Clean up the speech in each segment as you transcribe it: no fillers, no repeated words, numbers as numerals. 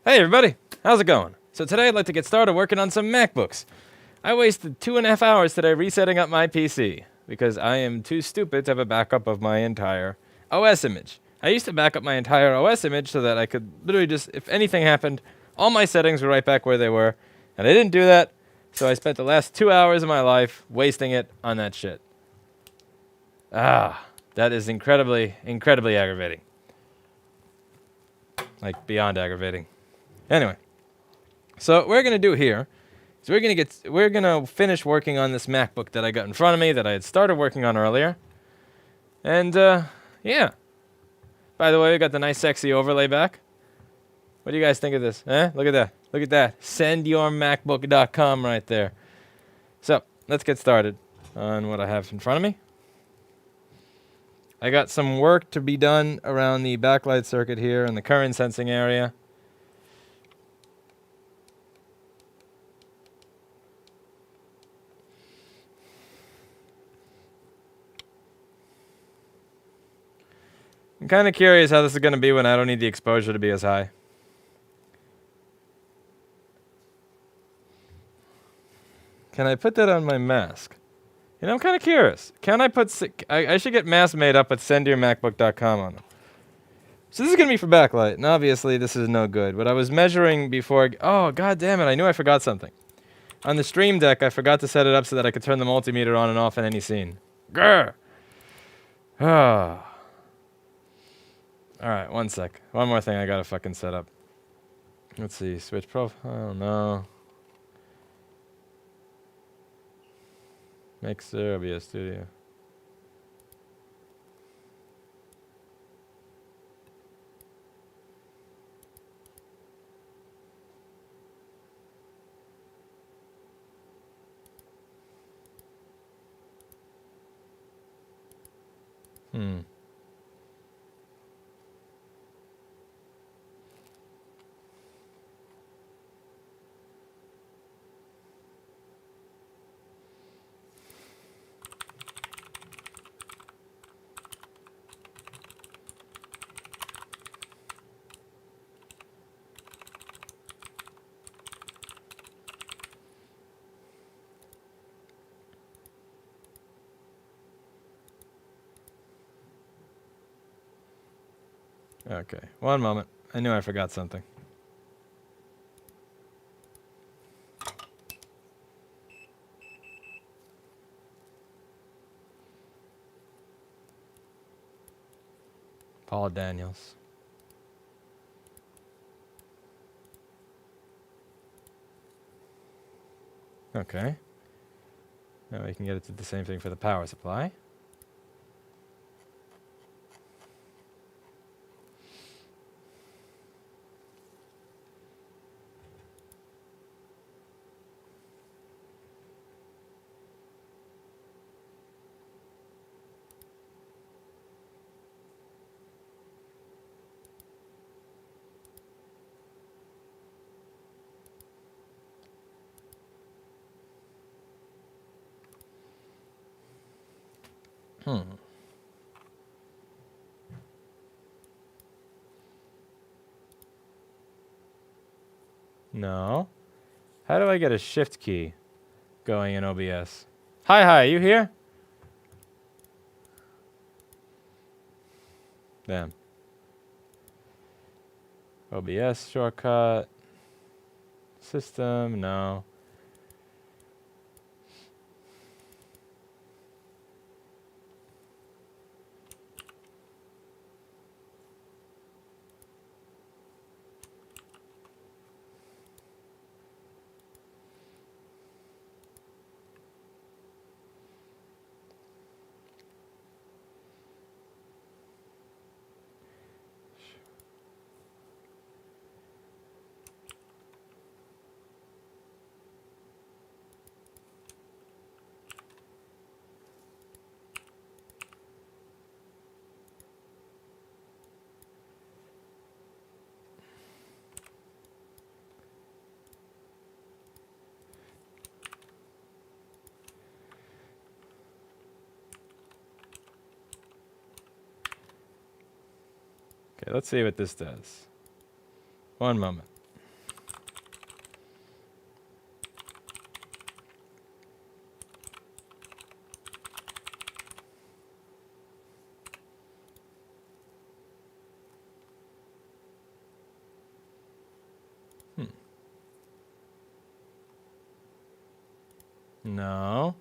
Hey everybody, how's it going? So today I'd like to get started working on some MacBooks. I wasted 2.5 hours today resetting up my PC because I am too stupid to have a backup of my entire OS image. I used to back up my entire OS image so that I could literally just, if anything happened, all my settings were right back where they were, and I didn't do that, so I spent the last 2 hours of my life wasting it on that shit. That is incredibly, incredibly aggravating. Like, beyond aggravating. Anyway, so what we're gonna do here is we're gonna finish working on this MacBook that I got in front of me that I had started working on earlier. And yeah. By the way, we got the nice sexy overlay back. What do you guys think of this? Look at that. Look at that. Sendyourmacbook.com right there. So let's get started on what I have in front of me. I got some work to be done around the backlight circuit here in the current sensing area. I'm kind of curious how this is going to be when I don't need the exposure to be as high. Can I put that on my mask? You know, I'm kind of curious. Can I put... I should get masks made up with sendyourmacbook.com on them. So this is going to be for backlight, and obviously this is no good. But I was measuring before... Oh, god damn it, I knew I forgot something. On the Stream Deck, I forgot to set it up so that I could turn the multimeter on and off in any scene. Grr! Ah. Alright, one sec. One more thing I gotta fucking set up. Let's see, switch profile, no. Mixer, OBS Studio. Okay, one moment. I knew I forgot something. Paul Daniels. Okay. Now we can get it to the same thing for the power supply. No. How do I get a shift key going in OBS? Hi, you here? Damn. OBS shortcut. System, no. Okay, let's see what this does. One moment. No.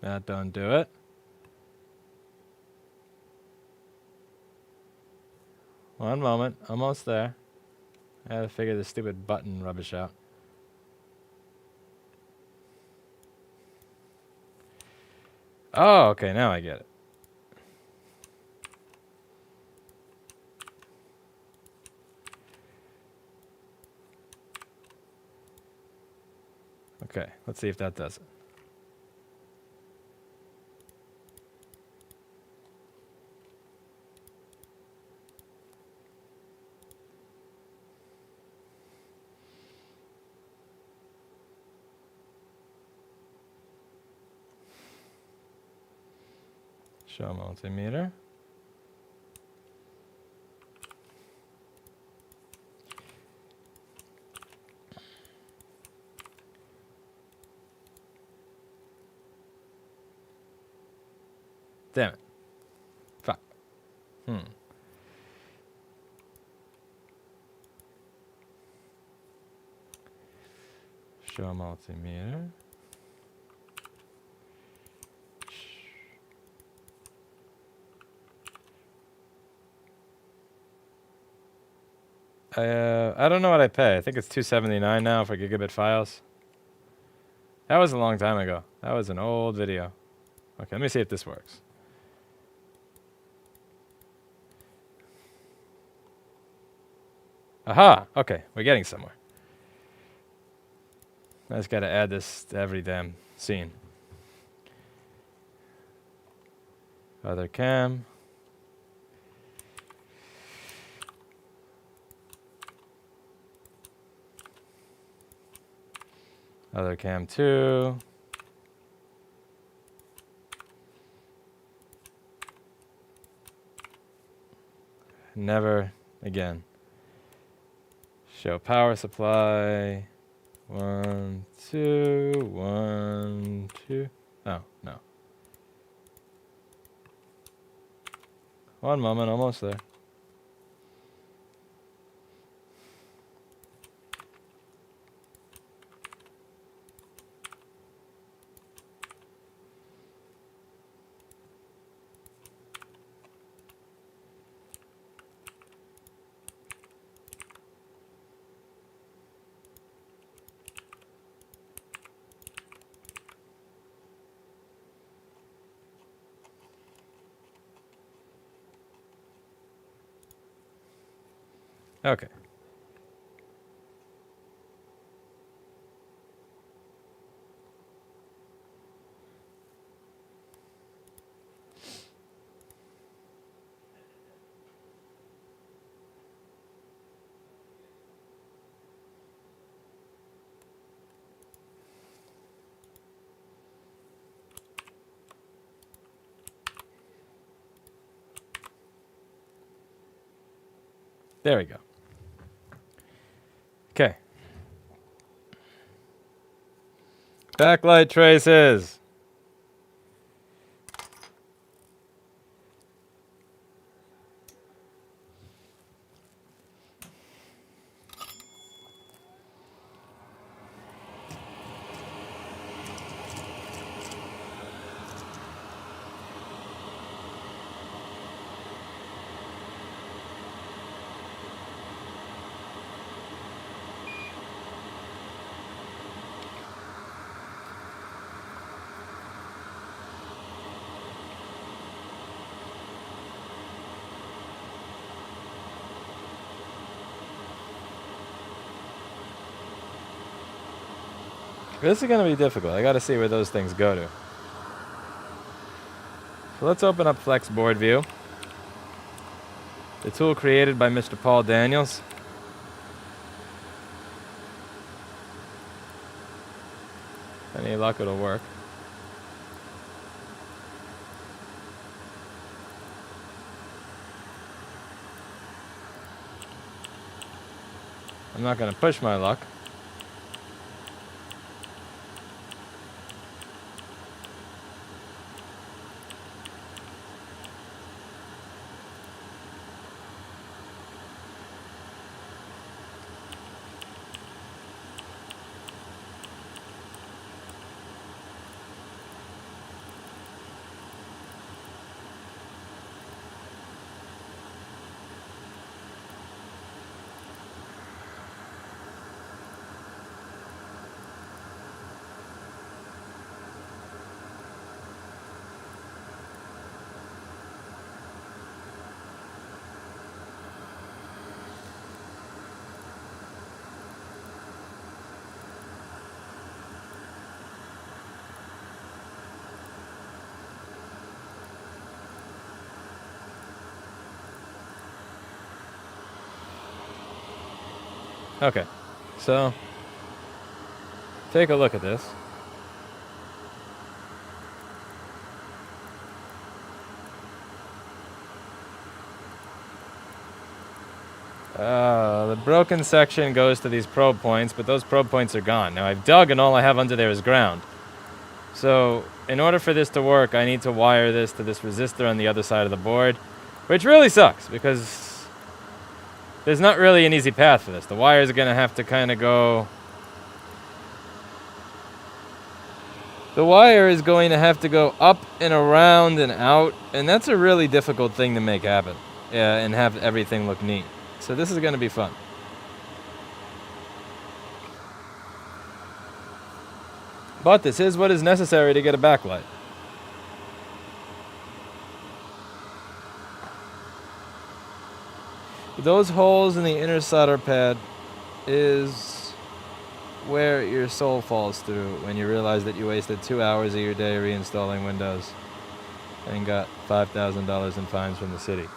That don't do it. One moment. Almost there. I gotta figure this stupid button rubbish out. Oh, okay. Now I get it. Okay. Let's see if that does it. Show multimeter. Damn it. Fuck. Show multimeter. I don't know what I pay. I think it's $2.79 now for gigabit files. That was a long time ago. That was an old video. Okay, let me see if this works. Aha! Okay, we're getting somewhere. I just gotta add this to every damn scene. Other cam. Other cam 2. Never again. Show power supply. 1, 2, 1, 2. Oh, no. One moment, almost there. Okay. There we go. Okay. Backlight traces. This is going to be difficult. I got to see where those things go to. So let's open up Flex Board View. The tool created by Mr. Paul Daniels. Any luck, it'll work. I'm not going to push my luck. Okay, so take a look at this. The broken section goes to these probe points, but those probe points are gone. Now I've dug and all I have under there is ground. So in order for this to work, I need to wire this to this resistor on the other side of the board, which really sucks because there's not really an easy path for this. The wires are going to have to kind of go... The wire is going to have to go up and around and out, and that's a really difficult thing to make happen and have everything look neat. So this is going to be fun. But this is what is necessary to get a backlight. Those holes in the inner solder pad is where your soul falls through when you realize that you wasted 2 hours of your day reinstalling Windows and got $5,000 in fines from the city.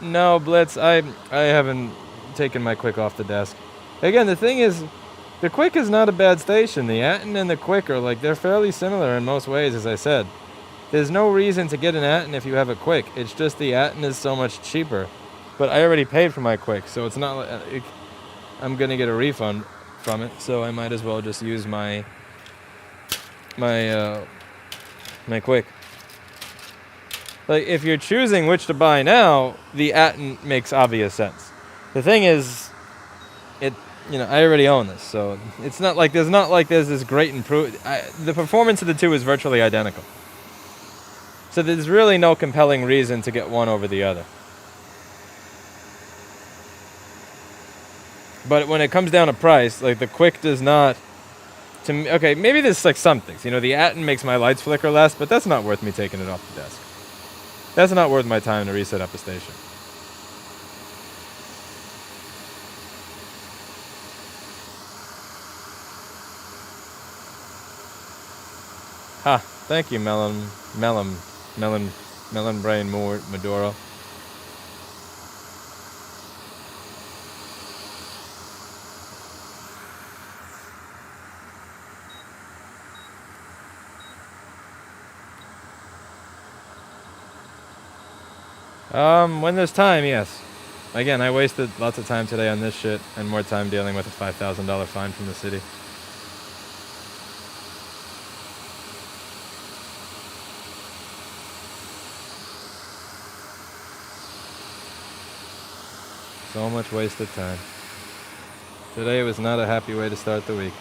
No, Blitz, I haven't taken my Quick off the desk. Again, the thing is, the Quick is not a bad station. The Atom and the Quick are they're fairly similar in most ways, as I said. There's no reason to get an Atom if you have a Quick. It's just the Atom is so much cheaper. But I already paid for my Quick, so it's not like I'm going to get a refund from it, so I might as well just use my Quick. Like, if you're choosing which to buy now, the Atom makes obvious sense. The thing is, I already own this, so it's not like there's this great improvement. The performance of the two is virtually identical. So there's really no compelling reason to get one over the other. But when it comes down to price, the Quick does not... Okay, maybe there's some things. The Atom makes my lights flicker less, but that's not worth me taking it off the desk. That's not worth my time to reset up a station. Ha! Thank you, Melon Brain Maduro. When there's time, yes. Again, I wasted lots of time today on this shit and more time dealing with a $5,000 fine from the city. So much wasted time. Today was not a happy way to start the week.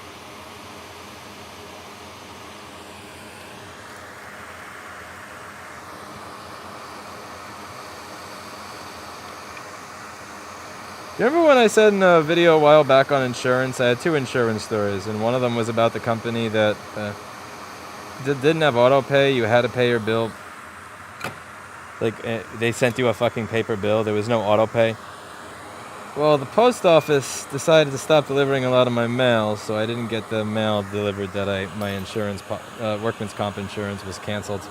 You remember when I said in a video a while back on insurance, I had 2 insurance stories, and one of them was about the company that didn't have auto pay. You had to pay your bill. They sent you a fucking paper bill. There was no auto pay. Well, the post office decided to stop delivering a lot of my mail, so I didn't get the mail delivered that my insurance, workman's comp insurance was canceled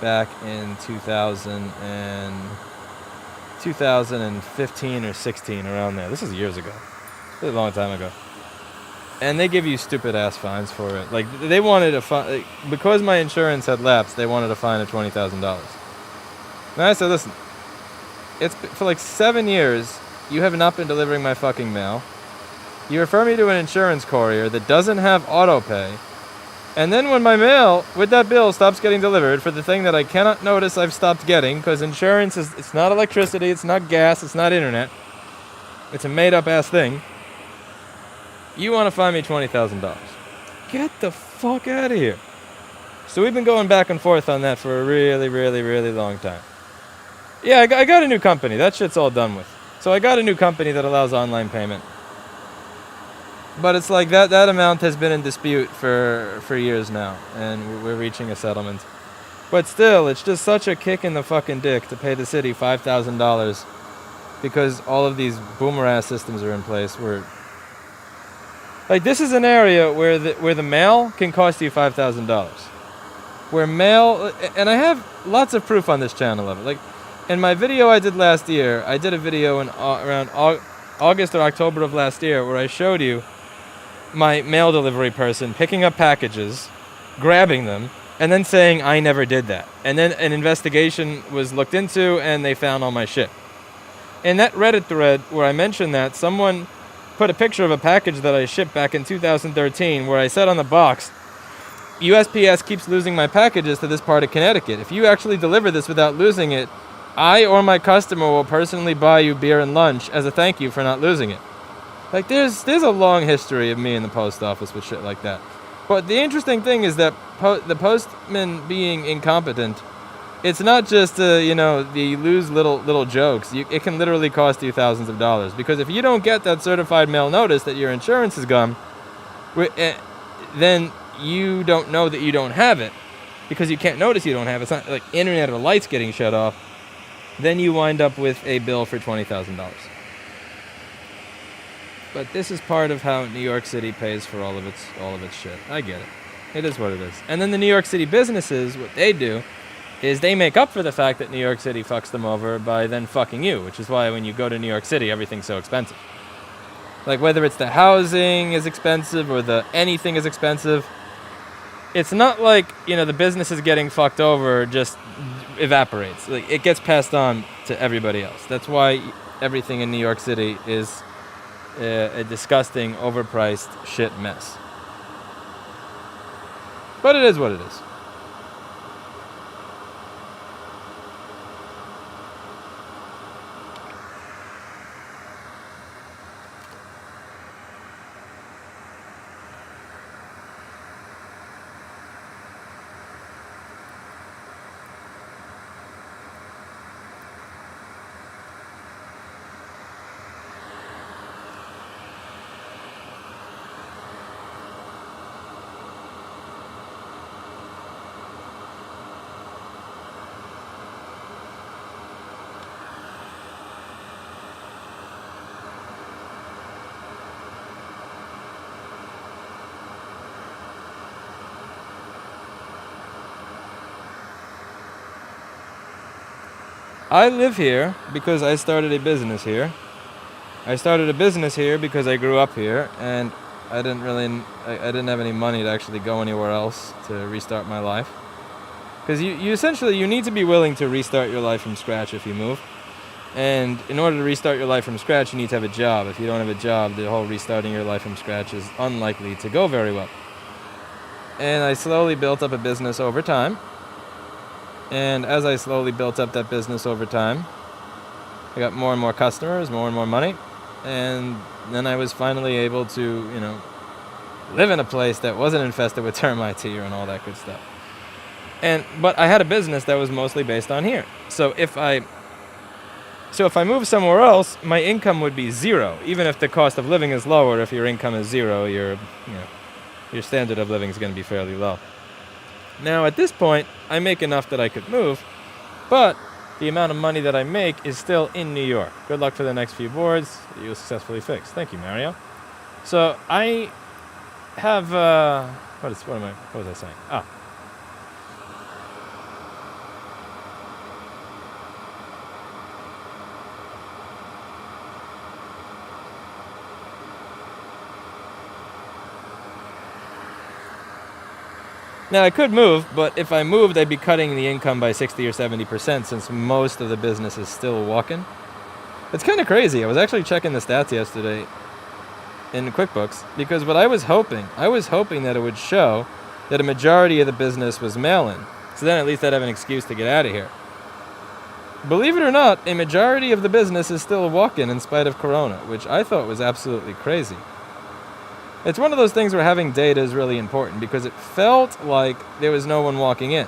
back in 2015 or 16, around there. This is years ago. This is a long time ago. And they give you stupid ass fines for it. They wanted a fine because my insurance had lapsed. They wanted a fine of $20,000. And I said, listen, it's for 7 years. You have not been delivering my fucking mail. You refer me to an insurance courier that doesn't have auto pay. And then when my mail with that bill stops getting delivered for the thing that I cannot notice I've stopped getting, because insurance it's not electricity, it's not gas, it's not internet. It's a made-up ass thing. You want to fine me $20,000. Get the fuck out of here. So we've been going back and forth on that for a really, really, really long time. Yeah, I got a new company. That shit's all done with. So I got a new company that allows online payment. But it's that amount has been in dispute for years now, and we're reaching a settlement. But still, it's just such a kick in the fucking dick to pay the city $5,000 because all of these boomer-ass systems are in place where Like, this is an area where the mail can cost you $5,000. Where mail, and I have lots of proof on this channel of it. Like, in my video I did last year, I did a video in around August or October of last year where I showed you my mail delivery person picking up packages, grabbing them, and then saying I never did that. And then an investigation was looked into and they found all my shit. In that Reddit thread where I mentioned that, someone put a picture of a package that I shipped back in 2013 where I said on the box, USPS keeps losing my packages to this part of Connecticut. If you actually deliver this without losing it, I or my customer will personally buy you beer and lunch as a thank you for not losing it. Like, there's a long history of me in the post office with shit like that. But the interesting thing is that the postman being incompetent, it's not just, you lose little jokes. It can literally cost you thousands of dollars. Because if you don't get that certified mail notice that your insurance is gone, then you don't know that you don't have it. Because you can't notice you don't have it. It's not like internet or lights getting shut off. Then you wind up with a bill for $20,000. But this is part of how New York City pays for all of its shit. I get it. It is what it is. And then the New York City businesses, what they do is they make up for the fact that New York City fucks them over by then fucking you, which is why when you go to New York City, everything's so expensive. Like, whether it's the housing is expensive or the anything is expensive, it's not like, the business is getting fucked over just evaporates. Like, it gets passed on to everybody else. That's why everything in New York City is a disgusting, overpriced shit mess. But it is what it is. I live here because I started a business here. I started a business here because I grew up here, and I didn't have any money to actually go anywhere else to restart my life. Because you essentially, you need to be willing to restart your life from scratch if you move. And in order to restart your life from scratch, you need to have a job. If you don't have a job, the whole restarting your life from scratch is unlikely to go very well. And I slowly built up a business over time. And as I slowly built up that business over time, I got more and more customers, more and more money. And then I was finally able to, live in a place that wasn't infested with termites here and all that good stuff. But I had a business that was mostly based on here. So if I move somewhere else, my income would be zero. Even if the cost of living is lower, if your income is zero, your standard of living is going to be fairly low. Now, at this point, I make enough that I could move, but the amount of money that I make is still in New York. Good luck for the next few boards that you successfully fix. Thank you, Mario. So I have, what was I saying? Now, I could move, but if I moved, I'd be cutting the income by 60 or 70% since most of the business is still walking. It's kind of crazy. I was actually checking the stats yesterday in QuickBooks because what I was hoping that it would show that a majority of the business was mail-in. So then at least I'd have an excuse to get out of here. Believe it or not, a majority of the business is still walking in spite of Corona, which I thought was absolutely crazy. It's one of those things where having data is really important because it felt like there was no one walking in.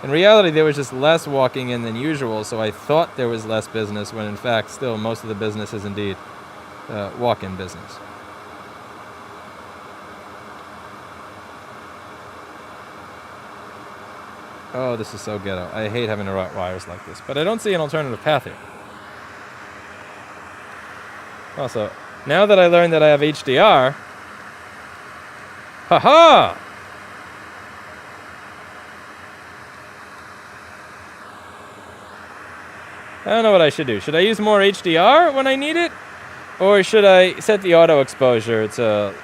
In reality, there was just less walking in than usual, so I thought there was less business when in fact still most of the business is indeed walk-in business. Oh, this is so ghetto. I hate having to route wires like this, but I don't see an alternative path here. Also, now that I learned that I have HDR, Ha-ha! I don't know what I should do. Should I use more HDR when I need it? Or should I set the auto exposure to...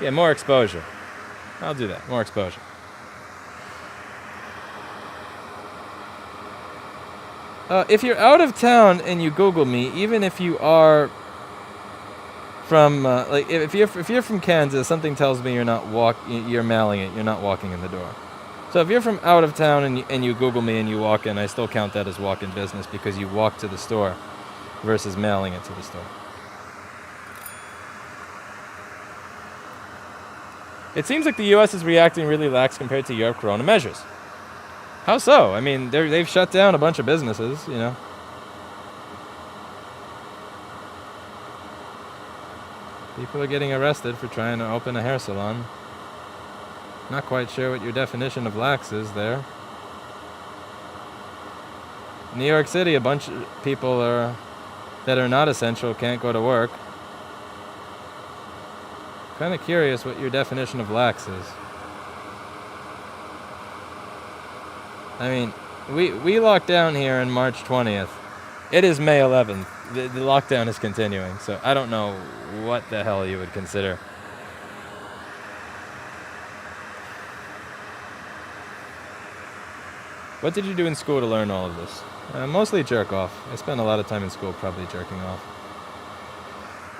Yeah, more exposure. I'll do that. More exposure. If you're out of town and you Google me, even if you are from like if you're from Kansas, something tells me you're mailing it. You're not walking in the door. So if you're from out of town and you Google me and you walk in, I still count that as walk-in business because you walk to the store versus mailing it to the store. It seems like the U.S. is reacting really lax compared to Europe corona measures. How so? I mean, they've shut down a bunch of businesses, you know. People are getting arrested for trying to open a hair salon. Not quite sure what your definition of lax is there. New York City, a bunch of people that are not essential can't go to work. Kind of curious what your definition of lax is. I mean, we locked down here on March 20th. It is May 11th. The lockdown is continuing, so I don't know what the hell you would consider. What did you do in school to learn all of this? Mostly jerk off. I spent a lot of time in school probably jerking off.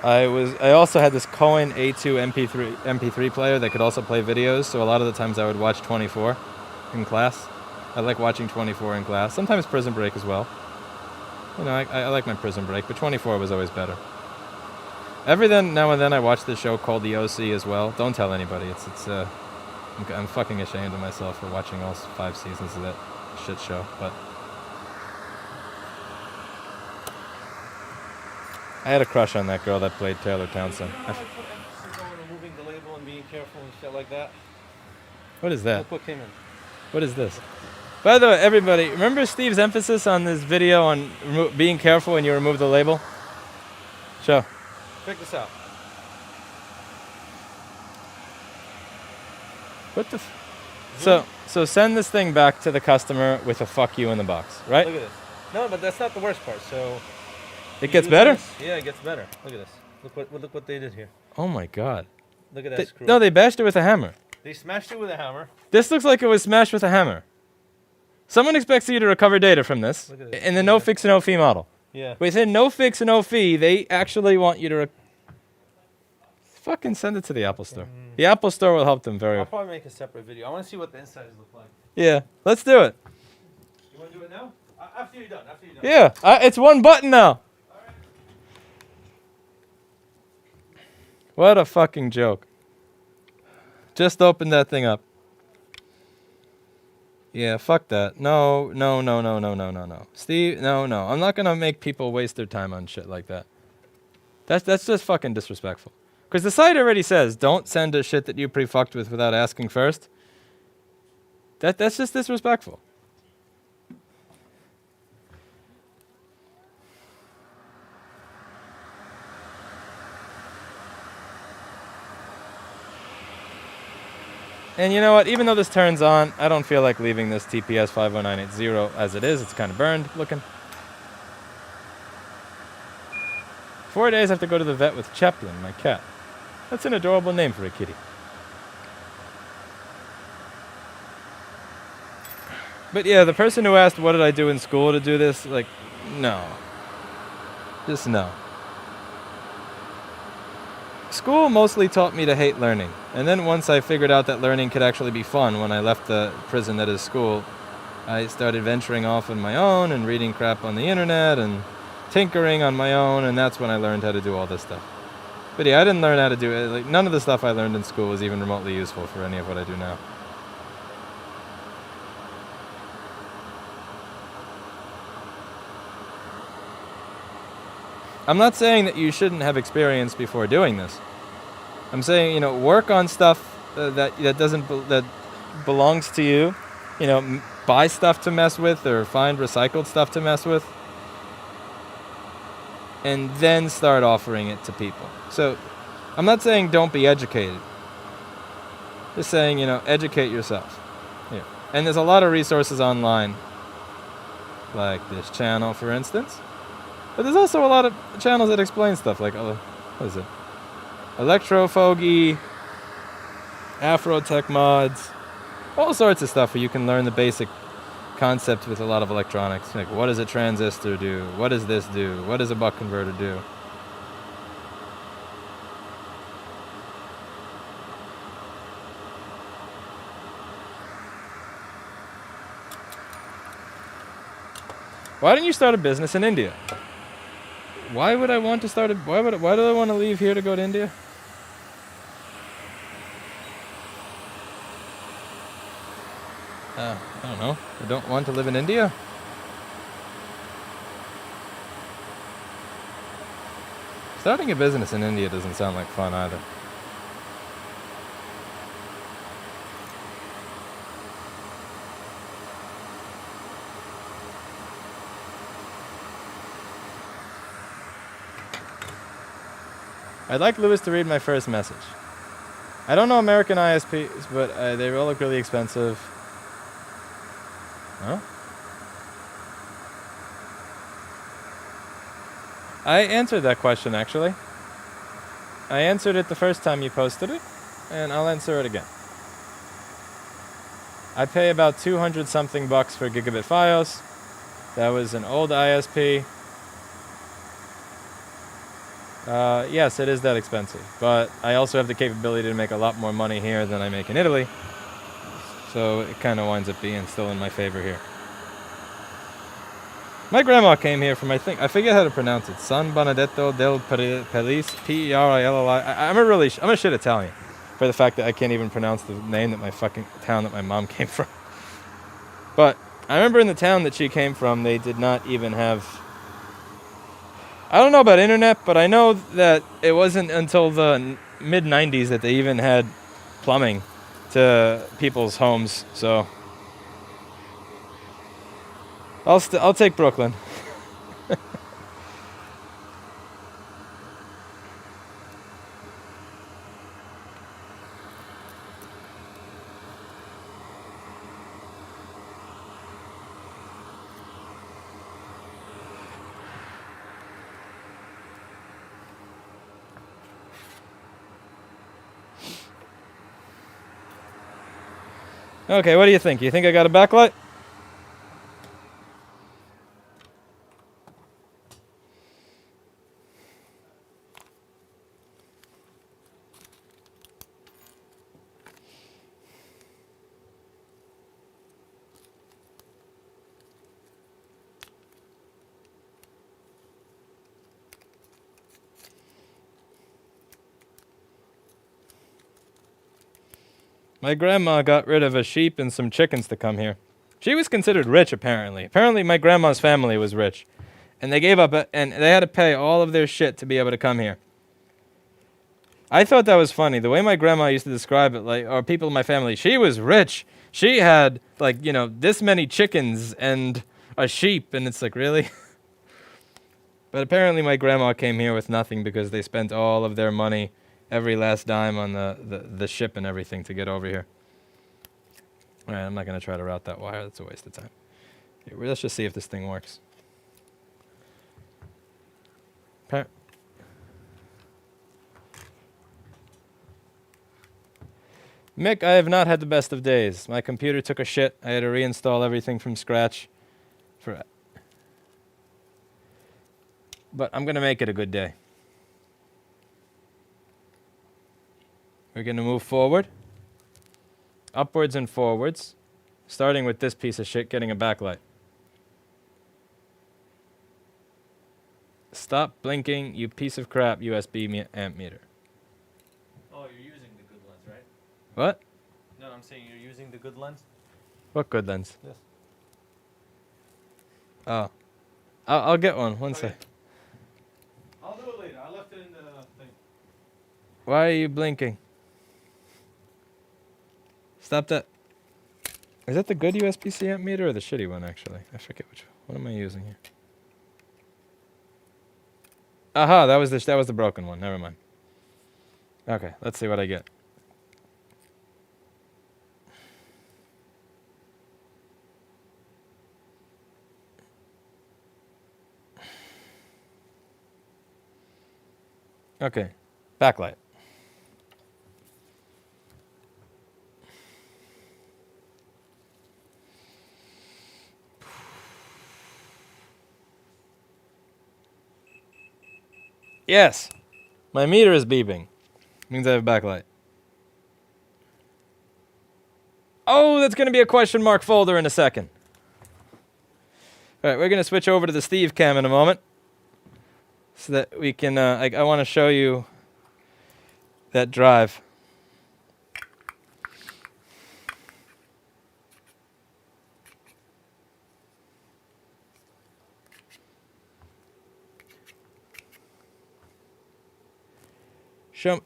I also had this Cohen A2 MP3 player that could also play videos, so a lot of the times I would watch 24 in class. I like watching 24 in class. Sometimes Prison Break as well. You know, I like my Prison Break, but 24 was always better. Every now and then I watch this show called The OC as well. Don't tell anybody. I'm fucking ashamed of myself for watching all 5 seasons of that shit show, but I had a crush on that girl that played Taylor Townsend. You know how I put emphasis on removing the label and being careful and shit like that? What is that? Look what came in. What is this? By the way, everybody, remember Steve's emphasis on this video on being careful when you remove the label? Show. Check this out. What the So send this thing back to the customer with a fuck you in the box, right? Look at this. No, but that's not the worst part. So it gets better? This. Yeah, it gets better. Look at this. Look what they did here. Oh my god. Look at that screw. No, they bashed it with a hammer. They smashed it with a hammer. This looks like it was smashed with a hammer. Someone expects you to recover data from this in the no fix, no fee model. Yeah. Within no fix, no fee, they actually want you to fucking send it to the Apple Store. The Apple Store will help them very I'll probably make a separate video. I want to see what the insides look like. Yeah, let's do it. You want to do it now? After you're done. Yeah, it's one button now. Alright. What a fucking joke. Just open that thing up. Yeah, fuck that. No. Steve, no. I'm not gonna make people waste their time on shit like that. That's just fucking disrespectful. Because the site already says, don't send us shit that you pre-fucked with without asking first. That's just disrespectful. And you know what? Even though this turns on, I don't feel like leaving this TPS 50980 as it is. It's kind of burned looking. 4 days I have to go to the vet with Chaplin, my cat. That's an adorable name for a kitty. But yeah, the person who asked what did I do in school to do this, like, no. Just no. School mostly taught me to hate learning. And then once I figured out that learning could actually be fun when I left the prison that is school, I started venturing off on my own and reading crap on the internet and tinkering on my own, and that's when I learned how to do all this stuff. But yeah, I didn't learn how to do it. Like, none of the stuff I learned in school was even remotely useful for any of what I do now. I'm not saying that you shouldn't have experience before doing this. I'm saying, work on stuff that belongs to you. Buy stuff to mess with or find recycled stuff to mess with. And then start offering it to people. So I'm not saying don't be educated. Just saying, educate yourself. Yeah. And there's a lot of resources online, like this channel, for instance. But there's also a lot of channels that explain stuff, like, what is it? Electrofogy, Afrotech mods, all sorts of stuff where you can learn the basic concept with a lot of electronics. Like, what does a transistor do? What does this do? What does a buck converter do? Why didn't you start a business in India? Why would I want to start why do I want to leave here to go to India? I don't know. I don't want to live in India? Starting a business in India doesn't sound like fun either. I'd like Lewis to read my first message. I don't know American ISPs, but they all look really expensive. Huh? I answered that question, actually. I answered it the first time you posted it, and I'll answer it again. I pay about 200 something bucks for gigabit Fios. That was an old ISP. Yes, it is that expensive, but I also have the capability to make a lot more money here than I make in Italy, so it kind of winds up being still in my favor here. My grandma came here from, I forget how to pronounce it, San Benedetto del Pellis, P-E-R-I-L-L-I. I'm a shit Italian for the fact that I can't even pronounce the name that my fucking town that my mom came from. But I remember in the town that she came from, they did not even have, I don't know about internet, but I know that it wasn't until the mid-90s that they even had plumbing to people's homes, so I'll take Brooklyn. Okay, what do you think? You think I got a backlight? My grandma got rid of a sheep and some chickens to come here. She was considered rich, apparently. Apparently, my grandma's family was rich. And they gave up, and they had to pay all of their shit to be able to come here. I thought that was funny. The way my grandma used to describe it, or people in my family, she was rich. She had, this many chickens and a sheep, and it's like, really? But apparently my grandma came here with nothing because they spent all of their money, every last dime on the ship and everything to get over here. All right, I'm not going to try to route that wire. That's a waste of time. Here, let's just see if this thing works. Mick, I have not had the best of days. My computer took a shit. I had to reinstall everything from scratch. But I'm going to make it a good day. We're going to move forward. Upwards and forwards. Starting with this piece of shit getting a backlight. Stop blinking, you piece of crap USB amp meter. Oh, you're using the good lens, right? What? No, I'm saying you're using the good lens. What good lens? Yes. Oh. I'll get one. One Okay. sec. I'll do it later. I left it in the thing. Why are you blinking? Stop that. Is that the good USB-C amp meter or the shitty one, actually? I forget which one. What am I using here? Aha, that was the broken one. Never mind. Okay, let's see what I get. Okay, backlight. Yes, my meter is beeping. Means I have backlight. Oh, that's going to be a question mark folder in a second. All right, we're going to switch over to the Steve cam in a moment, so that we can. I want to show you that drive.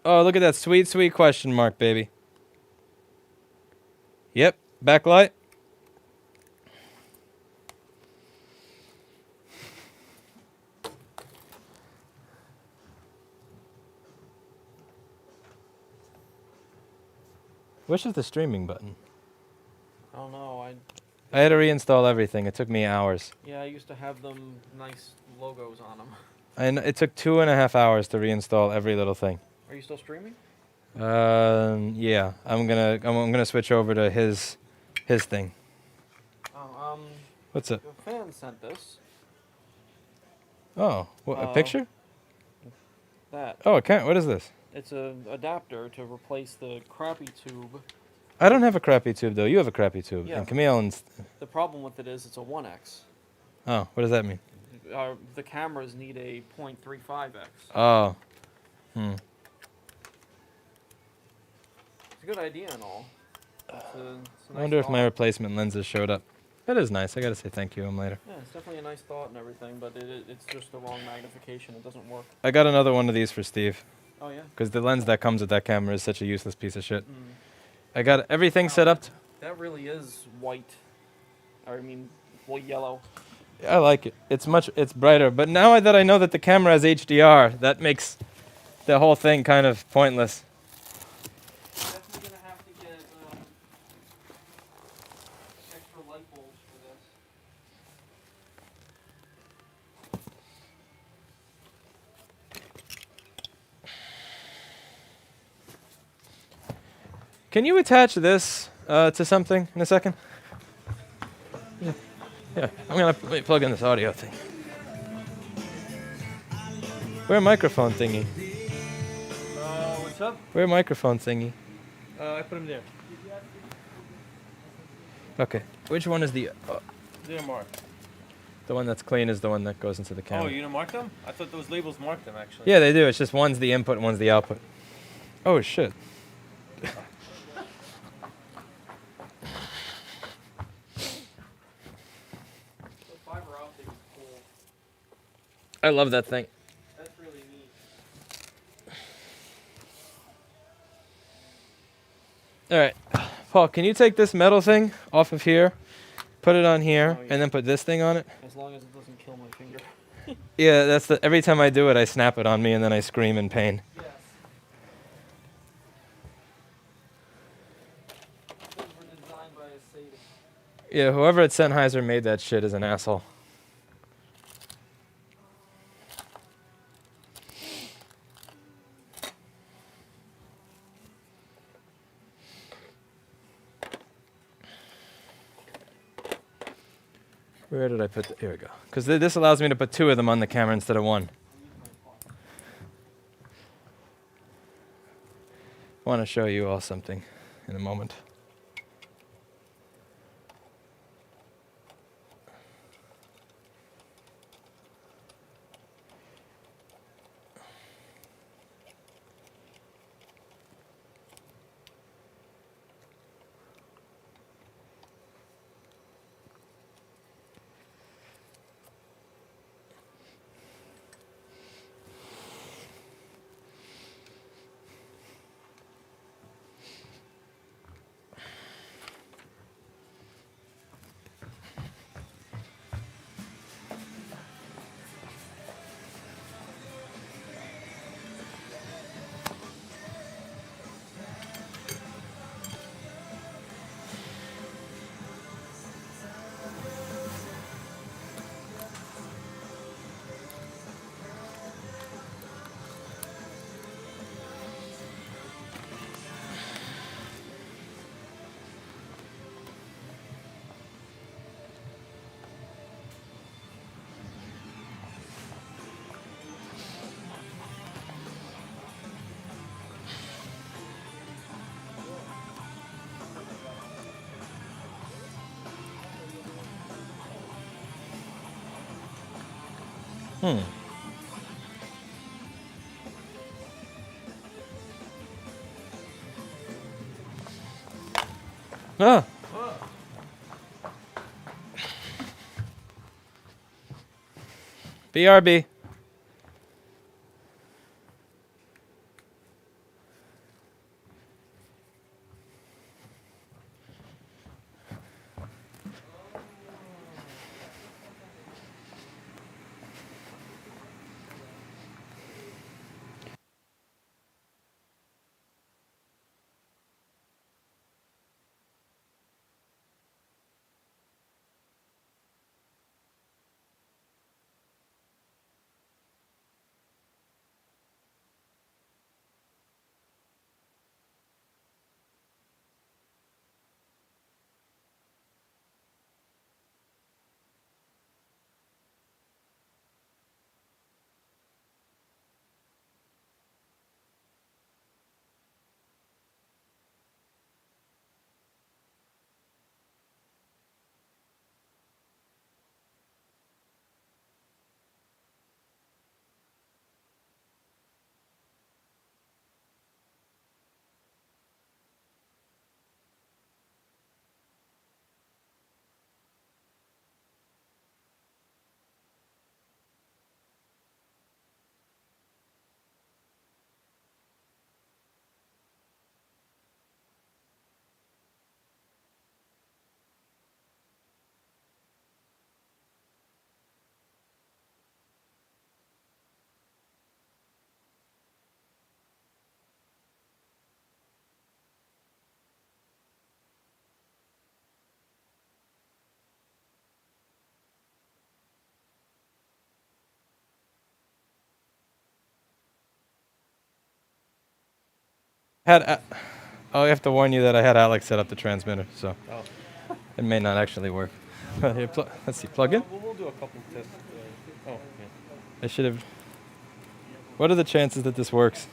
Oh, look at that sweet, sweet question mark, baby. Yep, backlight. Which is the streaming button? I don't know. I had to reinstall everything. It took me hours. I used to have them nice logos on them. And it took 2.5 hours to reinstall every little thing. Are you still streaming? Yeah. I'm gonna switch over to his thing. Oh, What's it? a fan sent this. Oh, what, a picture? That. Oh, it can't. What is this? It's an adapter to replace the crappy tube. I don't have a crappy tube though. You have a crappy tube. Yeah. And Camille and. The problem with it is it's a 1x. Oh, what does that mean? The cameras need a 0.35x. Oh. It's a good idea and all. It's a nice I wonder if my thought. replacement lenses showed up. That is nice. I gotta say thank you to him later. Yeah, it's definitely a nice thought and everything, but it's just the wrong magnification. It doesn't work. I got another one of these for Steve. Oh, yeah? Because the lens that comes with that camera is such a useless piece of shit. Mm. I got everything set up. That really is white. Or, I mean, white yellow. I like it. It's brighter. But now that I know that the camera has HDR, that makes the whole thing kind of pointless. Definitely gonna have to get extra light bulbs for this. Can you attach this to something in a second? Yeah, let me plug in this audio thing. Where microphone thingy? What's up? Where microphone thingy? I put them there. Okay. Which one is the They're marked. the one that's clean is the one that goes into the camera? Oh, you didn't mark them? I thought those labels marked them, actually. Yeah, they do. It's just one's the input and one's the output. Oh shit. The fiber optic is cool. I love that thing. That's really neat. All right, Paul, can you take this metal thing off of here, put it on here, Oh, yeah. and then put this thing on it? As long as it doesn't kill my finger. Yeah, that's the. Every time I do it, I snap it on me, and then I scream in pain. Yes. Those were designed by a sadist. Yeah, whoever at Sennheiser made that shit is an asshole. Where did I put? Here we go. Because this allows me to put two of them on the camera instead of one. I want to show you all something in a moment. Ah. BRB. Oh, I have to warn you that I had Alex set up the transmitter, so it may not actually work. Here, let's see, plug in. We'll do a couple tests. Oh, yeah. I should have. What are the chances that this works?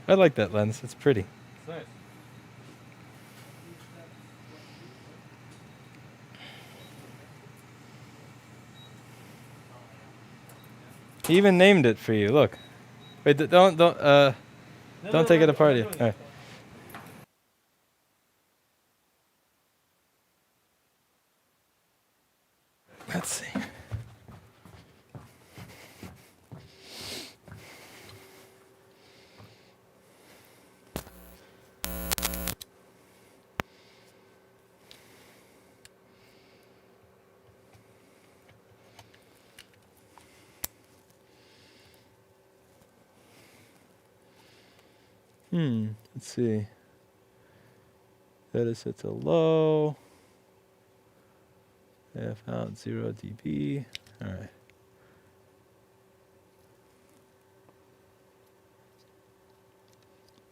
I like that lens. It's pretty. It's nice. He even named it for you. Look. Wait, don't take it apart yet. All right. Let's see. Let's see. That is set to low. F out 0 dB. All right.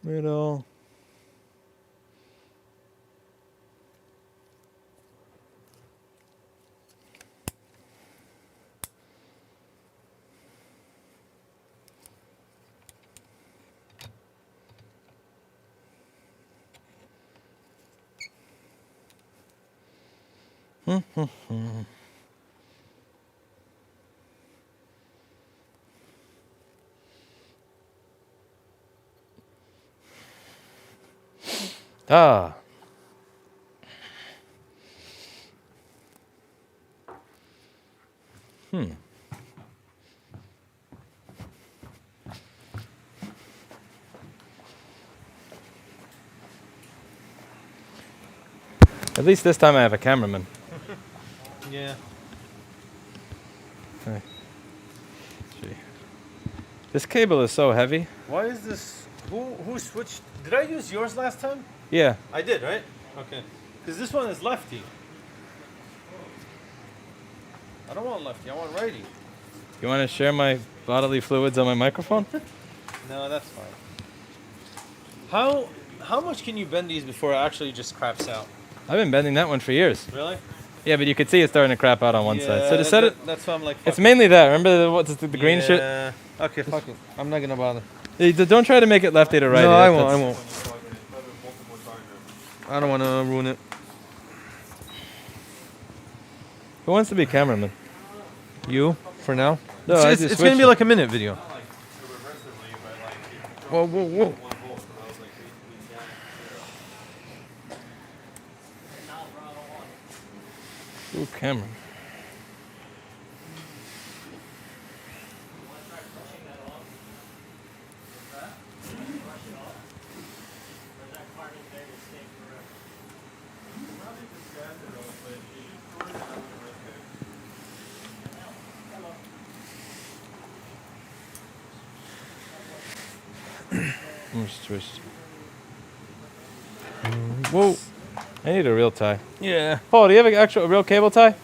Middle. Ah. At least this time I have a cameraman. Yeah. Okay. Gee. This cable is so heavy. Why is this? Who switched? Did I use yours last time? Yeah. I did, right? Okay. Because this one is lefty. I don't want lefty. I want righty. You want to share my bodily fluids on my microphone? No, that's fine. How much can you bend these before it actually just craps out? I've been bending that one for years. Really? Yeah, but you could see it's starting to crap out on one side. So to set it, that's why I'm like. it's mainly that. Remember what's the green shit? Yeah. Okay, fuck it. I'm not gonna bother. Don't try to make it lefty to righty. No, I won't. I don't want to ruin it. Who wants to be cameraman? You, for now. No, it's I it's, just it's gonna be switched. like a minute video. Whoa, whoa, whoa. Ooh, camera. Just twist. Whoa. I need a real tie. Yeah. Paul, do you have an actual real cable tie?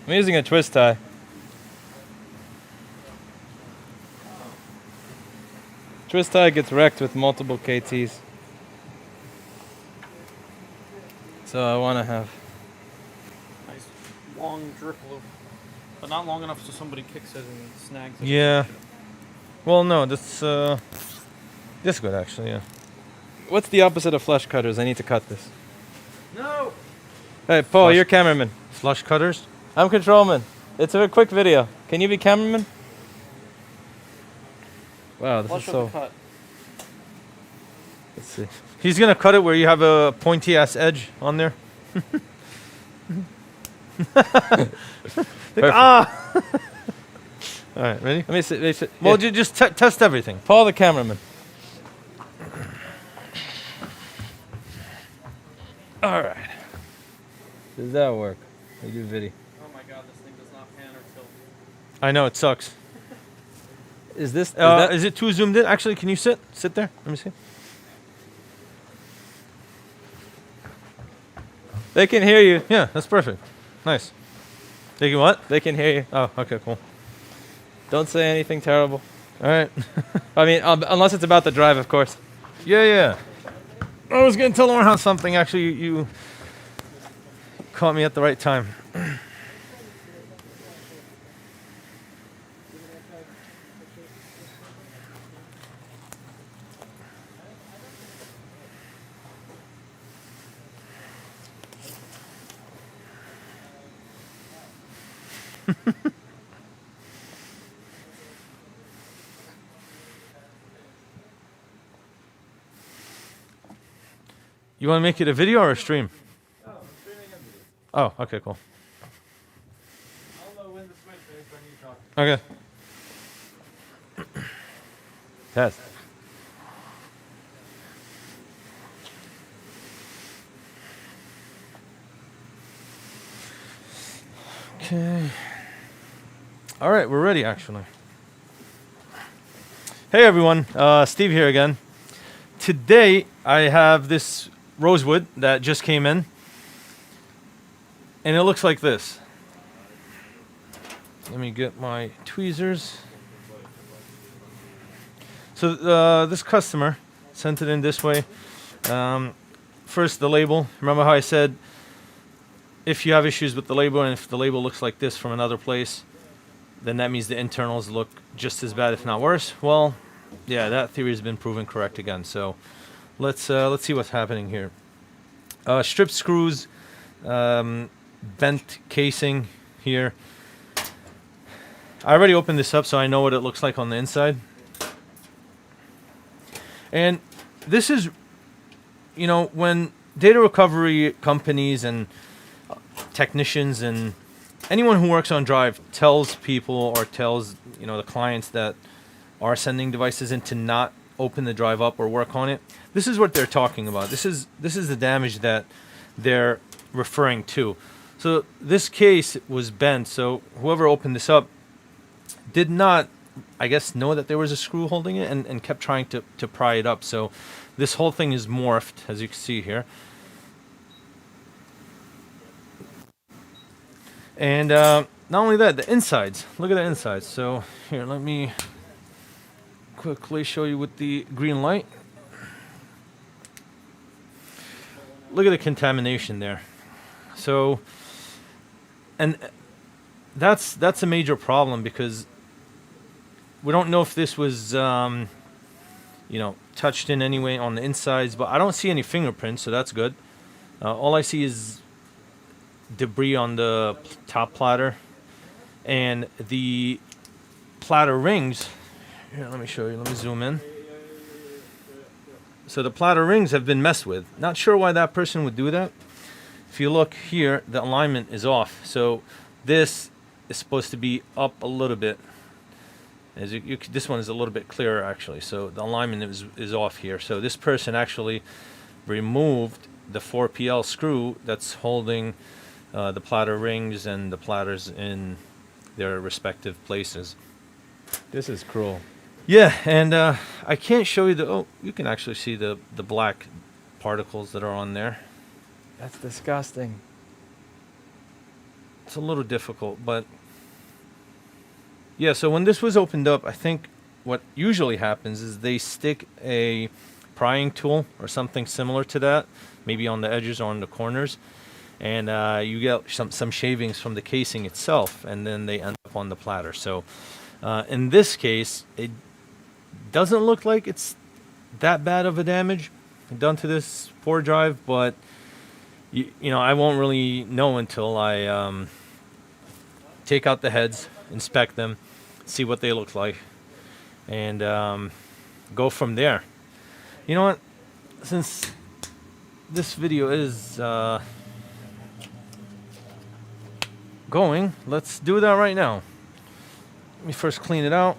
I'm using a twist tie. Twist tie gets wrecked with multiple KTs. So I want to have. Nice long drip loop, but not long enough so somebody kicks it and snags it. Yeah. Well, no, that's good actually. Yeah. What's the opposite of flush cutters? I need to cut this. No. Hey, Paul, Flush- you're cameraman. Flush cutters. I'm controlman. It's a quick video. Can you be cameraman? Wow, this Flush is of so. the cut. Let's see. He's gonna cut it where you have a pointy ass edge on there. Perfect. Ah. All right, ready? Let me see. Well, Yeah. just test everything. Paul, the cameraman. All right. Does that work? I do video. Oh my god, this thing does not pan or tilt. I know it sucks. Is this? Is it too zoomed in? Actually, can you sit there? Let me see. They can hear you. Yeah, that's perfect. Nice. They can what? They can hear you. Oh, okay, cool. Don't say anything terrible. All right. I mean, unless it's about the drive, of course. Yeah. I was gonna tell Orhan something. Actually, you caught me at the right time. You want to make it a video or a stream? Oh, okay, cool. Okay. Test. Okay. All right, we're ready actually. Hey everyone, Steve here again. Today I have this rosewood that just came in, and it looks like this. Let me get my tweezers. So this customer sent it in this way. First, the label. Remember how I said if you have issues with the label and if the label looks like this from another place, then that means the internals look just as bad, if not worse. Well, yeah, that theory has been proven correct again. So let's see what's happening here. Strip screws, bent casing here. I already opened this up, so I know what it looks like on the inside. And this is, you know, when data recovery companies and technicians and anyone who works on Drive tells people or tells, you know, the clients that are sending devices in to not open the drive up or work on it, this is what they're talking about. This is the damage that they're referring to. So this case was bent, so whoever opened this up did not, I guess, know that there was a screw holding it and kept trying to pry it up. So this whole thing is morphed, as you can see here. And not only that, the insides. Look at the insides. So here, let me quickly show you with the green light. Look at the contamination there. So, and that's a major problem because we don't know if this was, touched in any way on the insides, but I don't see any fingerprints, so that's good. All I see is debris on the top platter, and the platter rings. Here, let me show you. Let me zoom in. So the platter rings have been messed with. Not sure why that person would do that. If you look here, the alignment is off. So this is supposed to be up a little bit. As this one is a little bit clearer actually. So the alignment is off here. So this person actually removed the 4PL screw that's holding the platter rings and the platters in their respective places. This is cruel. Yeah, and I can't show you the. Oh, you can actually see the black particles that are on there. That's disgusting. It's a little difficult, but yeah. So when this was opened up, I think what usually happens is they stick a prying tool or something similar to that, maybe on the edges or on the corners, and you get some shavings from the casing itself, and then they end up on the platter. So in this case, it doesn't look like it's that bad of a damage done to this poor drive, but I won't really know until I take out the heads, inspect them, see what they look like, and go from there. You know what? Since this video is going, let's do that right now. Let me first clean it out.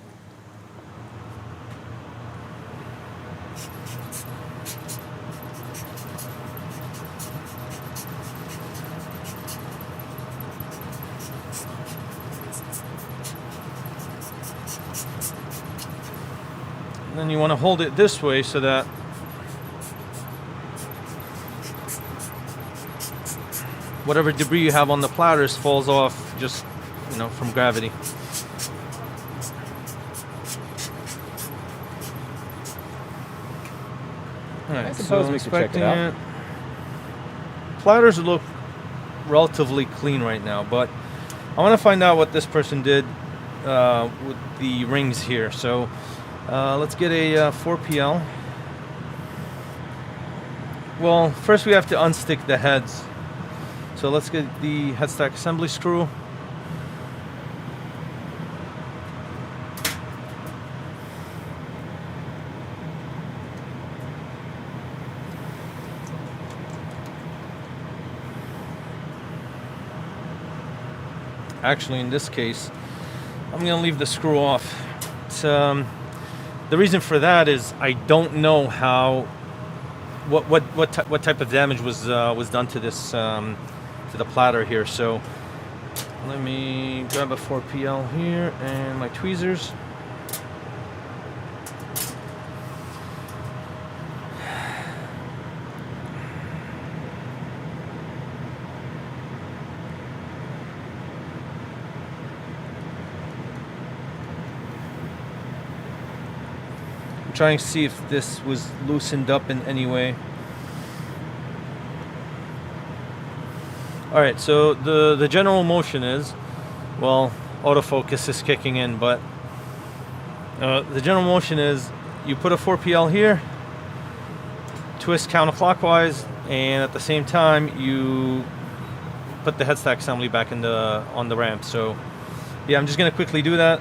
Then you want to hold it this way so that whatever debris you have on the platters falls off just, from gravity. All right, I suppose we could check it out. Platters look relatively clean right now, but I want to find out what this person did with the rings here. So let's get a 4PL. Well, first we have to unstick the heads. So let's get the headstock assembly screw. Actually, in this case, I'm going to leave the screw off. It's, the reason for that is I don't know what type of damage was done to this to the platter here. So let me grab a 4PL here and my tweezers. Trying to see if this was loosened up in any way. All right, so the general motion is, well, autofocus is kicking in, but the general motion is you put a 4PL here, twist counterclockwise, and at the same time you put the headstock assembly back on the ramp. So yeah, I'm just gonna quickly do that.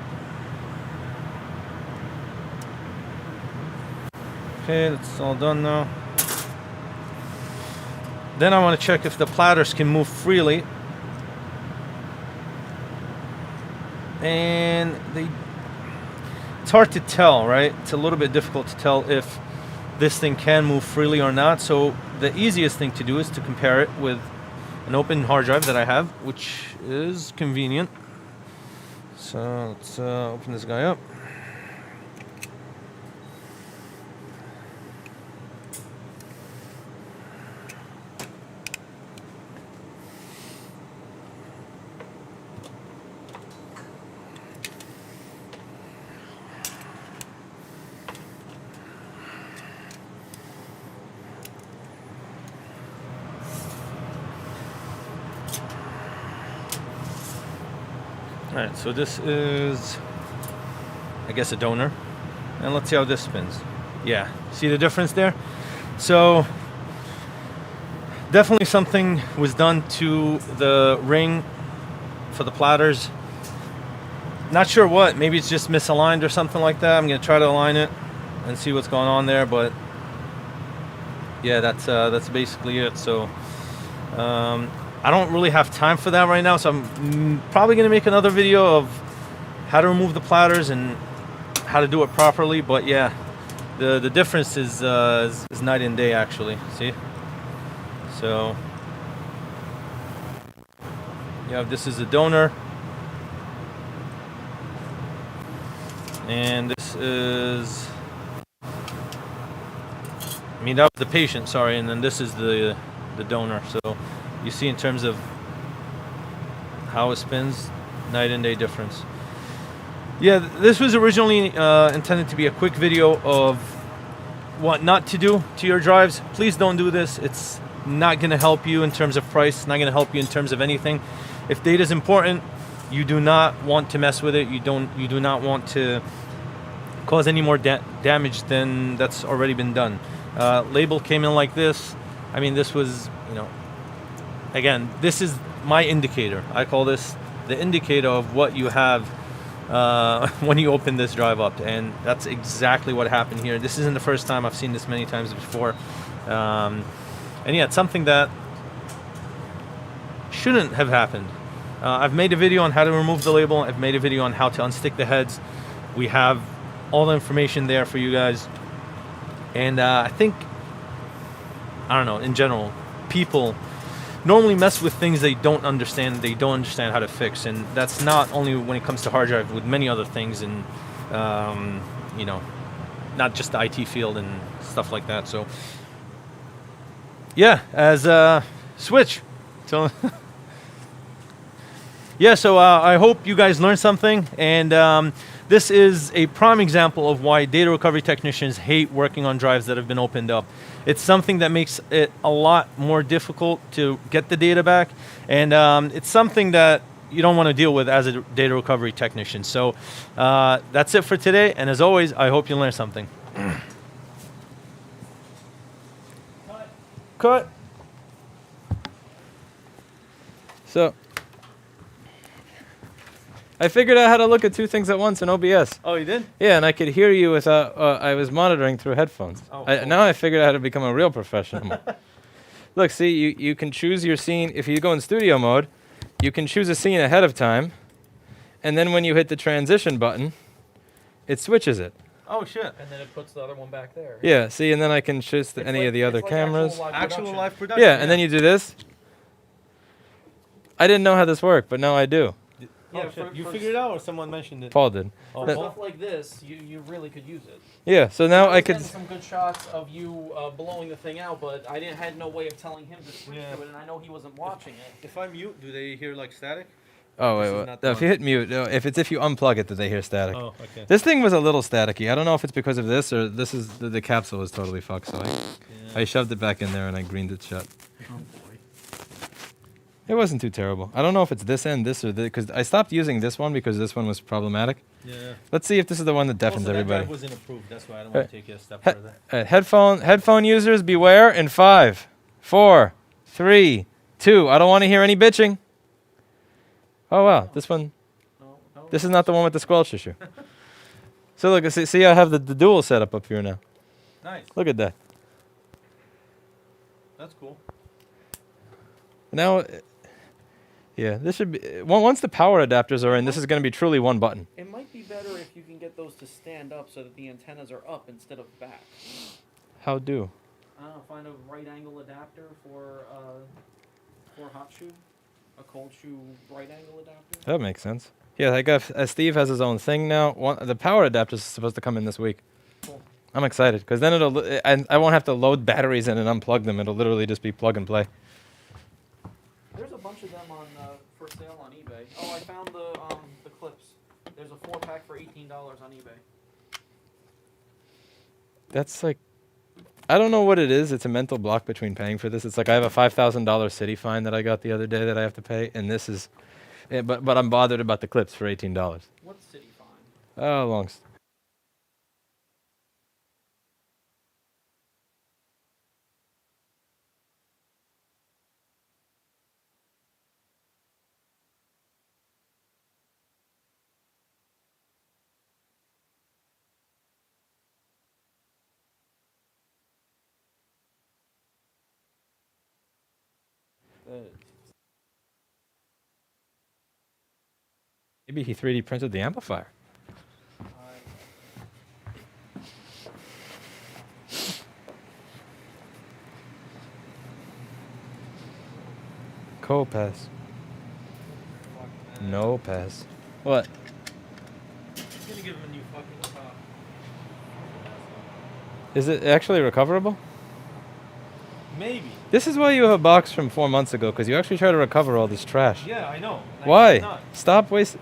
Okay, that's all done now. Then I want to check if the platters can move freely. And it's hard to tell, right? It's a little bit difficult to tell if this thing can move freely or not. So the easiest thing to do is to compare it with an open hard drive that I have, which is convenient. So let's open this guy up. Alright, so this is I guess a donor. And let's see how this spins. Yeah, see the difference there? So definitely something was done to the ring for the platters. Not sure what, maybe it's just misaligned or something like that. I'm gonna try to align it and see what's going on there, but yeah, that's basically it. So I don't really have time for that right now, so I'm probably gonna make another video of how to remove the platters and how to do it properly. But yeah, the difference is night and day actually. See? So yeah, this is a donor, and this is, I mean, that was the patient, sorry, and then this is the donor. So you see in terms of how it spins, night and day difference. Yeah, this was originally intended to be a quick video of what not to do to your drives. Please don't do this. It's not going to help you in terms of price. It's not going to help you in terms of anything. If data is important, you do not want to mess with it. You do not want to cause any more damage than that's already been done. Label came in like this. I mean, this was, again, this is my indicator. I call this the indicator of what you have when you open this drive up, and that's exactly what happened here. This isn't the first time. I've seen this many times before, and yeah, it's something that shouldn't have happened. I've made a video on how to remove the label. I've made a video on how to unstick the heads. We have all the information there for you guys, and I think, I don't know, in general, people normally mess with things they don't understand how to fix, and that's not only when it comes to hard drive, with many other things, and not just the IT field and stuff like that. So yeah, as switch. So yeah, so I hope you guys learned something, and this is a prime example of why data recovery technicians hate working on drives that have been opened up. It's something that makes it a lot more difficult to get the data back, and it's something that you don't want to deal with as a data recovery technician. So that's it for today, and as always, I hope you learned something. Cut. So I figured out how to look at two things at once in OBS. Oh, you did? Yeah, and I could hear you without. I was monitoring through headphones. Oh, cool. Now I figured out how to become a real professional. Look, see, you can choose your scene. If you go in studio mode, you can choose a scene ahead of time, and then when you hit the transition button, it switches it. Oh shit! And then it puts the other one back there. Yeah, see, and then I can choose any of the other cameras. Actual live production. Yeah, and then you do this. I didn't know how this worked, but now I do. Yeah, You figured it out, or someone mentioned it? Paul did. For That- stuff like this, you really could use it. Yeah, so now I could. Getting some good shots of you blowing the thing out, but I had no way of telling him to switch to it, and I know he wasn't watching it. If I mute, do they hear like static? Oh This is wait, not wait. the If you hit mute, if you unplug it, that they hear static. Oh, okay. This thing was a little staticky. I don't know if it's because of this or this is the capsule is totally fucked. So I shoved it back in there and I greened it shut. Oh boy. It wasn't too terrible. I don't know if it's this end, this or this, because I stopped using this one because this one was problematic. Yeah. Let's see if this is the one that deafens Also, that everybody. drive wasn't approved. That's why I don't Uh, want to take it a step further. Headphone users, beware in 5, 4, 3, 2. I don't want to hear any bitching. Oh wow, this one. No. This is not the one with the squelch issue. So look, see, I have the dual setup up here now. Nice. Look at that. That's cool. Now, yeah, this should be once the power adapters are in. This is going to be truly one button. It might be better if you can get those to stand up so that the antennas are up instead of back. How do? I don't know, find a right angle adapter for hot shoe, a cold shoe right angle adapter. That makes sense. Yeah, I guess Steve has his own thing now. The power adapters is supposed to come in this week. Cool. I'm excited because then I won't have to load batteries in and unplug them. It'll literally just be plug and play. There's a bunch of them on for sale on eBay. Oh, I found the clips. There's a 4-pack for $18 on eBay. That's like, I don't know what it is. It's a mental block between paying for this. It's like I have a $5,000 city fine that I got the other day that I have to pay, and this is, but I'm bothered about the clips for $18. What's City Fine? Oh, Maybe he 3D printed the amplifier. Co-pass. No pass. What? I'm gonna give him a new fucking car. Is it actually recoverable? Maybe. This is why you have a box from 4 months ago, because you actually try to recover all this trash. Yeah, I know. Why? Stop wasting.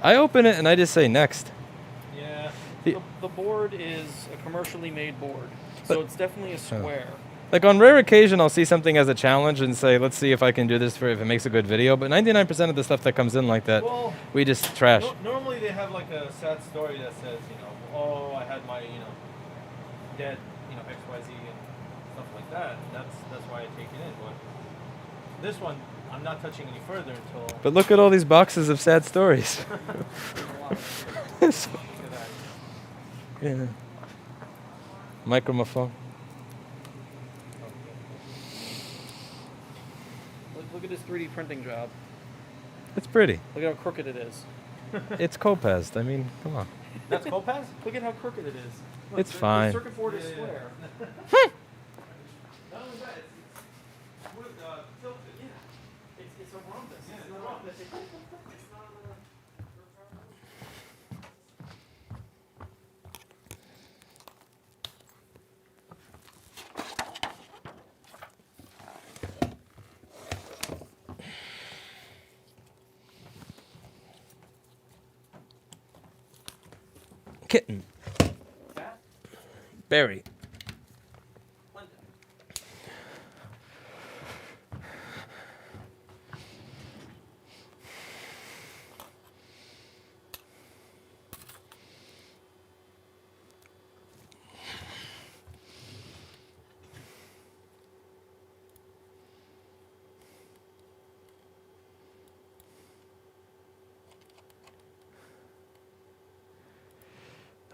I open it and I just say next. Yeah. The board is a commercially made board, so it's definitely a square. Like on rare occasion, I'll see something as a challenge and say, let's see if I can do this for if it makes a good video. But 99% of the stuff that comes in like that, Well, we just trash. normally they have like a sad story that says, oh, I had my, dead, XYZ and stuff like that. That's why I take it in. But this one, I'm not touching any further until. But look at all these boxes of sad stories. Look at that. Yeah. Microphone. Look at this 3D printing job. It's pretty. Look at how crooked it is. It's Copast. I mean, come on. That's Copaz? Look at how crooked it is. Look, It's the fine. circuit board is square. Not only that, it's tilted. Yeah. It's a rhombus. It's not a rhombus. It's not a... Kitten. That? Berry. Clinton.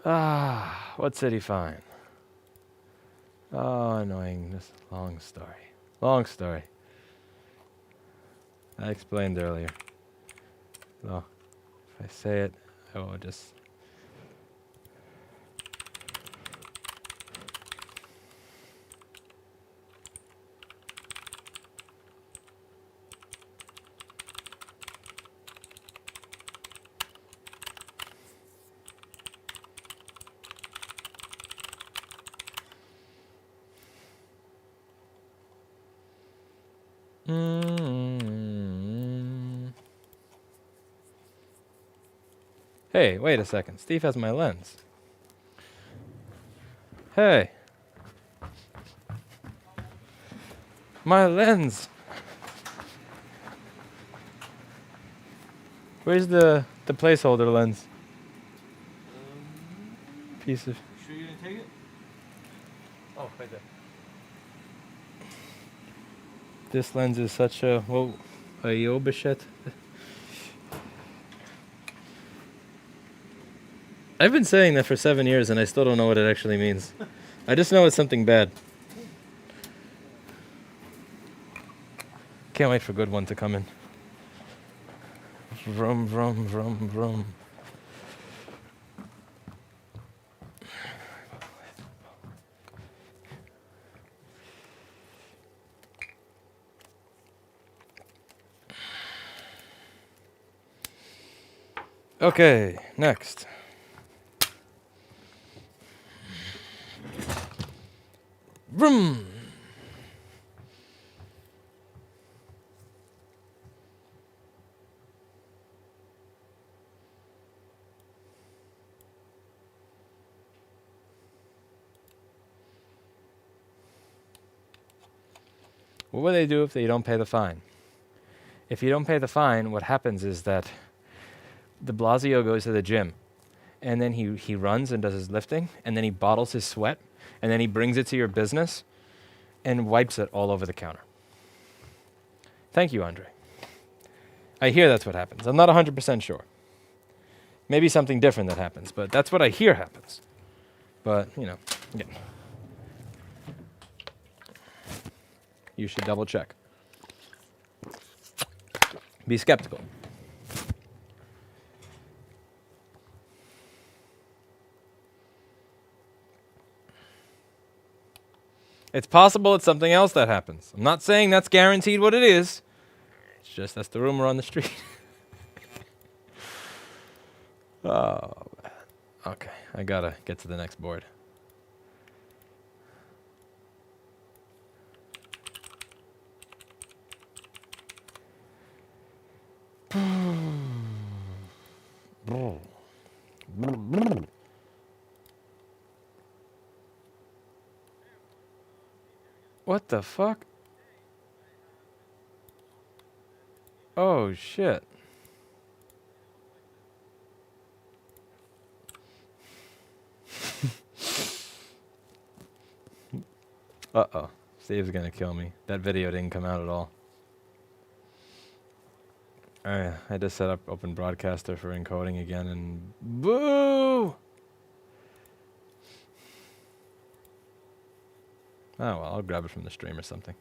Ah, what did he find? Oh, annoying. This long story. Long story. I explained earlier. So, if I say it, I will just... Hey, wait a second. Steve has my lens. Hey. My lens. Where's the placeholder lens? Piece of... Sure you didn't take it? Oh, right there. This lens is such a... Whoa. A Yobashet. I've been saying that for 7 years and I still don't know what it actually means. I just know it's something bad. Can't wait for a good one to come in. Vroom, vroom, vroom, vroom. Okay, next. Vroom. What will they do if they don't pay the fine? If you don't pay the fine, what happens is that de Blasio goes to the gym, and then he runs and does his lifting, and then he bottles his sweat, and then he brings it to your business and wipes it all over the counter. Thank you, Andre. I hear that's what happens. I'm not 100% sure. Maybe something different that happens, but that's what I hear happens. But, yeah. you should double check. Be skeptical. It's possible it's something else that happens. I'm not saying that's guaranteed what it is. It's just that's the rumor on the street. Oh, man. Okay, I gotta get to the next board. What the fuck? Oh shit. Uh-oh. Steve's gonna kill me. That video didn't come out at all. I just set up Open Broadcaster for encoding again and boo! Oh well, I'll grab it from the stream or something.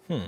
Hmm.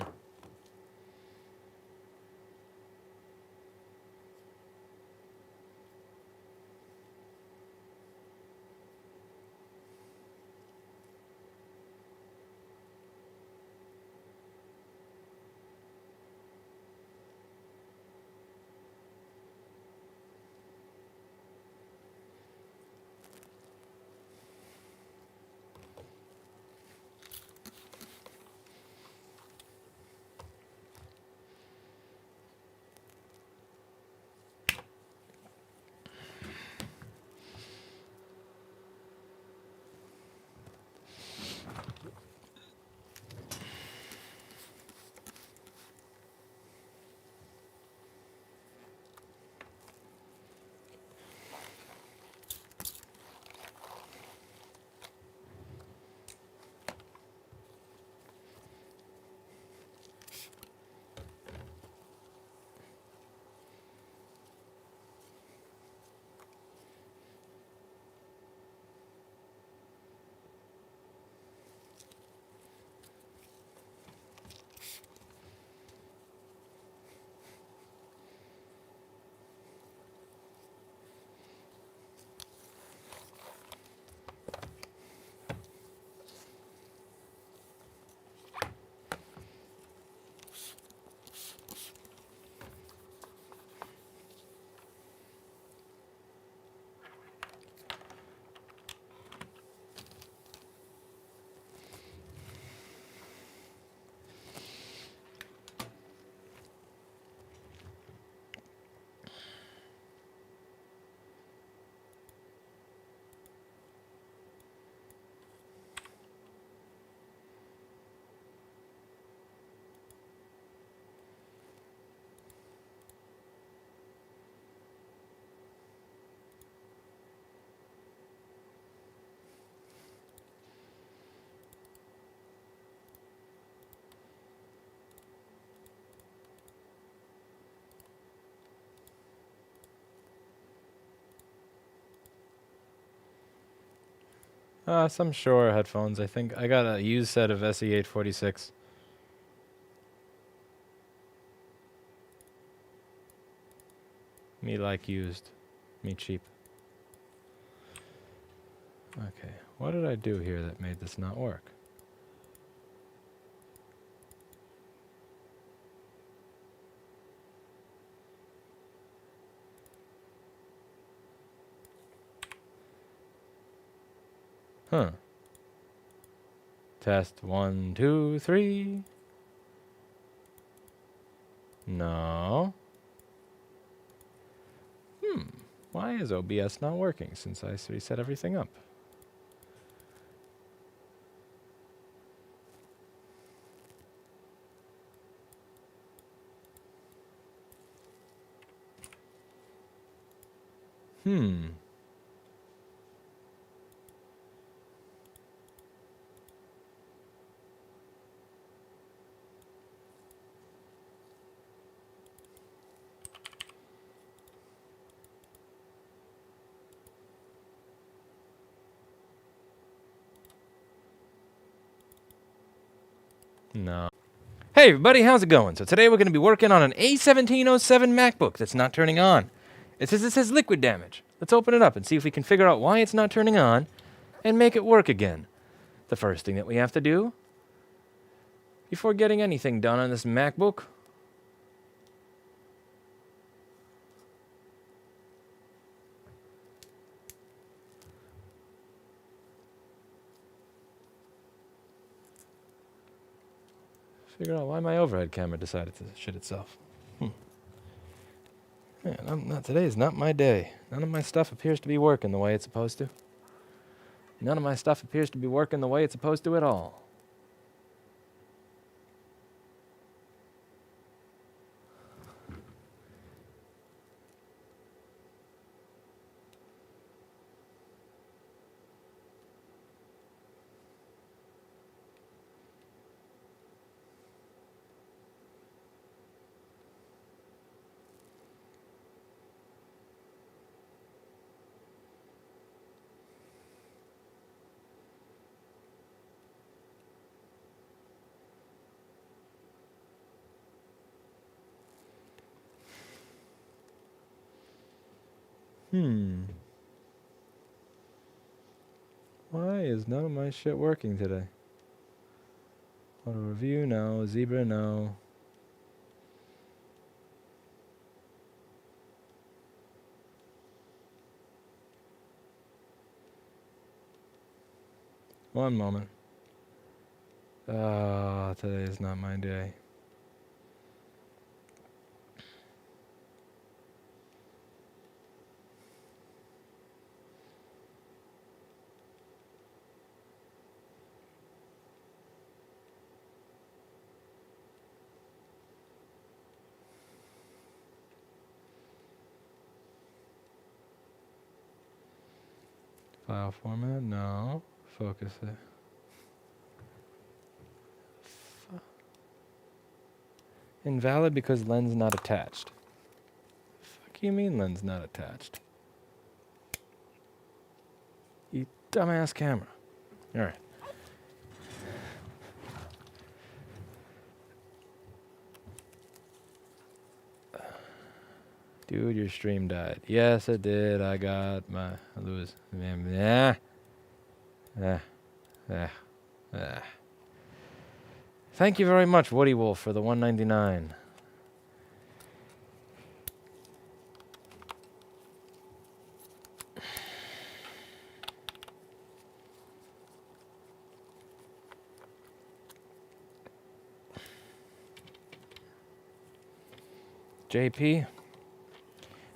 Some Shure headphones. I think I got a used set of SE846. Me like used. Me cheap. Okay, what did I do here that made this not work? Huh. Test 1, 2, 3. No. Why is OBS not working since I reset everything up? Hmm. No. Hey everybody, how's it going? So today we're going to be working on an A1707 MacBook that's not turning on. It says liquid damage. Let's open it up and see if we can figure out why it's not turning on and make it work again. The first thing that we have to do before getting anything done on this MacBook figure out why my overhead camera decided to shit itself. Man, today is not my day. None of my stuff appears to be working the way it's supposed to. None of my stuff appears to be working the way it's supposed to at all. Why is none of my shit working today? Auto review, no. Zebra, no. One moment. Today is not my day. File format, no. Focus it. Invalid because lens not attached. Fuck you mean lens not attached? You dumbass camera. Alright. Dude, your stream died. Yes, it did. I got my lose. Thank you very much, Woody Wolf, for the 199. JP,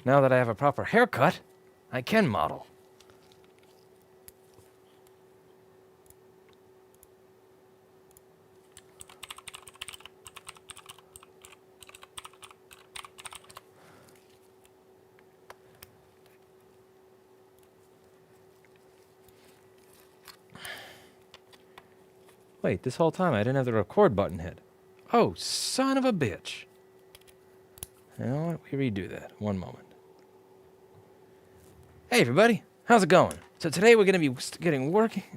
now that I have a proper haircut, I can model. Wait, this whole time I didn't have the record button hit. Oh, son of a bitch. You know what? We redo that. One moment. Hey, everybody. How's it going? So today we're going to be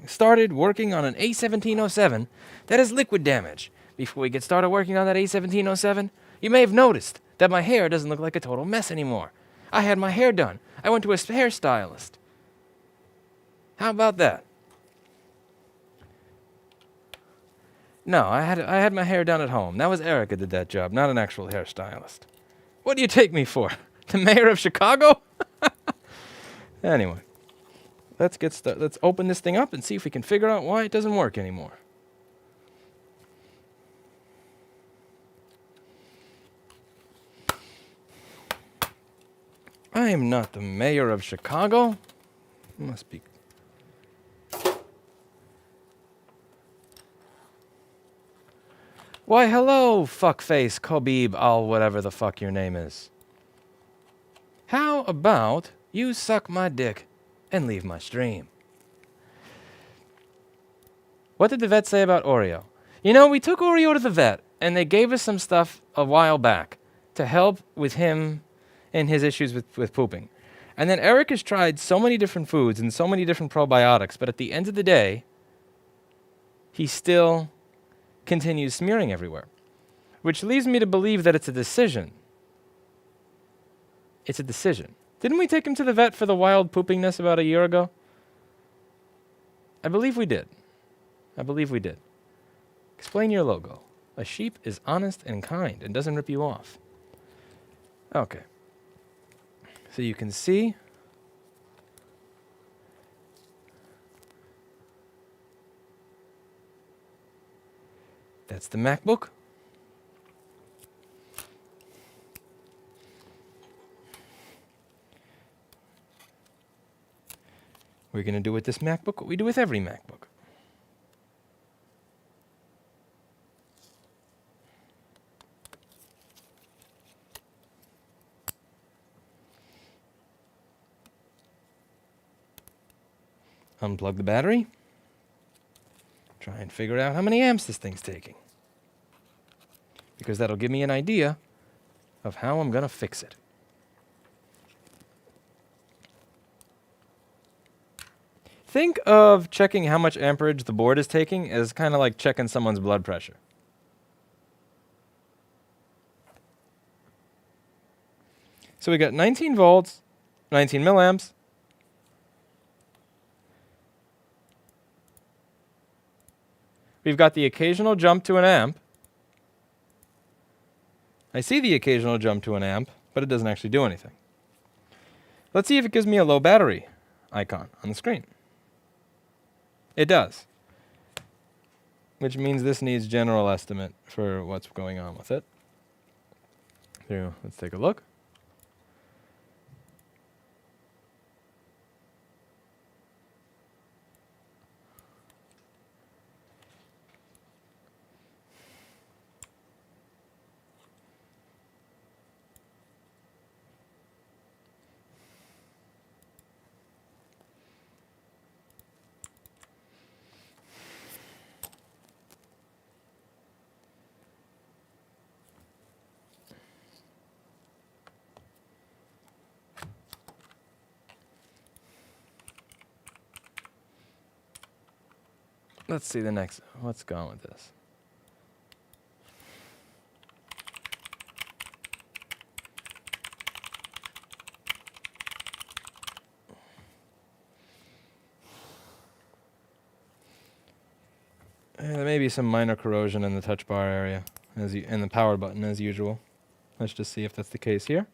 started working on an A1707 that has liquid damage. Before we get started working on that A1707, you may have noticed that my hair doesn't look like a total mess anymore. I had my hair done. I went to a hairstylist. How about that? No, I had my hair done at home. That was Erica did that job, not an actual hairstylist. What do you take me for? The mayor of Chicago? Anyway, let's get started. Let's open this thing up and see if we can figure out why it doesn't work anymore. I am not the mayor of Chicago. Must be. Why, hello, fuckface Khabib al whatever the fuck your name is. How about you suck my dick and leave my stream? What did the vet say about Oreo? You know, we took Oreo to the vet, and they gave us some stuff a while back to help with him and his issues with pooping. And then Eric has tried so many different foods and so many different probiotics, but at the end of the day, he still continues smearing everywhere. Which leads me to believe that it's a decision. It's a decision. Didn't we take him to the vet for the wild poopingness about a year ago? I believe we did. I believe we did. Explain your logo. A sheep is honest and kind and doesn't rip you off. Okay. So you can see that's the MacBook. We're going to do with this MacBook what we do with every MacBook. Unplug the battery. Try and figure out how many amps this thing's taking. Because that'll give me an idea of how I'm going to fix it. Think of checking how much amperage the board is taking as kind of like checking someone's blood pressure. So we got 19 volts, 19 milliamps. We've got the occasional jump to an amp. I see the occasional jump to an amp, but it doesn't actually do anything. Let's see if it gives me a low battery icon on the screen. It does. Which means this needs general estimate for what's going on with it. So let's take a look. Let's see the next. What's going with this? There may be some minor corrosion in the touch bar area, and the power button as usual. Let's just see if that's the case here.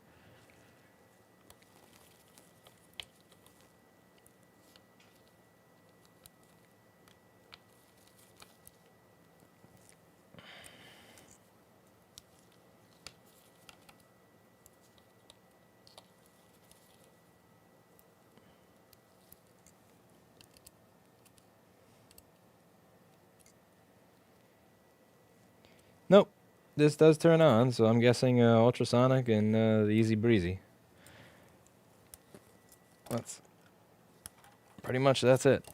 Nope, this does turn on, so I'm guessing ultrasonic and the easy breezy. That's pretty much that's it.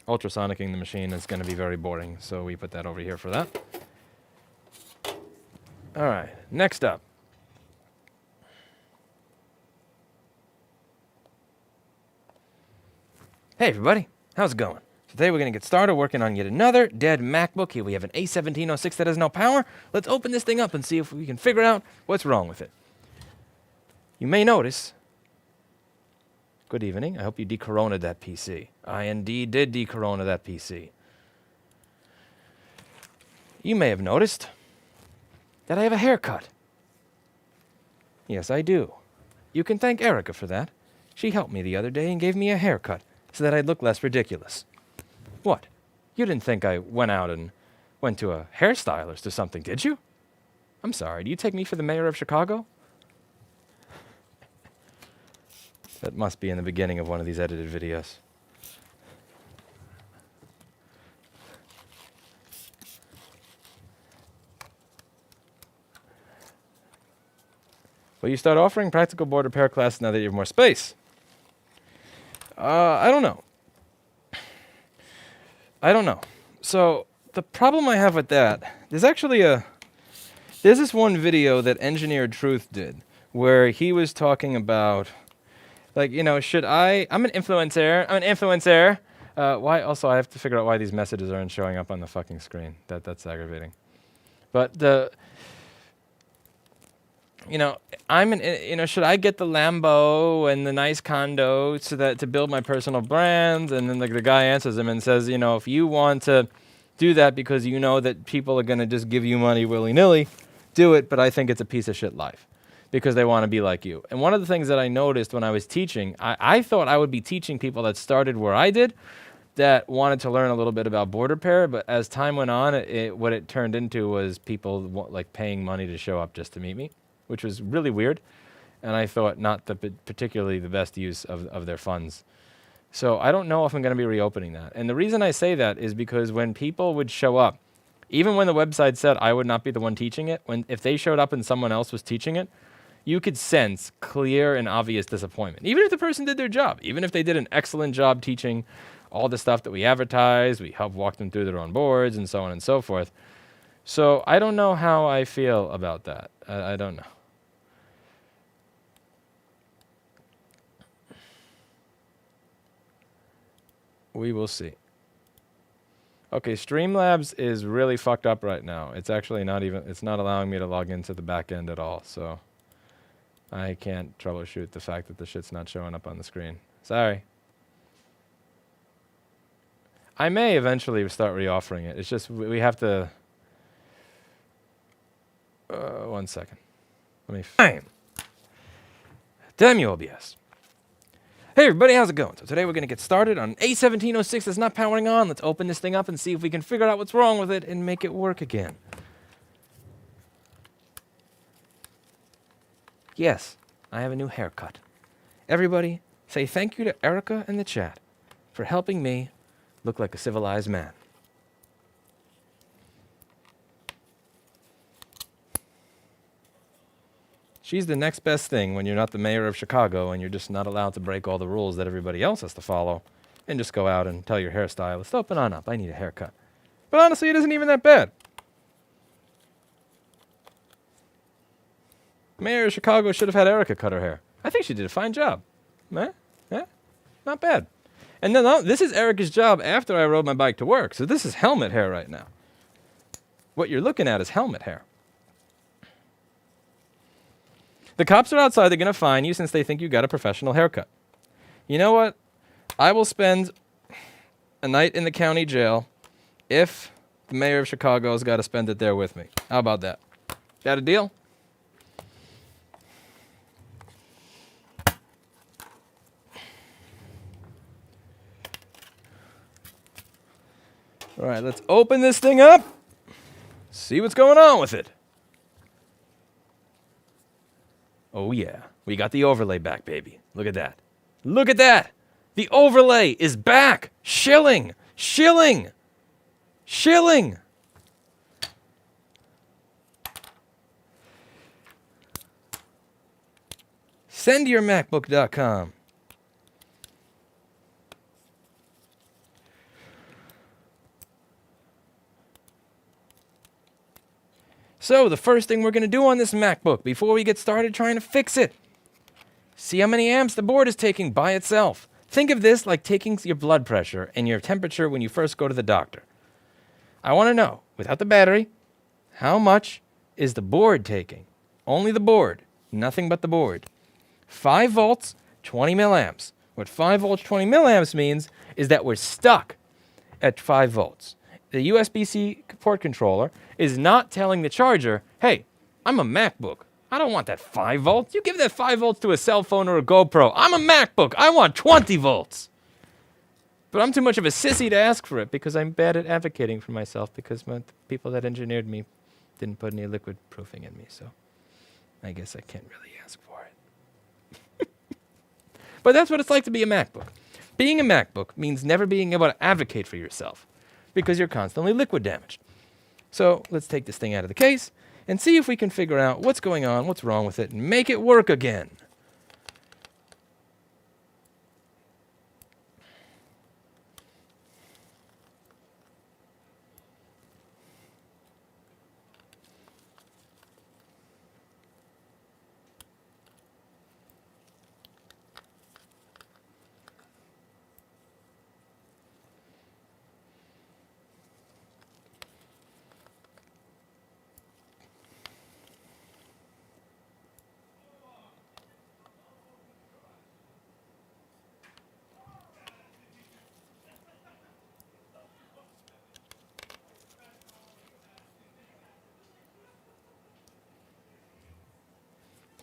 Ultrasonicing the machine is going to be very boring, so we put that over here for that. All right, next up. Hey everybody, how's it going? Today we're going to get started working on yet another dead MacBook. Here we have an A1706 that has no power. Let's open this thing up and see if we can figure out what's wrong with it. You may notice. Good evening. I hope you de-corona'd that PC. I indeed did de-corona that PC. You may have noticed that I have a haircut. Yes, I do. You can thank Erica for that. She helped me the other day and gave me a haircut so that I'd look less ridiculous. What? You didn't think I went out and went to a hairstylist or something, did you? I'm sorry, do you take me for the mayor of Chicago? That must be in the beginning of one of these edited videos. Will you start offering practical board repair classes now that you have more space? I don't know. So the problem I have with that, there's this one video that Engineered Truth did where he was talking about, like, I'm an influencer. Why? Also, I have to figure out why these messages aren't showing up on the fucking screen. That's aggravating. But should I get the Lambo and the nice condo to build my personal brand? And then the guy answers him and says, if you want to do that because you know that people are going to just give you money willy-nilly, do it, but I think it's a piece of shit life because they want to be like you. And one of the things that I noticed when I was teaching, I thought I would be teaching people that started where I did, that wanted to learn a little bit about board repair, but as time went on, what it turned into was people like paying money to show up just to meet me, which was really weird, and I thought not particularly the best use of their funds. So I don't know if I'm going to be reopening that. And the reason I say that is because when people would show up, even when the website said I would not be the one teaching it, if they showed up and someone else was teaching it, you could sense clear and obvious disappointment. Even if the person did their job, even if they did an excellent job teaching all the stuff that we advertise, we help walk them through their own boards and so on and so forth. So I don't know how I feel about that. I don't know. We will see. Okay, Streamlabs is really fucked up right now. It's actually it's not allowing me to log into the back end at all, so I can't troubleshoot the fact that the shit's not showing up on the screen. Sorry. I may eventually start reoffering it. It's just we have to... 1 second. Let me... Fine. Damn you, OBS. Hey everybody, how's it going? So today we're going to get started on A1706 that's not powering on. Let's open this thing up and see if we can figure out what's wrong with it and make it work again. Yes, I have a new haircut. Everybody, say thank you to Erica in the chat for helping me look like a civilized man. She's the next best thing when you're not the mayor of Chicago and you're just not allowed to break all the rules that everybody else has to follow and just go out and tell your hairstylist, open on up, I need a haircut. But honestly, it isn't even that bad. Mayor of Chicago should have had Erica cut her hair. I think she did a fine job. Not bad. And then this is Erica's job after I rode my bike to work. So this is helmet hair right now. What you're looking at is helmet hair. The cops are outside. They're going to fine you since they think you got a professional haircut. You know what? I will spend a night in the county jail if the mayor of Chicago's got to spend it there with me. How about that? That a deal? All right, let's open this thing up. See what's going on with it. Oh, yeah. We got the overlay back, baby. Look at that. Look at that. The overlay is back. Shilling. Shilling. Shilling. Sendyourmacbook.com. So the first thing we're going to do on this MacBook before we get started trying to fix it, see how many amps the board is taking by itself. Think of this like taking your blood pressure and your temperature when you first go to the doctor. I want to know, without the battery, how much is the board taking? Only the board, nothing but the board. 5 volts, 20 milliamps. What 5 volts, 20 milliamps means is that we're stuck at 5 volts. the USB-C port controller is not telling the charger, hey, I'm a MacBook. I don't want that 5 volts. You give that 5 volts to a cell phone or a GoPro. I'm a MacBook. I want 20 volts. But I'm too much of a sissy to ask for it because I'm bad at advocating for myself because the people that engineered me didn't put any liquid proofing in me. So I guess I can't really ask for it. But that's what it's like to be a MacBook. Being a MacBook means never being able to advocate for yourself because you're constantly liquid damaged. So let's take this thing out of the case and see if we can figure out what's going on, what's wrong with it, and make it work again.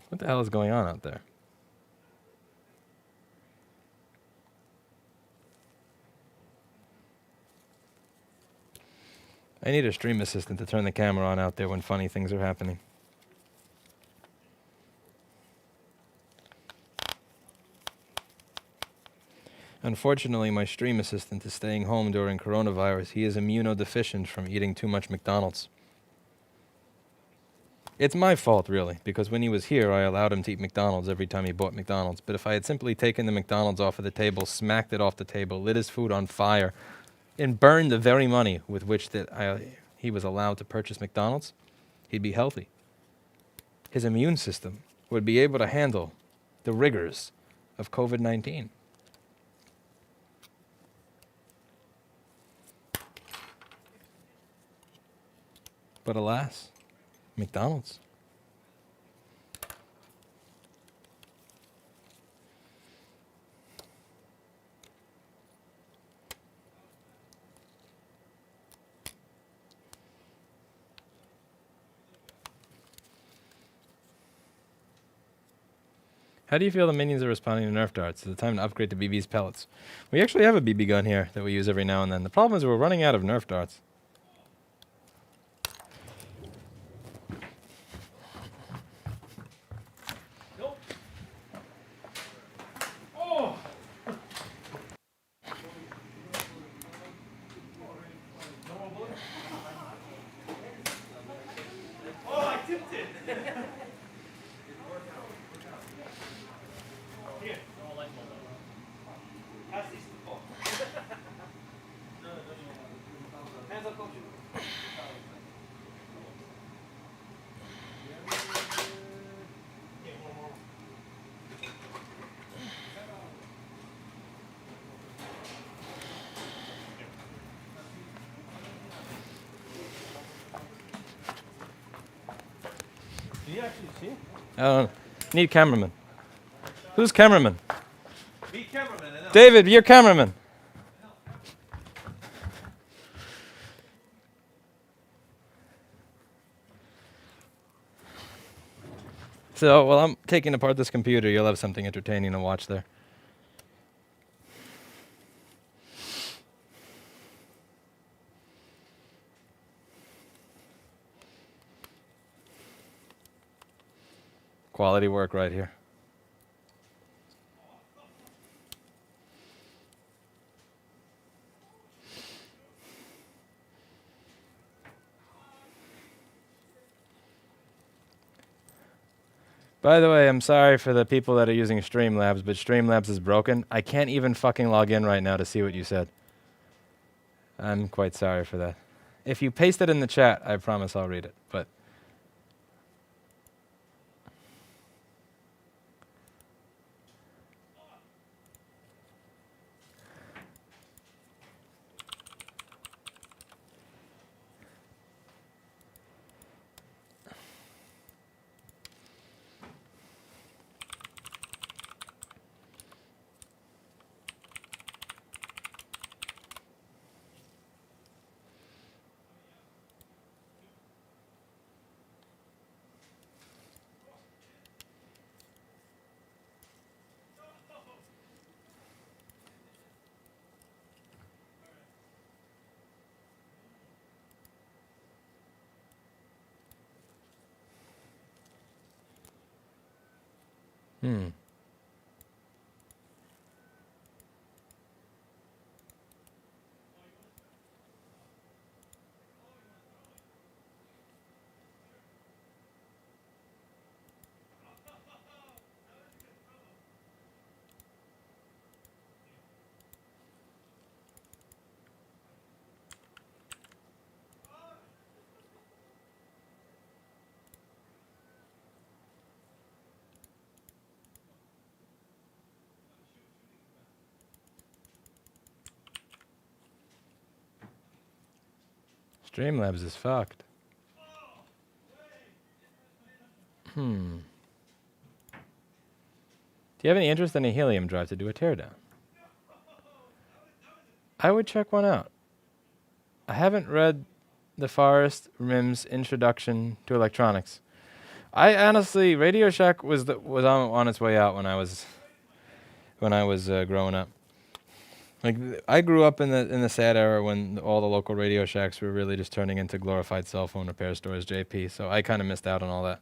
What the hell is going on out there? I need a stream assistant to turn the camera on out there when funny things are happening. Unfortunately, my stream assistant is staying home during coronavirus. He is immunodeficient from eating too much McDonald's. It's my fault, really, because when he was here, I allowed him to eat McDonald's every time he bought McDonald's. But if I had simply taken the McDonald's off of the table, smacked it off the table, lit his food on fire, and burned the very money with which he was allowed to purchase McDonald's, he'd be healthy. His immune system would be able to handle the rigors of COVID-19. But alas, McDonald's. How do you feel the minions are responding to Nerf darts? Is it time to upgrade to BB's pellets? We actually have a BB gun here that we use every now and then. The problem is we're running out of Nerf darts. Hands up, coach. Do you actually see? I don't know. Need cameraman. Who's cameraman? Be cameraman. David, you're cameraman. So, while I'm taking apart this computer, you'll have something entertaining to watch there. Quality work right here. By the way, I'm sorry for the people that are using Streamlabs, but Streamlabs is broken. I can't even fucking log in right now to see what you said. I'm quite sorry for that. If you paste it in the chat, I promise I'll read it, but... Hmm. Streamlabs is fucked. Hmm. Do you have any interest in a helium drive to do a teardown? I would check one out. I haven't read the Forrest Rim's Introduction to Electronics. I honestly, Radio Shack was on its way out when I was growing up. Like I grew up in the sad era when all the local Radio Shacks were really just turning into glorified cell phone repair stores, JP. So I kind of missed out on all that.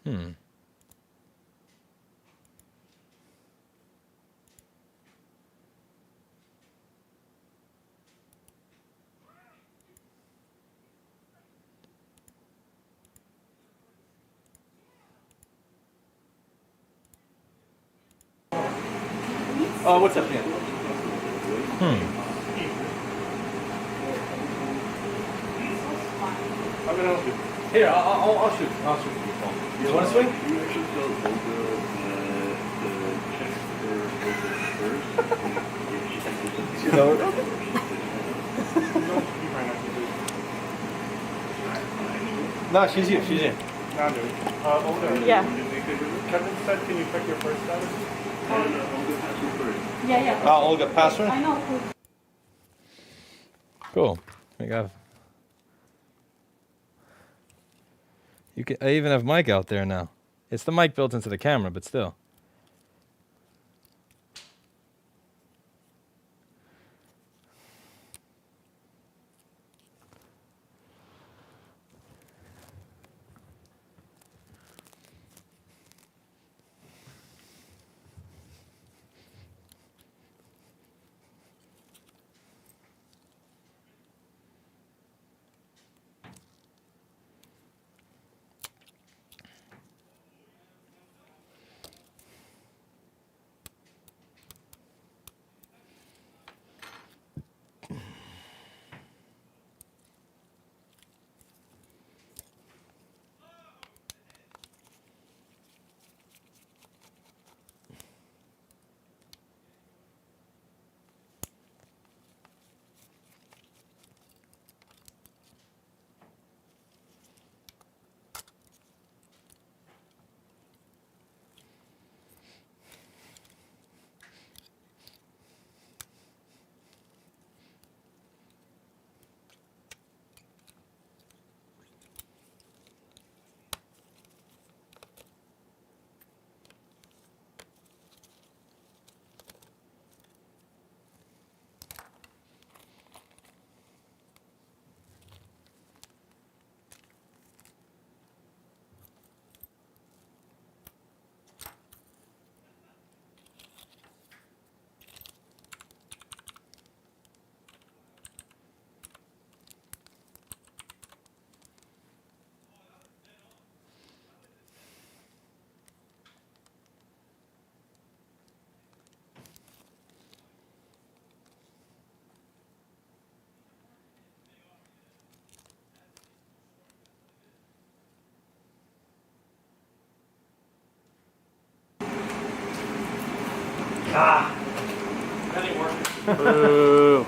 Hmm. Oh, what's up, man? Hmm. I'm gonna help you. Here, I'll shoot. I'll shoot your phone. You want to swing? You should tell Olga the checks for Olga first. If she can do something. She's over. No, she's here. She's here. Olga. Yeah. Kevin said, can you check your first status? Olga has you first. Yeah. Olga, password? I know. Cool. We got. I even have mic out there now. It's the mic built into the camera, but still. That didn't work. Boo.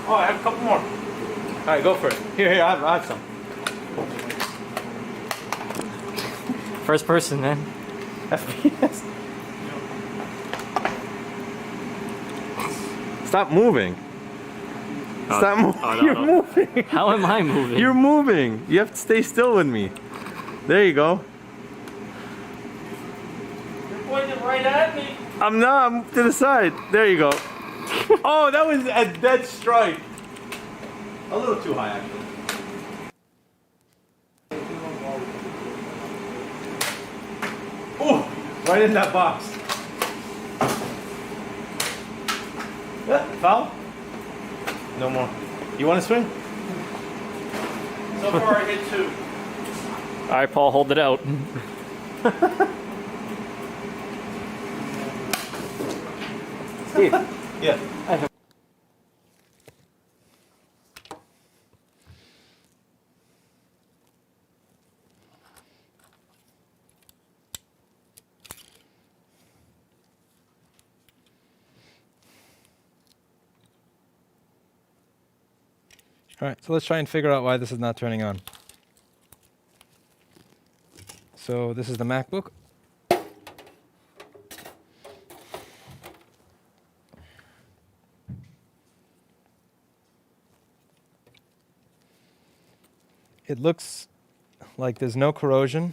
Oh, I have a couple more. All right, go for it. Here, I have some. First person, man. FPS. Stop moving. Stop moving. no, You're no. moving. How am I moving? You're moving. You have to stay still with me. There you go. You're pointing right at me. I'm not. I'm to the side. There you go. Oh, that was a dead strike. A little too high, actually. Oh, right in that box. Yeah, foul? No more. You want to swing? So far I hit 2. All right, Paul, hold it out. Steve. Yeah. All right, so let's try and figure out why this is not turning on. So this is the MacBook. It looks like there's no corrosion,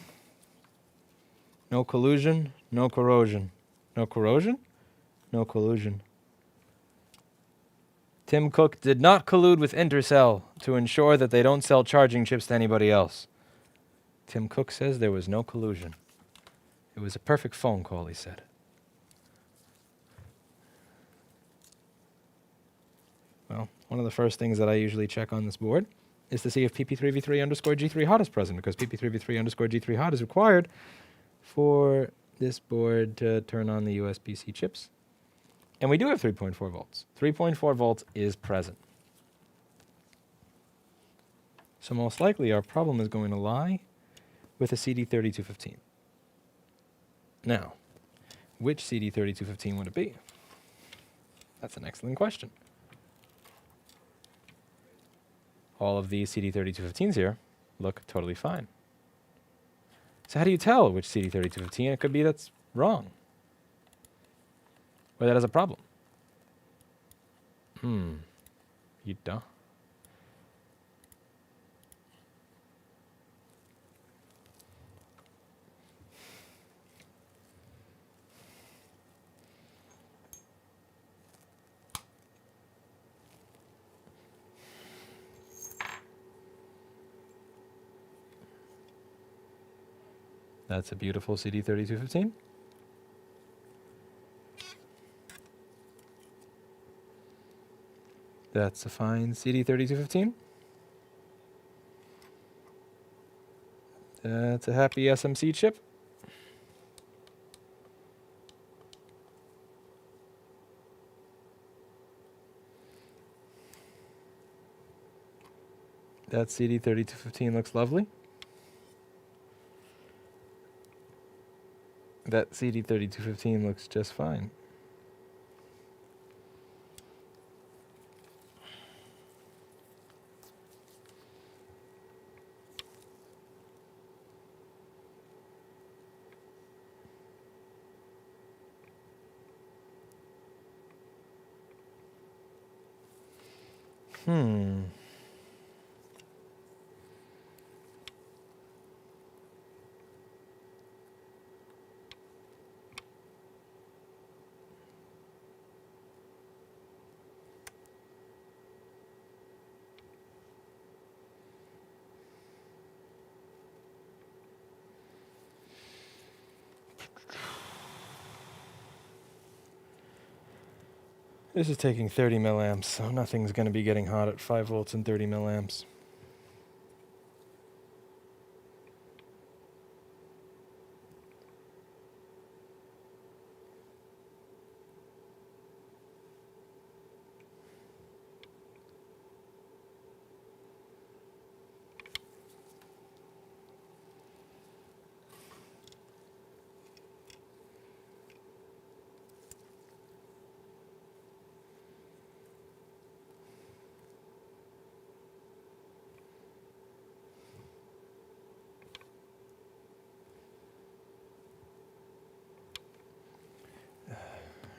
no collusion, no corrosion. No corrosion? No collusion. Tim Cook did not collude with Intercell to ensure that they don't sell charging chips to anybody else. Tim Cook says there was no collusion. It was a perfect phone call, he said. Well, one of the first things that I usually check on this board is to see if pp3v3 underscore g3 hot is present, because pp3v3 underscore g3 hot is required for this board to turn on the USB-C chips. And we do have 3.4 volts. 3.4 volts is present. So most likely our problem is going to lie with a CD3215. Now, which CD3215 would it be? That's an excellent question. All of these CD3215s here look totally fine. So how do you tell which CD3215 it could be that's wrong? Or that has a problem? You don't. That's a beautiful CD3215. That's a fine CD3215. That's a happy SMC chip. That CD3215 looks lovely. That CD3215 looks just fine. This is taking 30 milliamps, so nothing's going to be getting hot at 5 volts and 30 milliamps.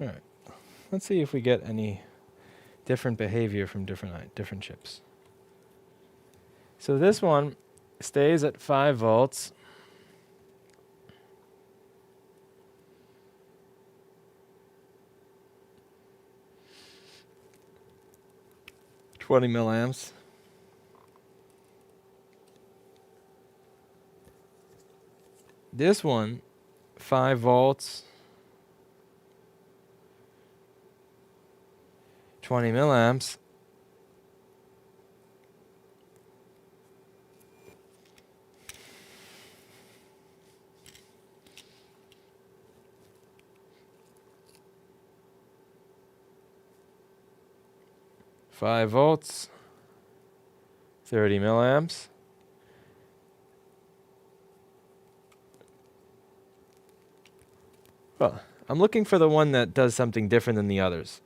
Alright. Let's see if we get any different behavior from different chips. So this one stays at 5 volts. $20 milliamps. This one, 5 volts, 20 milliamps. Five volts, 30 milliamps. Well, I'm looking for the one that does something different than the others.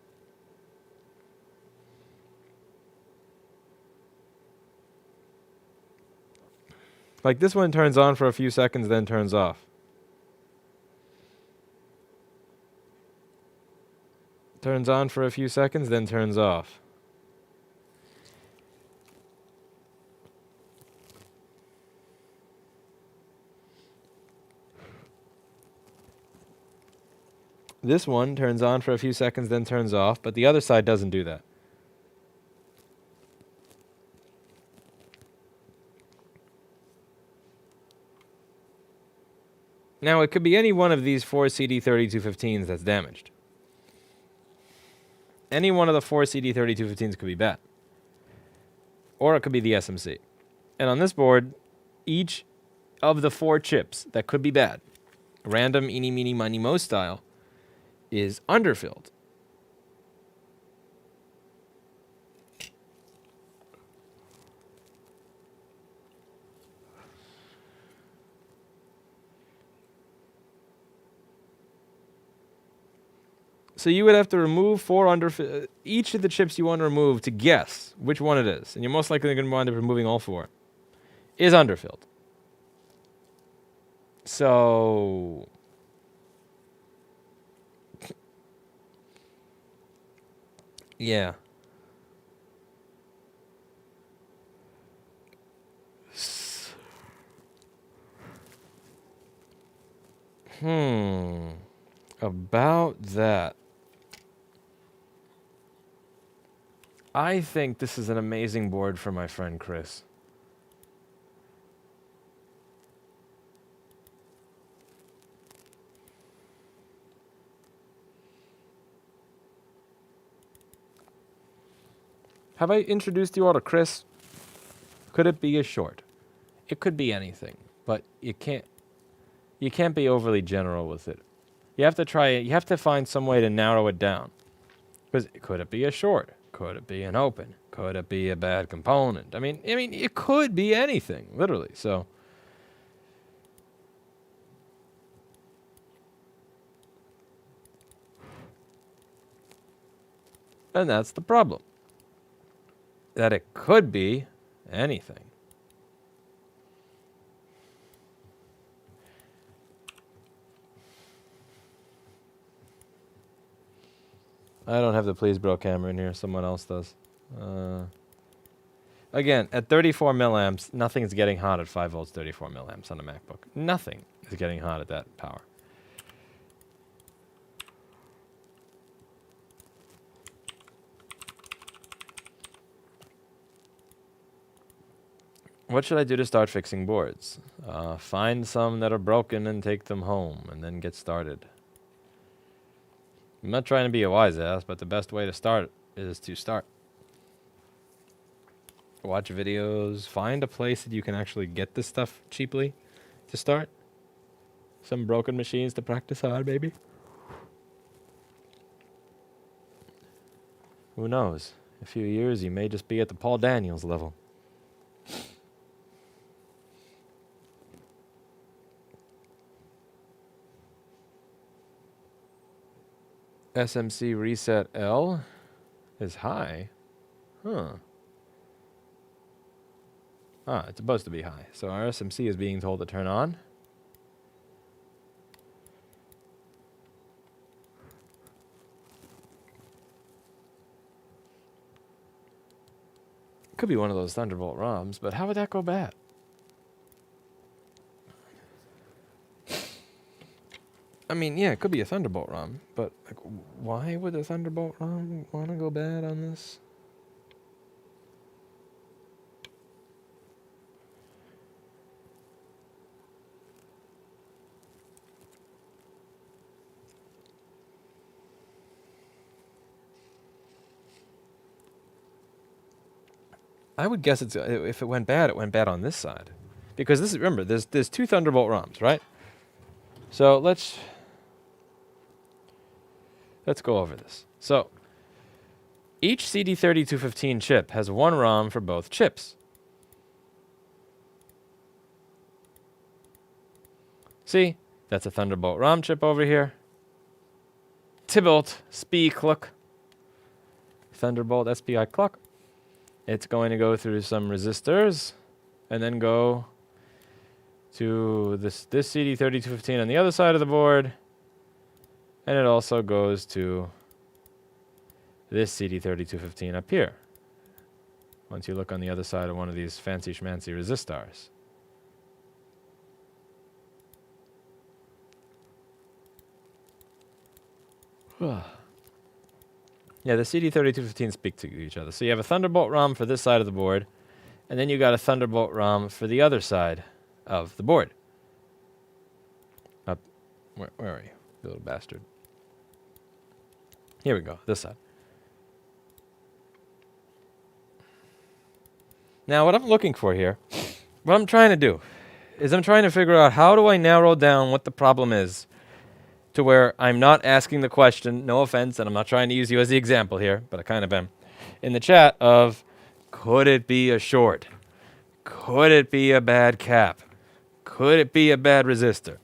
Like this one turns on for a few seconds, then turns off. Turns on for a few seconds, then turns off. This one turns on for a few seconds, then turns off, but the other side doesn't do that. Now, it could be any one of these 4 CD3215s that's damaged. Any one of the 4 CD3215s could be bad. Or it could be the SMC. And on this board, each of the 4 chips that could be bad, random, eeny, meeny, miny, mo style, is underfilled. So you would have to remove 4 underfilled, each of the chips you want to remove to guess which one it is. And you're most likely going to wind up removing all 4. Is underfilled. So yeah. About that. I think this is an amazing board for my friend Chris. Have I introduced you all to Chris? Could it be a short? It could be anything, but you can't be overly general with it. You have to try it. You have to find some way to narrow it down. Because could it be a short? Could it be an open? Could it be a bad component? I mean, it could be anything, literally. So, and that's the problem. That it could be anything. I don't have the Please Bro camera in here. Someone else does. Again, at 34 milliamps, nothing's getting hot at 5 volts, 34 milliamps on a MacBook. Nothing is getting hot at that power. What should I do to start fixing boards? Find some that are broken and take them home, and then get started. I'm not trying to be a wise ass, but the best way to start is to start. Watch videos, find a place that you can actually get this stuff cheaply to start. Some broken machines to practice on, maybe. Who knows? In a few years, you may just be at the Paul Daniels level. SMC reset L is high. Huh. Ah, it's supposed to be high. So our SMC is being told to turn on. could be one of those Thunderbolt ROMs, but how would that go bad? I mean, yeah, it could be a Thunderbolt ROM, but like, why would a Thunderbolt ROM want to go bad on this? I would guess it's if it went bad on this side, because this is, remember, there's two Thunderbolt ROMs, right? So let's go over this. So each CD3215 chip has one ROM for both chips. See, that's a Thunderbolt ROM chip over here. Tybolt SPI clock. Thunderbolt SPI clock. It's going to go through some resistors and then go to this CD3215 on the other side of the board. And it also goes to this CD3215 up here. Once you look on the other side of one of these fancy schmancy resistors. Yeah, the CD3215 speak to each other. So you have a Thunderbolt ROM for this side of the board, and then you got a Thunderbolt ROM for the other side of the board. Up, where are you, you little bastard? Here we go, this side. Now, what I'm looking for here, what I'm trying to do, is I'm trying to figure out how do I narrow down what the problem is to where I'm not asking the question, no offense, and I'm not trying to use you as the example here, but I kind of am, in the chat of, could it be a short? Could it be a bad cap? Could it be a bad resistor?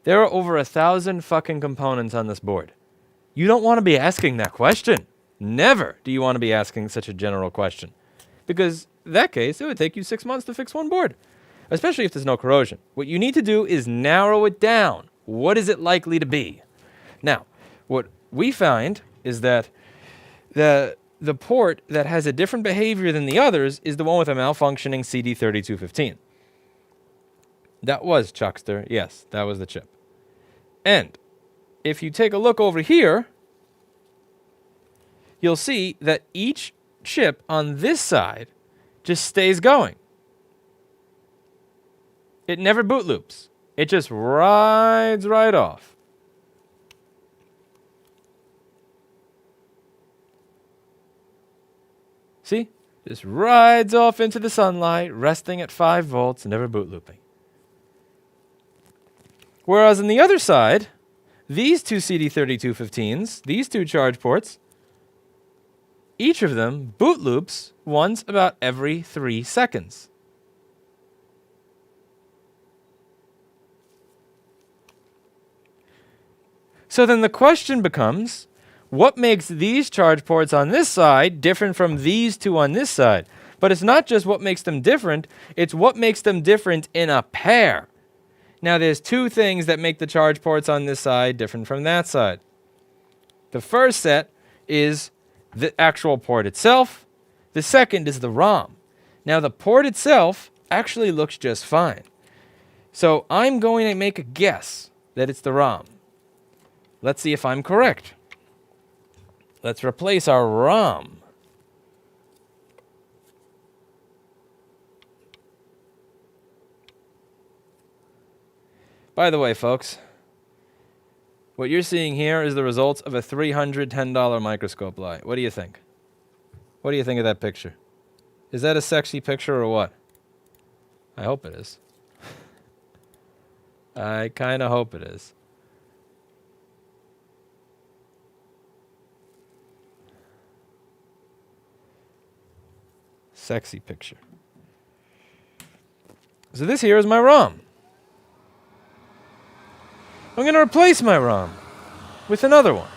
There are over 1,000 fucking components on this board. You don't want to be asking that question. Never do you want to be asking such a general question. Because in that case, it would take you 6 months to fix one board, especially if there's no corrosion. What you need to do is narrow it down. What is it likely to be? Now, what we find is that the port that has a different behavior than the others is the one with a malfunctioning CD3215. That was Chuckster. Yes, that was the chip. And if you take a look over here, you'll see that each chip on this side just stays going. It never boot loops. It just rides right off. See? Just rides off into the sunlight, resting at 5 volts, never boot looping. Whereas on the other side, these two CD3215s, these two charge ports, each of them boot loops once about every 3 seconds. So then the question becomes, what makes these charge ports on this side different from these two on this side? But it's not just what makes them different, it's what makes them different in a pair. Now there's two things that make the charge ports on this side different from that side. The first set is the actual port itself. The second is the ROM. Now the port itself actually looks just fine. So I'm going to make a guess that it's the ROM. Let's see if I'm correct. Let's replace our ROM. By the way, folks, what you're seeing here is the results of a $310 microscope light. What do you think? What do you think of that picture? Is that a sexy picture or what? I hope it is. I kind of hope it is. Sexy picture. So this here is my ROM. I'm going to replace my ROM with another one.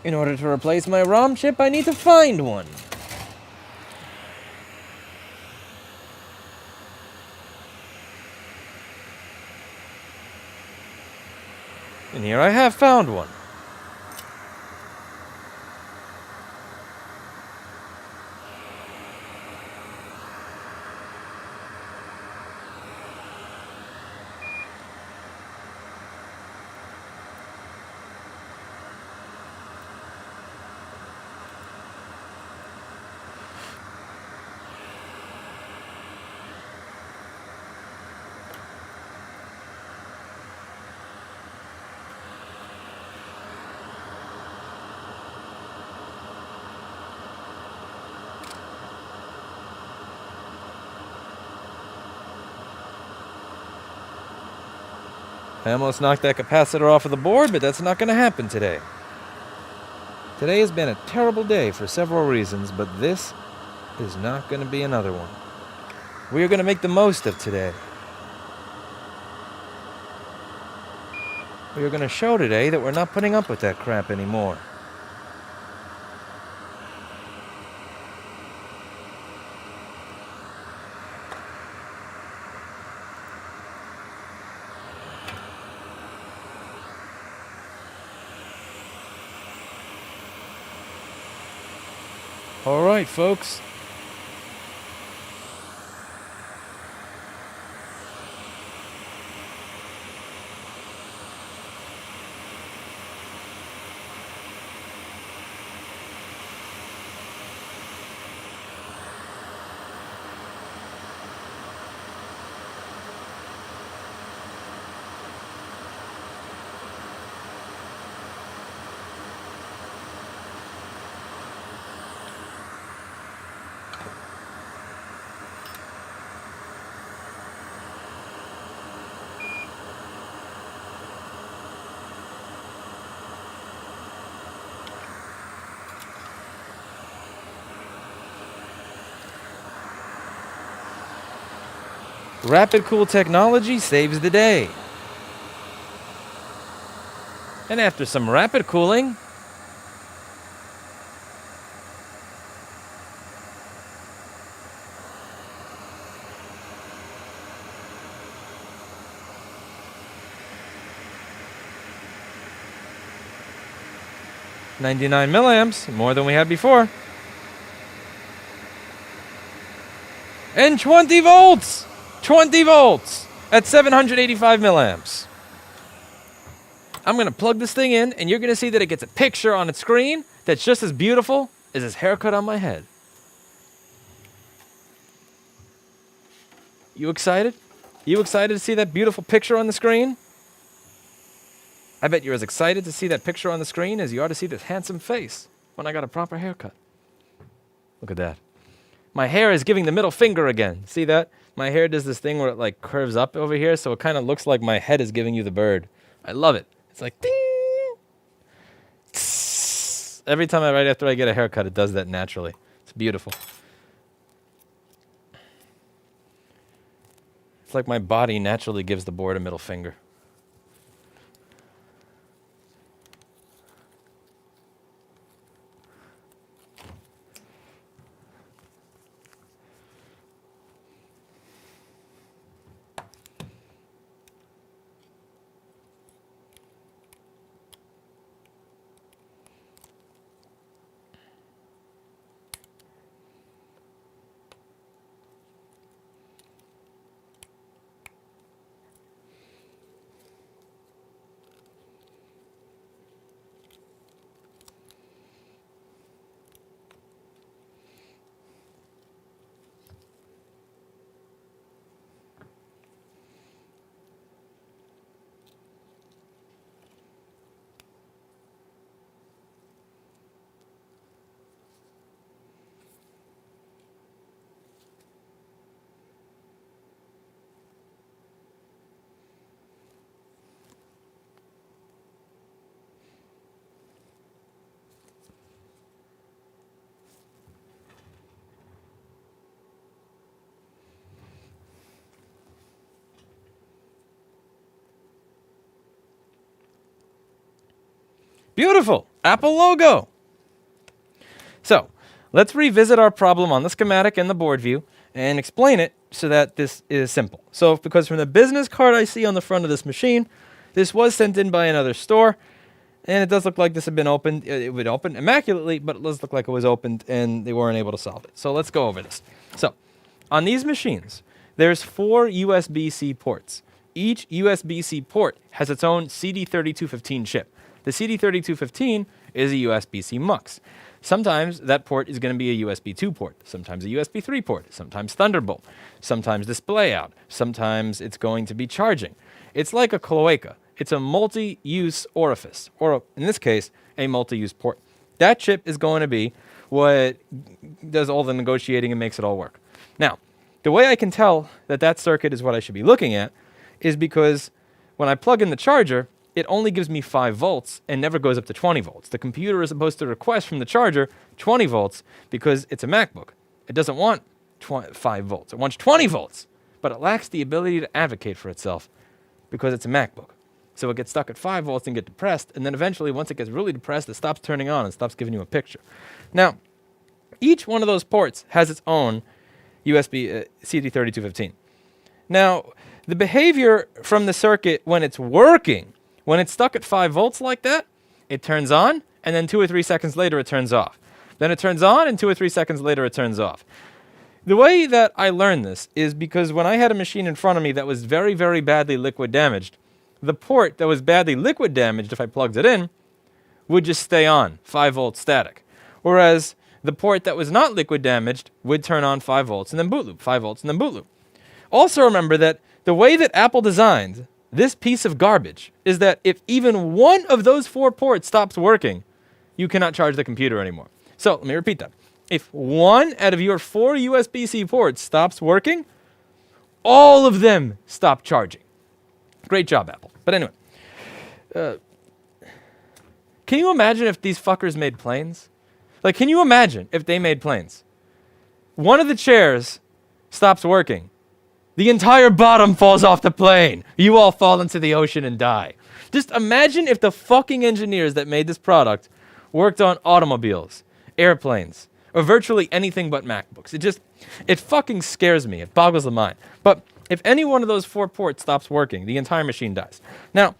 In order to replace my ROM chip, I need to find one. And here I have found one. I almost knocked that capacitor off of the board, but that's not going to happen today. Today has been a terrible day for several reasons, but this is not going to be another one. We are going to make the most of today. We are going to show today that we're not putting up with that crap anymore. All right, folks. Rapid Cool technology saves the day. And after some rapid cooling, (99 milliamps), more than we had before. And 20 volts! 20 volts at 785 milliamps. I'm going to plug this thing in, and you're going to see that it gets a picture on its screen that's just as beautiful as this haircut on my head. You excited? You excited to see that beautiful picture on the screen? I bet you're as excited to see that picture on the screen as you are to see this handsome face when I got a proper haircut. Look at that. My hair is giving the middle finger again. See that? My hair does this thing where it like curves up over here, so it kind of looks like my head is giving you the bird. I love it. It's like ding. Tss. Every time right after I get a haircut, it does that naturally. It's beautiful. It's like my body naturally gives the board a middle finger. Beautiful. Apple logo. So let's revisit our problem on the schematic and the board view and explain it so that this is simple. So because from the business card I see on the front of this machine, this was sent in by another store, and it does look like this had been opened. It would open immaculately, but it does look like it was opened and they weren't able to solve it. So let's go over this. So on these machines, there's 4 USB-C ports. Each USB-C port has its own CD3215 chip. The CD3215 is a USB-C MUX. Sometimes that port is going to be a USB 2 port, sometimes a USB 3 port, sometimes Thunderbolt, sometimes display out, sometimes it's going to be charging. It's like a cloaca. It's a multi-use orifice, or in this case, a multi-use port. That chip is going to be what does all the negotiating and makes it all work. Now, the way I can tell that that circuit is what I should be looking at is because when I plug in the charger, it only gives me 5 volts and never goes up to 20 volts. The computer is supposed to request from the charger 20 volts because it's a MacBook. It doesn't want 5 volts. It wants 20 volts, but it lacks the ability to advocate for itself because it's a MacBook. So it gets stuck at 5 volts and get depressed, and then eventually, once it gets really depressed, it stops turning on and stops giving you a picture. Now, each one of those ports has its own USB CD3215. Now, the behavior from the circuit when it's working, when it's stuck at 5 volts like that, it turns on, and then 2 or 3 seconds later it turns off. Then it turns on, and 2 or 3 seconds later it turns off. The way that I learned this is because when I had a machine in front of me that was very, very badly liquid damaged, the port that was badly liquid damaged, if I plugged it in, would just stay on, 5 volts static. Whereas the port that was not liquid damaged would turn on 5 volts and then boot loop, 5 volts and then boot loop. Also remember that the way that Apple designed this piece of garbage is that if even one of those 4 ports stops working, you cannot charge the computer anymore. So let me repeat that. If one out of your 4 USB-C ports stops working, all of them stop charging. Great job, Apple. But anyway, can you imagine if these fuckers made planes? Like, can you imagine if they made planes? One of the chairs stops working. The entire bottom falls off the plane. You all fall into the ocean and die. Just imagine if the fucking engineers that made this product worked on automobiles, airplanes, or virtually anything but MacBooks. It fucking scares me. It boggles the mind. But if any one of those 4 ports stops working, the entire machine dies. Now,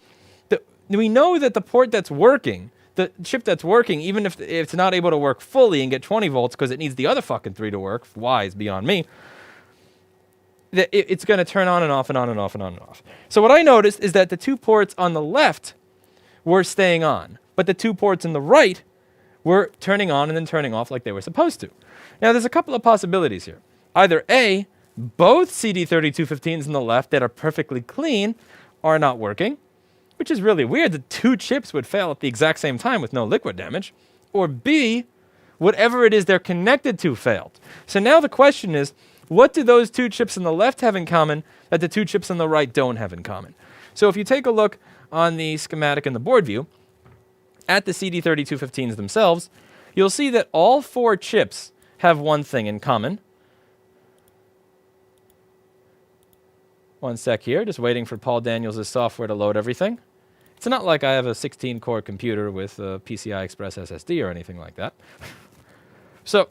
we know that the port that's working, the chip that's working, even if it's not able to work fully and get 20 volts because it needs the other fucking 3 to work, why is beyond me, that it's going to turn on and off and on and off and on and off. So what I noticed is that the 2 ports on the left were staying on, but the 2 ports on the right were turning on and then turning off like they were supposed to. Now, there's a couple of possibilities here. Either A, both CD3215s on the left that are perfectly clean are not working, which is really weird that 2 chips would fail at the exact same time with no liquid damage. Or B, whatever it is they're connected to failed. So now the question is, what do those 2 chips on the left have in common that the 2 chips on the right don't have in common? So if you take a look on the schematic and the board view at the CD3215s themselves, you'll see that all 4 chips have one thing in common. One sec here, just waiting for Paul Daniels' software to load everything. It's not like I have a 16-core computer with a PCI Express SSD or anything like that. So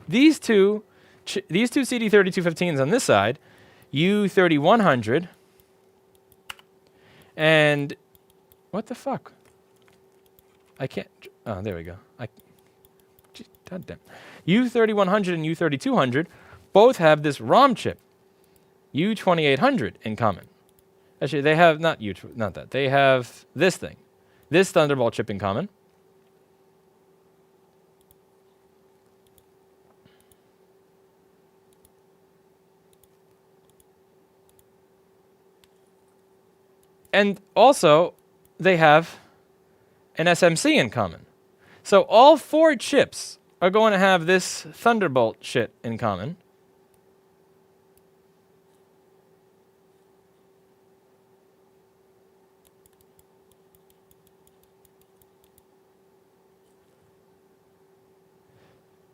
these two CD3215s on this side, U3100, and what the fuck? I can't. Oh, there we go. God damn. U3100 and U3200 both have this ROM chip, U2800, in common. Actually, they have not that. They have this thing, this Thunderbolt chip in common. And also, they have an SMC in common. So all 4 chips are going to have this Thunderbolt shit in common.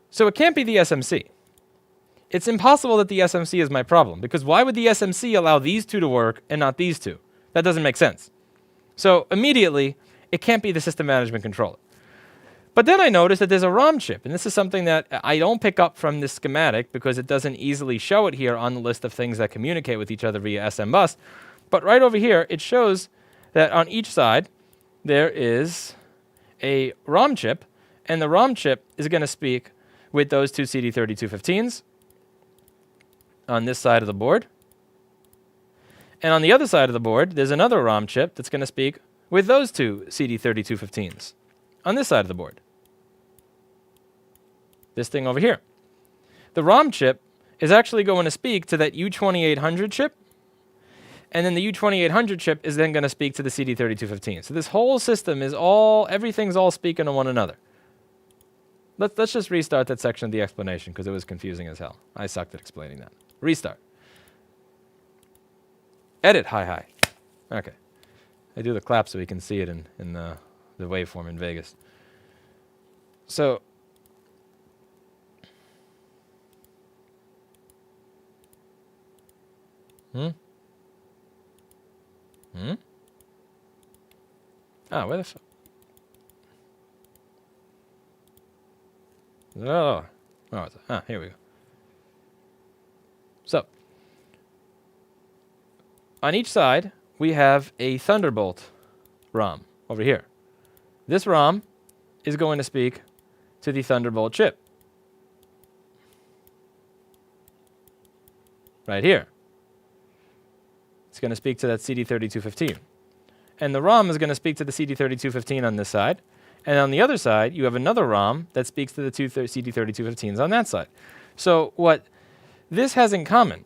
So it can't be the SMC. It's impossible that the SMC is my problem, because why would the SMC allow these 2 to work and not these 2? That doesn't make sense. So immediately, it can't be the system management controller. But then I noticed that there's a ROM chip, and this is something that I don't pick up from this schematic because it doesn't easily show it here on the list of things that communicate with each other via SM bus. But right over here, it shows that on each side, there is a ROM chip, and the ROM chip is going to speak with those two CD3215s on this side of the board. And on the other side of the board, there's another ROM chip that's going to speak with those two CD3215s on this side of the board. This thing over here. The ROM chip is actually going to speak to that U2800 chip, and then the U2800 chip is then going to speak to the CD3215. So this whole system is everything's all speaking to one another. Let's just restart that section of the explanation because it was confusing as hell. I sucked at explaining that. Restart. Edit, hi. Okay. I do the clap so we can see it in the waveform in Vegas. So, where the fuck? Here we go. So, on each side, we have a Thunderbolt ROM over here. This ROM is going to speak to the Thunderbolt chip. Right here. It's going to speak to that CD3215. And the ROM is going to speak to the CD3215 on this side. And on the other side, you have another ROM that speaks to the two CD3215s on that side. So what this has in common,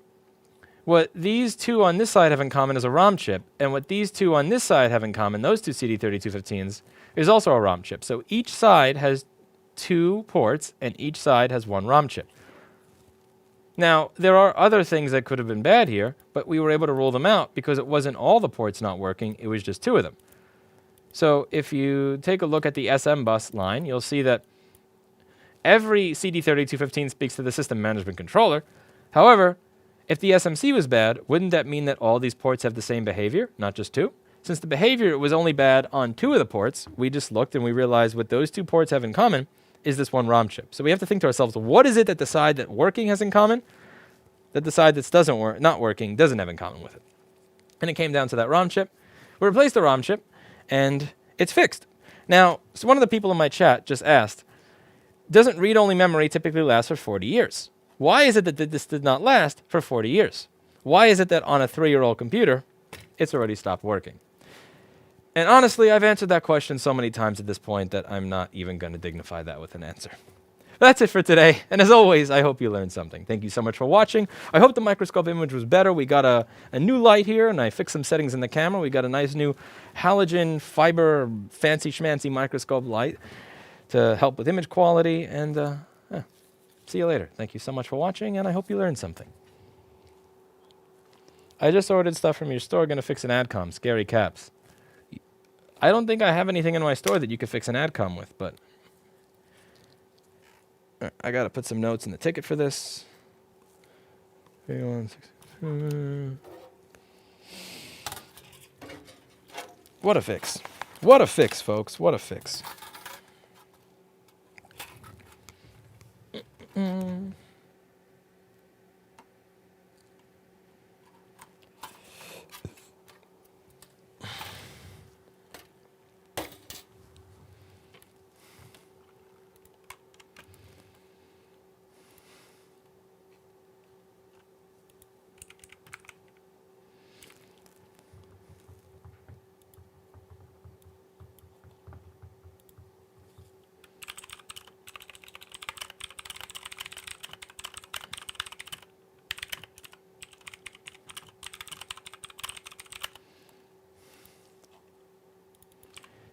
what these two on this side have in common is a ROM chip, and what these two on this side have in common, those two CD3215s, is also a ROM chip. So each side has two ports, and each side has one ROM chip. Now, there are other things that could have been bad here, but we were able to rule them out because it wasn't all the ports not working, it was just two of them. So if you take a look at the SM bus line, you'll see that every CD3215 speaks to the system management controller. However, if the SMC was bad, wouldn't that mean that all these ports have the same behavior, not just two? Since the behavior was only bad on two of the ports, we just looked and we realized what those two ports have in common is this one ROM chip. So we have to think to ourselves, what is it that the side that working has in common that the side that's not working doesn't have in common with it? And it came down to that ROM chip. We replaced the ROM chip, and it's fixed. Now, so one of the people in my chat just asked, doesn't read-only memory typically last for 40 years? Why is it that this did not last for 40 years? Why is it that on a 3-year-old computer, it's already stopped working? And honestly, I've answered that question so many times at this point that I'm not even going to dignify that with an answer. That's it for today, and as always, I hope you learned something. Thank you so much for watching. I hope the microscope image was better. We got a new light here, and I fixed some settings in the camera. We got a nice new halogen fiber fancy schmancy microscope light to help with image quality, and see you later. Thank you so much for watching, and I hope you learned something. I just ordered stuff from your store, gonna fix an AdCom, scary caps. I don't think I have anything in my store that you could fix an AdCom with, but I gotta put some notes in the ticket for this. 316. What a fix. What a fix, folks. What a fix.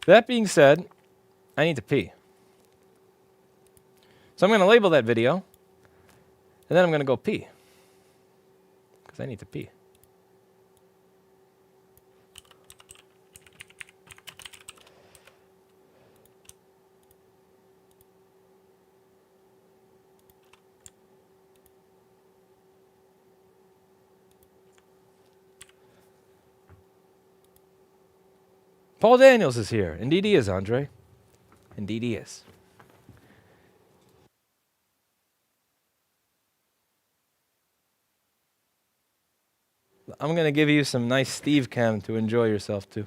That being said, I need to pee. So I'm going to label that video, and then I'm going to go pee. Because I need to pee. Paul Daniels is here. Indeed he is, Andre. Indeed he is. I'm gonna give you some nice Steve Cam to enjoy yourself to.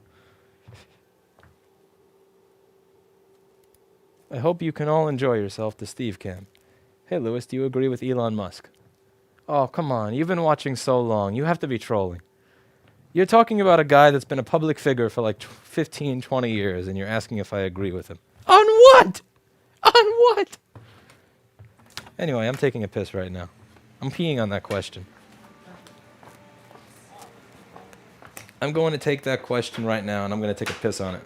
I hope you can all enjoy yourself to Steve Cam. Hey Lewis, do you agree with Elon Musk? Oh, come on, you've been watching so long, you have to be trolling. You're talking about a guy that's been a public figure for like 15, 20 years, and you're asking if I agree with him. On what? On what? Anyway, I'm taking a piss right now. I'm peeing on that question. I'm going to take that question right now, and I'm going to take a piss on it.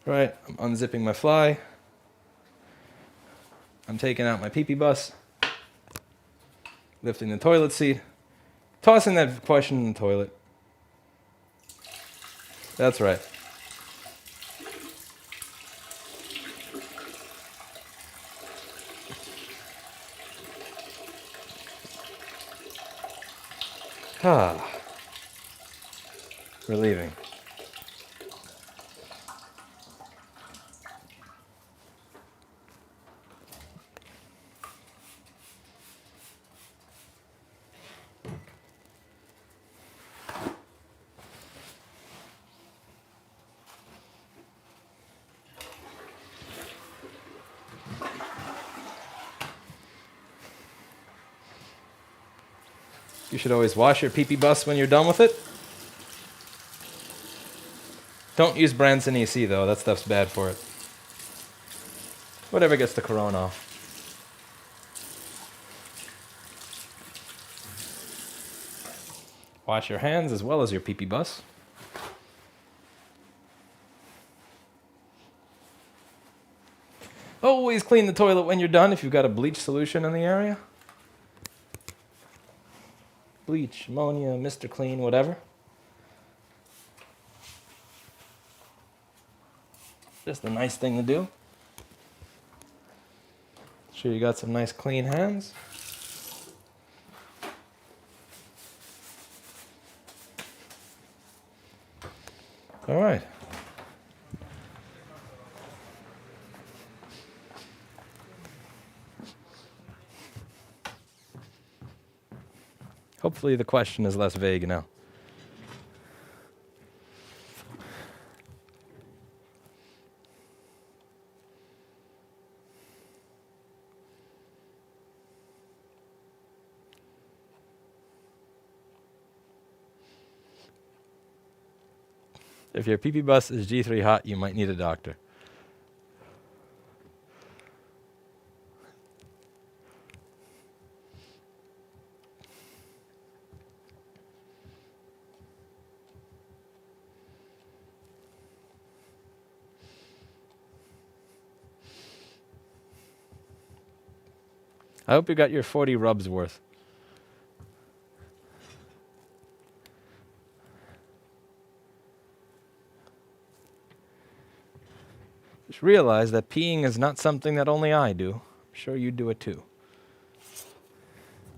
Right, I'm unzipping my fly. I'm taking out my pee-pee bus. Lifting the toilet seat. Tossing that question in the toilet. That's right. Ah. Relieving. You should always wash your pee-pee bus when you're done with it. Don't use Branson EC though, that stuff's bad for it. Whatever gets the corona off. Wash your hands as well as your pee-pee bus. Always clean the toilet when you're done if you've got a bleach solution in the area. Bleach, ammonia, Mr. Clean, whatever. Just a nice thing to do. Sure you got some nice clean hands. All right. Hopefully the question is less vague now. If your pee-pee bus is G3 hot, you might need a doctor. I hope you got your 40 rubs worth. Just realize that peeing is not something that only I do. I'm sure you do it too.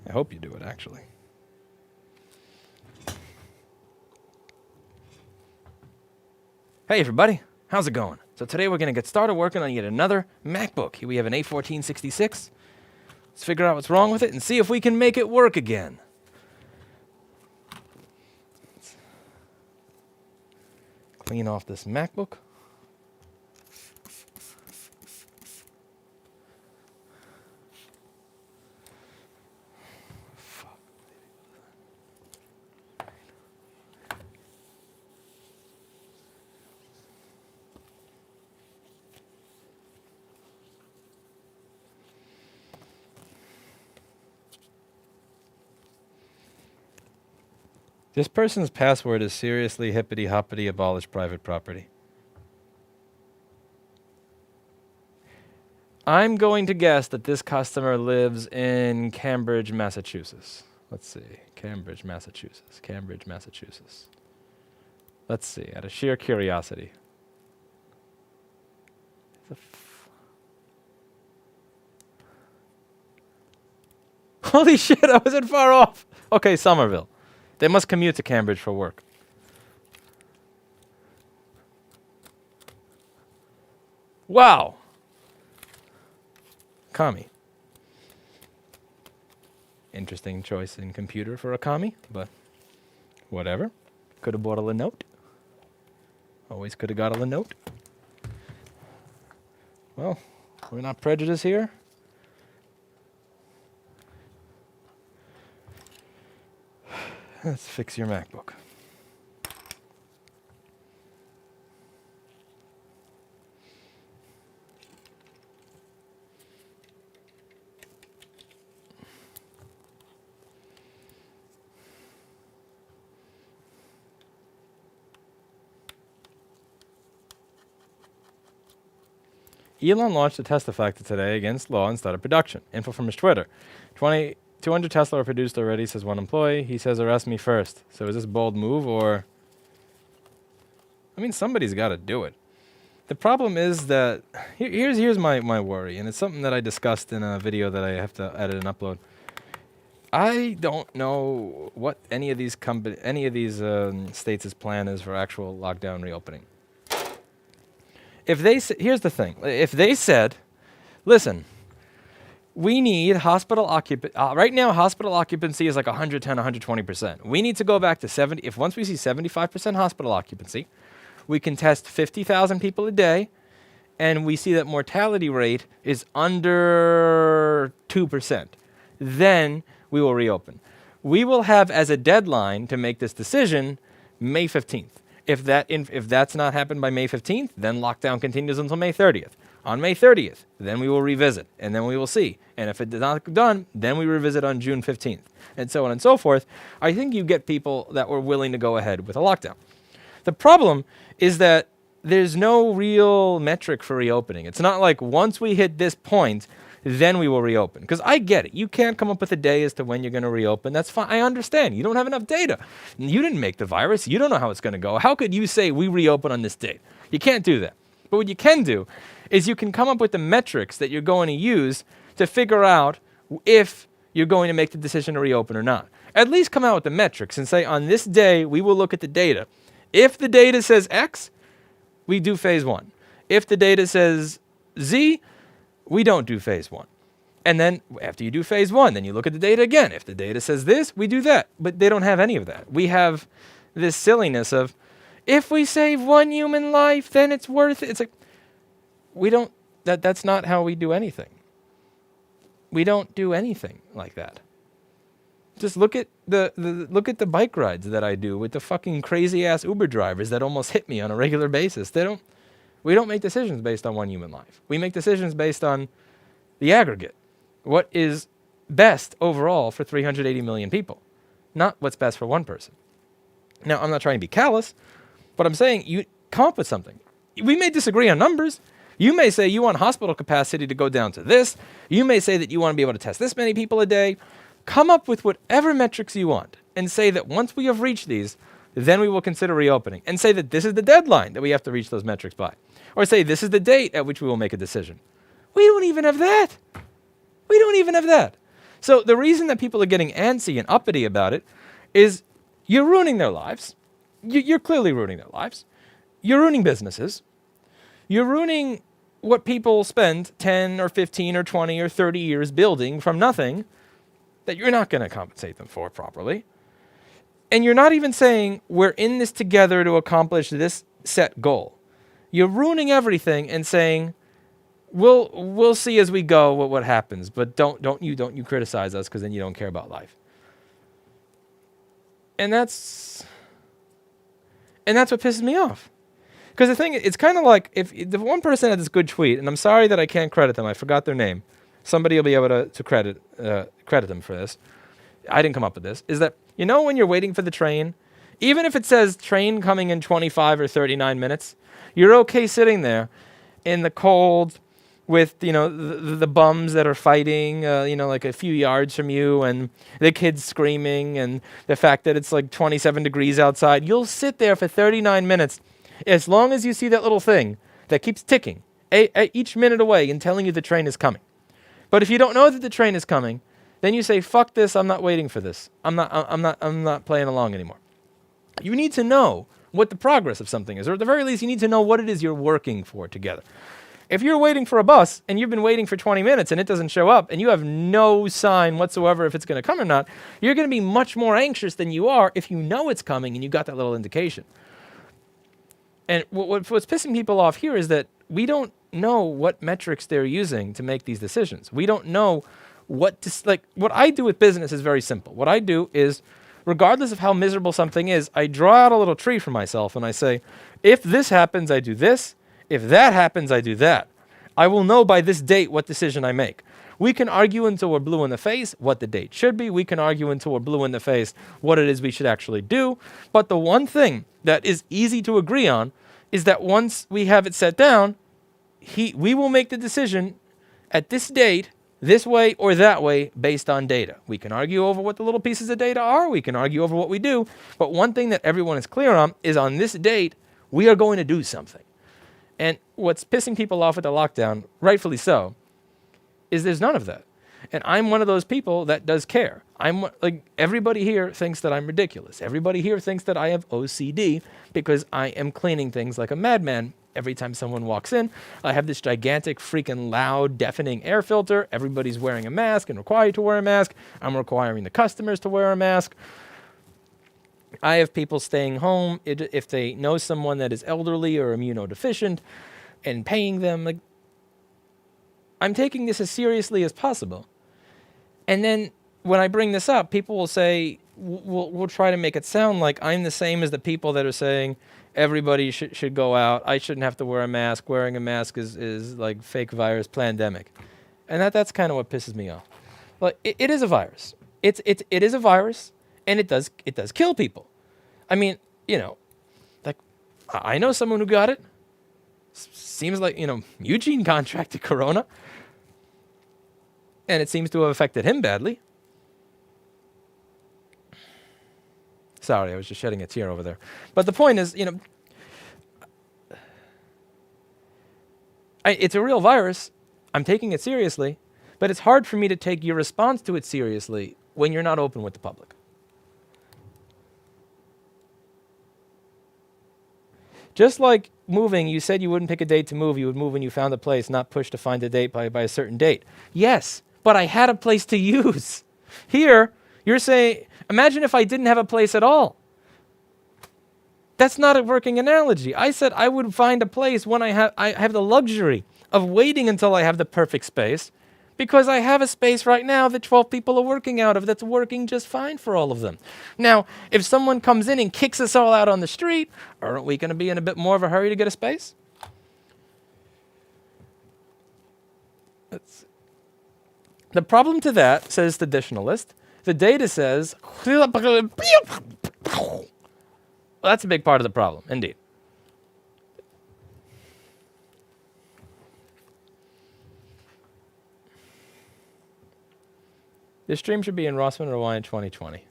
I hope you do it, actually. Hey everybody, how's it going? So today we're going to get started working on yet another MacBook. Here we have an A1466. Let's figure out what's wrong with it and see if we can make it work again. Let's clean off this MacBook. This person's password is seriously hippity hoppity abolish private property. I'm going to guess that this customer lives in Cambridge, Massachusetts. Let's see. Cambridge, Massachusetts. Cambridge, Massachusetts. Let's see. Out of sheer curiosity. Holy shit, I wasn't far off. Okay, Somerville. They must commute to Cambridge for work. Wow. Kami. Interesting choice in computer for a commie, but whatever. Could have bought a Lenote. Always could have got a Lenote. Well, we're not prejudiced here. Let's fix your MacBook. Elon launched a Tesla factory today against law and started production. Info from his Twitter. 200 Tesla are produced already, says one employee. He says, arrest me first. So is this a bold move or... I mean, somebody's got to do it. The problem is that... Here's my worry, and it's something that I discussed in a video that I have to edit and upload. I don't know what any of these states' plan is for actual lockdown reopening. If they here's the thing. If they said, listen, we need hospital occupancy. Right now, hospital occupancy is like 110, 120%. We need to go back to 70. If once we see 75% hospital occupancy, we can test 50,000 people a day, and we see that mortality rate is under 2%. Then we will reopen. We will have as a deadline to make this decision May 15th. If that's not happened by May 15th, then lockdown continues until May 30th. On May 30th, then we will revisit, and then we will see. And if it is not done, then we revisit on June 15th, and so on and so forth. I think you get people that were willing to go ahead with a lockdown. The problem is that there's no real metric for reopening. It's not like once we hit this point, then we will reopen. Because I get it. You can't come up with a day as to when you're going to reopen. That's fine. I understand. You don't have enough data. You didn't make the virus. You don't know how it's going to go. How could you say we reopen on this date? You can't do that. But what you can do is you can come up with the metrics that you're going to use to figure out if you're going to make the decision to reopen or not. At least come out with the metrics and say, on this day, we will look at the data. If the data says X, we do phase 1. If the data says Z, we don't do phase 1. And then after you do phase 1, then you look at the data again. If the data says this, we do that. But they don't have any of that. We have this silliness of, if we save one human life, then it's worth it. It's like, we don't, that's not how we do anything. We don't do anything like that. Just look at the bike rides that I do with the fucking crazy ass Uber drivers that almost hit me on a regular basis. We don't make decisions based on one human life. We make decisions based on the aggregate. What is best overall for 380 million people, not what's best for one person. Now, I'm not trying to be callous, but I'm saying you come up with something. We may disagree on numbers. You may say you want hospital capacity to go down to this. You may say that you want to be able to test this many people a day. Come up with whatever metrics you want and say that once we have reached these, then we will consider reopening. And say that this is the deadline that we have to reach those metrics by. Or say this is the date at which we will make a decision. We don't even have that. We don't even have that. So the reason that people are getting antsy and uppity about it is you're ruining their lives. You're clearly ruining their lives. You're ruining businesses. You're ruining what people spend 10 or 15 or 20 or 30 years building from nothing that you're not going to compensate them for properly. And you're not even saying we're in this together to accomplish this set goal. You're ruining everything and saying we'll see as we go what happens, but don't you criticize us because then you don't care about life. And that's what pisses me off. Because the thing, it's kind of like if the one person had this good tweet, and I'm sorry that I can't credit them. I forgot their name. Somebody will be able to credit them for this. I didn't come up with this. Is that, you know, when you're waiting for the train, even if it says train coming in 25 or 39 minutes, you're okay sitting there in the cold with, you know, the bums that are fighting, you know, like a few yards from you, and the kids screaming, and the fact that it's like 27 degrees outside. You'll sit there for 39 minutes as long as you see that little thing that keeps ticking each minute away and telling you the train is coming. But if you don't know that the train is coming, then you say, fuck this, I'm not waiting for this. I'm not playing along anymore. You need to know what the progress of something is, or at the very least, you need to know what it is you're working for together. If you're waiting for a bus and you've been waiting for 20 minutes and it doesn't show up and you have no sign whatsoever if it's going to come or not, you're going to be much more anxious than you are if you know it's coming and you got that little indication. And what's pissing people off here is that we don't know what metrics they're using to make these decisions. We don't know what to, like, what I do with business is very simple. What I do is, regardless of how miserable something is, I draw out a little tree for myself and I say, if this happens, I do this. If that happens, I do that. I will know by this date what decision I make. We can argue until we're blue in the face what the date should be. We can argue until we're blue in the face what it is we should actually do. But the one thing that is easy to agree on is that once we have it set down, we will make the decision at this date, this way or that way, based on data. We can argue over what the little pieces of data are. We can argue over what we do. But one thing that everyone is clear on is on this date, we are going to do something. And what's pissing people off with the lockdown, rightfully so, is there's none of that. And I'm one of those people that does care. I'm like, everybody here thinks that I'm ridiculous. Everybody here thinks that I have OCD because I am cleaning things like a madman. Every time someone walks in, I have this gigantic, freaking loud, deafening air filter. Everybody's wearing a mask and required to wear a mask. I'm requiring the customers to wear a mask. I have people staying home if they know someone that is elderly or immunodeficient and paying them. Like, I'm taking this as seriously as possible. And then when I bring this up, people will say, we'll try to make it sound like I'm the same as the people that are saying everybody should go out. I shouldn't have to wear a mask. Wearing a mask is like fake virus pandemic. And that's kind of what pisses me off. But it is a virus. It is a virus, and it does kill people. I mean, like, I know someone who got it. Seems like, Eugene contracted corona. And it seems to have affected him badly. Sorry, I was just shedding a tear over there. But the point is, it's a real virus. I'm taking it seriously. But it's hard for me to take your response to it seriously when you're not open with the public. Just like moving, you said you wouldn't pick a date to move. You would move when you found a place, not push to find a date by a certain date. Yes, but I had a place to use. Here, you're saying, imagine if I didn't have a place at all. That's not a working analogy. I said I would find a place when I have the luxury of waiting until I have the perfect space, because I have a space right now that 12 people are working out of that's working just fine for all of them. Now, if someone comes in and kicks us all out on the street, aren't we going to be in a bit more of a hurry to get a space? The problem to that, says the additionalist, the data says, well, that's a big part of the problem, indeed. This stream should be in Rossman or Hawaii in 2020.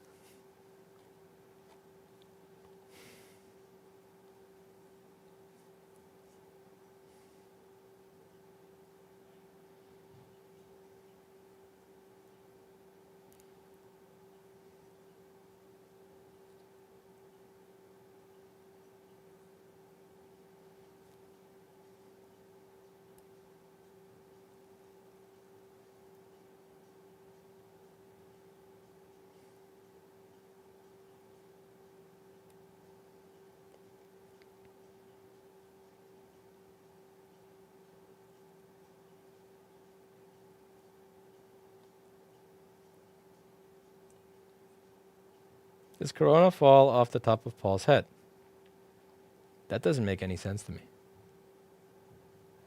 Does Corona fall off the top of Paul's head? That doesn't make any sense to me.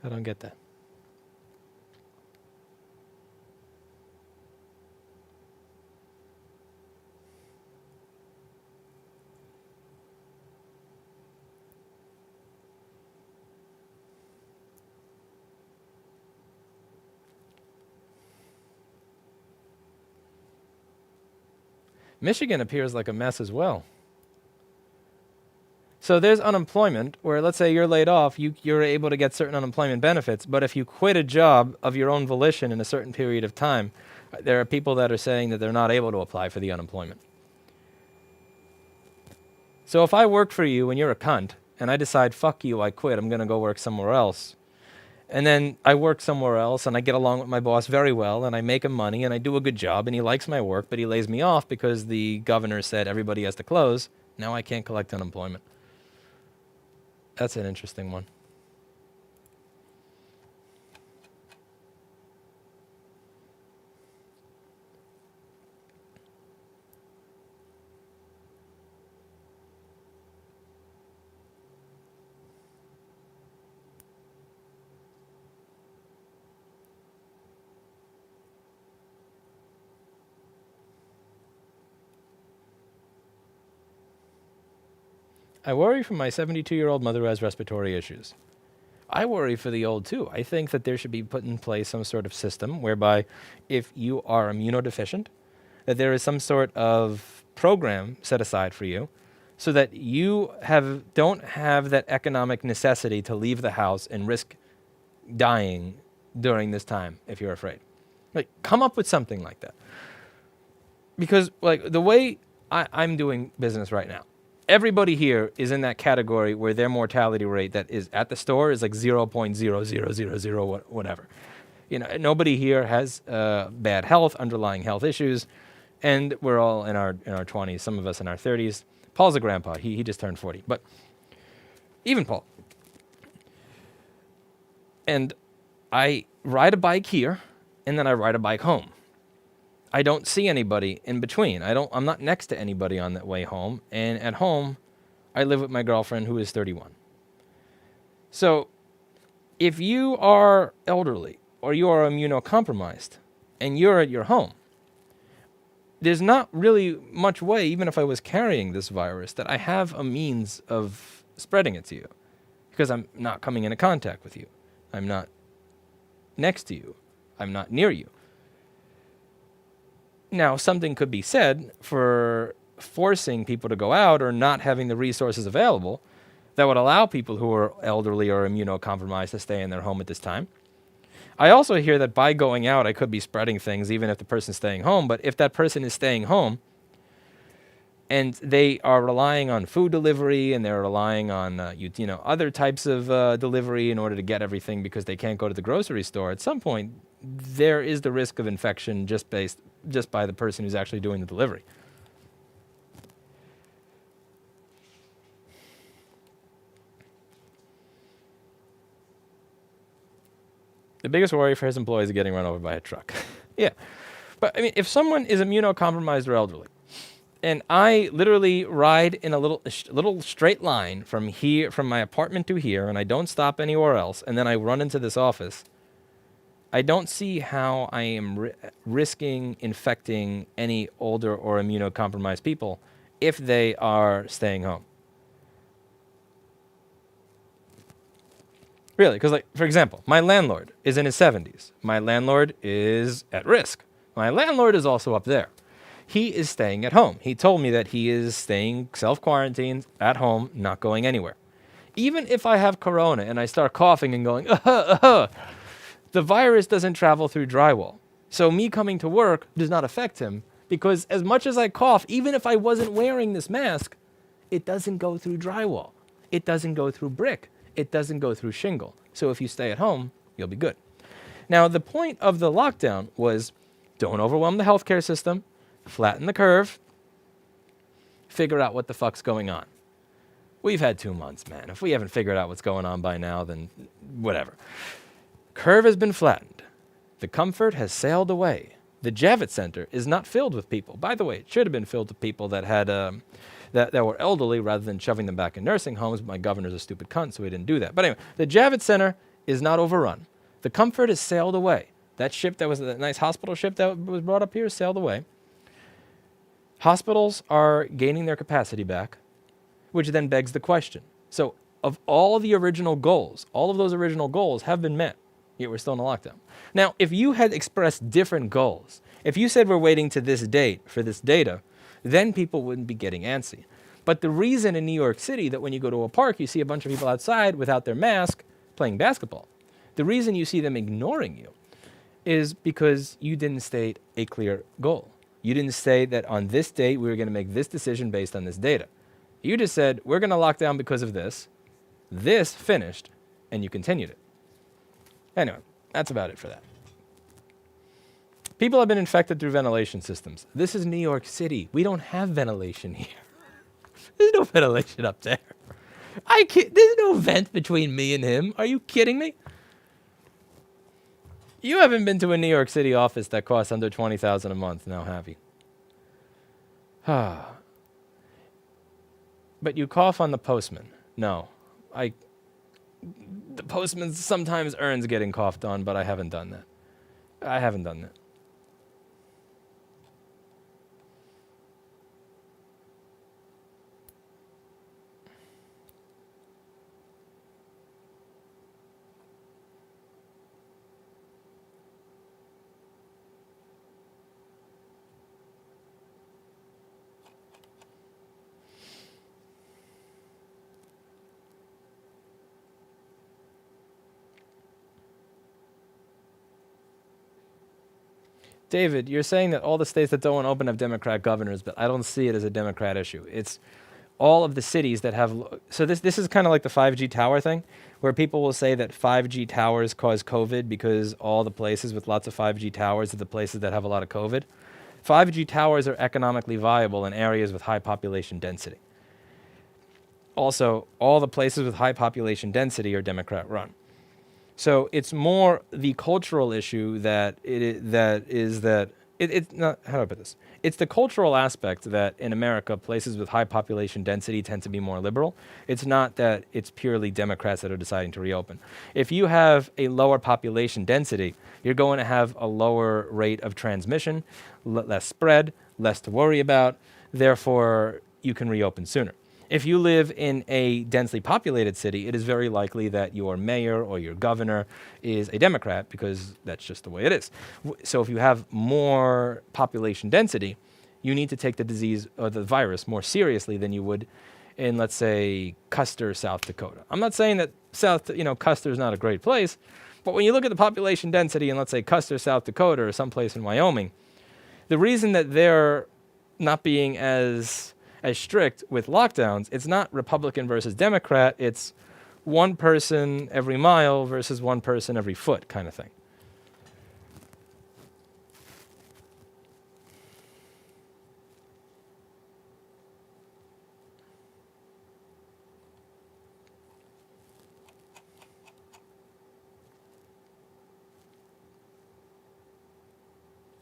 I don't get that. Michigan appears like a mess as well. So there's unemployment where, let's say you're laid off, you're able to get certain unemployment benefits, but if you quit a job of your own volition in a certain period of time, there are people that are saying that they're not able to apply for the unemployment. So if I work for you and you're a cunt, and I decide, fuck you, I quit, I'm going to go work somewhere else, And then I work somewhere else and I get along with my boss very well and I make him money and I do a good job and he likes my work, but he lays me off because the governor said everybody has to close. Now I can't collect unemployment. That's an interesting one. I worry for my 72-year-old mother who has respiratory issues. I worry for the old too. I think that there should be put in place some sort of system whereby if you are immunodeficient, that there is some sort of program set aside for you so that you don't have that economic necessity to leave the house and risk dying during this time if you're afraid. Like, come up with something like that. Because like the way I'm doing business right now, everybody here is in that category where their mortality rate that is at the store is like 0.0000 whatever. You know, nobody here has bad health, underlying health issues, and we're all in our 20s, some of us in our 30s. Paul's a grandpa. He just turned 40. But even Paul. And I ride a bike here, and then I ride a bike home. I don't see anybody in between. I'm not next to anybody on that way home. And at home, I live with my girlfriend who is 31. So if you are elderly or you are immunocompromised and you're at your home, there's not really much way, even if I was carrying this virus, that I have a means of spreading it to you because I'm not coming into contact with you. I'm not next to you. I'm not near you. Now, something could be said for forcing people to go out or not having the resources available that would allow people who are elderly or immunocompromised to stay in their home at this time. I also hear that by going out, I could be spreading things even if the person's staying home. But if that person is staying home and they are relying on food delivery and they're relying on other types of delivery in order to get everything because they can't go to the grocery store, at some point there is the risk of infection just by the person who's actually doing the delivery. The biggest worry for his employees is getting run over by a truck. Yeah. But, I mean, if someone is immunocompromised or elderly, and I literally ride in a little straight line from my apartment to here, and I don't stop anywhere else, and then I run into this office, I don't see how I am risking infecting any older or immunocompromised people if they are staying home. Really, because, like, for example, my landlord is in his 70s. My landlord is at risk. My landlord is also up there. He is staying at home. He told me that he is staying self-quarantined at home, not going anywhere. Even if I have corona and I start coughing and going, the virus doesn't travel through drywall. So me coming to work does not affect him because as much as I cough, even if I wasn't wearing this mask, it doesn't go through drywall. It doesn't go through brick. It doesn't go through shingle. So if you stay at home, you'll be good. Now, the point of the lockdown was don't overwhelm the healthcare system, flatten the curve, figure out what the fuck's going on. We've had 2 months, man. If we haven't figured out what's going on by now, then whatever. Curve has been flattened. The comfort has sailed away. The Javits Center is not filled with people. By the way, it should have been filled with people that had that were elderly rather than shoving them back in nursing homes. But my governor's a stupid cunt, so he didn't do that. But anyway, the Javits Center is not overrun. The comfort has sailed away. That ship that was a nice hospital ship that was brought up here sailed away. Hospitals are gaining their capacity back, which then begs the question. So of all the original goals, all of those original goals have been met, yet we're still in a lockdown. Now, if you had expressed different goals, if you said we're waiting to this date for this data, then people wouldn't be getting antsy. But the reason in New York City that when you go to a park, you see a bunch of people outside without their mask playing basketball, the reason you see them ignoring you is because you didn't state a clear goal. You didn't say that on this date we were going to make this decision based on this data. You just said, we're going to lock down because of this. This finished, and you continued it. Anyway, that's about it for that. People have been infected through ventilation systems. This is New York City. We don't have ventilation here. There's no ventilation up there. There's no vent between me and him. Are you kidding me? You haven't been to a New York City office that costs under $20,000 a month, now have you? But you cough on the postman. No. The postman sometimes earns getting coughed on, but I haven't done that. I haven't done that. David, you're saying that all the states that don't want to open have Democrat governors, but I don't see it as a Democrat issue. It's all of the cities that have... So this is kind of like the 5G tower thing, where people will say that 5G towers cause COVID because all the places with lots of 5G towers are the places that have a lot of COVID. 5G towers are economically viable in areas with high population density. Also, all the places with high population density are Democrat run. So it's more the cultural issue it's not, how do I put this? It's the cultural aspect that in America, places with high population density tend to be more liberal. It's not that it's purely Democrats that are deciding to reopen. If you have a lower population density, you're going to have a lower rate of transmission, less spread, less to worry about. Therefore, you can reopen sooner. If you live in a densely populated city, it is very likely that your mayor or your governor is a Democrat because that's just the way it is. So if you have more population density, you need to take the disease or the virus more seriously than you would in, let's say, Custer, South Dakota. I'm not saying that Custer is not a great place, but when you look at the population density in, let's say, Custer, South Dakota or someplace in Wyoming, the reason that they're not being as strict with lockdowns, it's not Republican versus Democrat, it's one person every mile versus one person every foot kind of thing.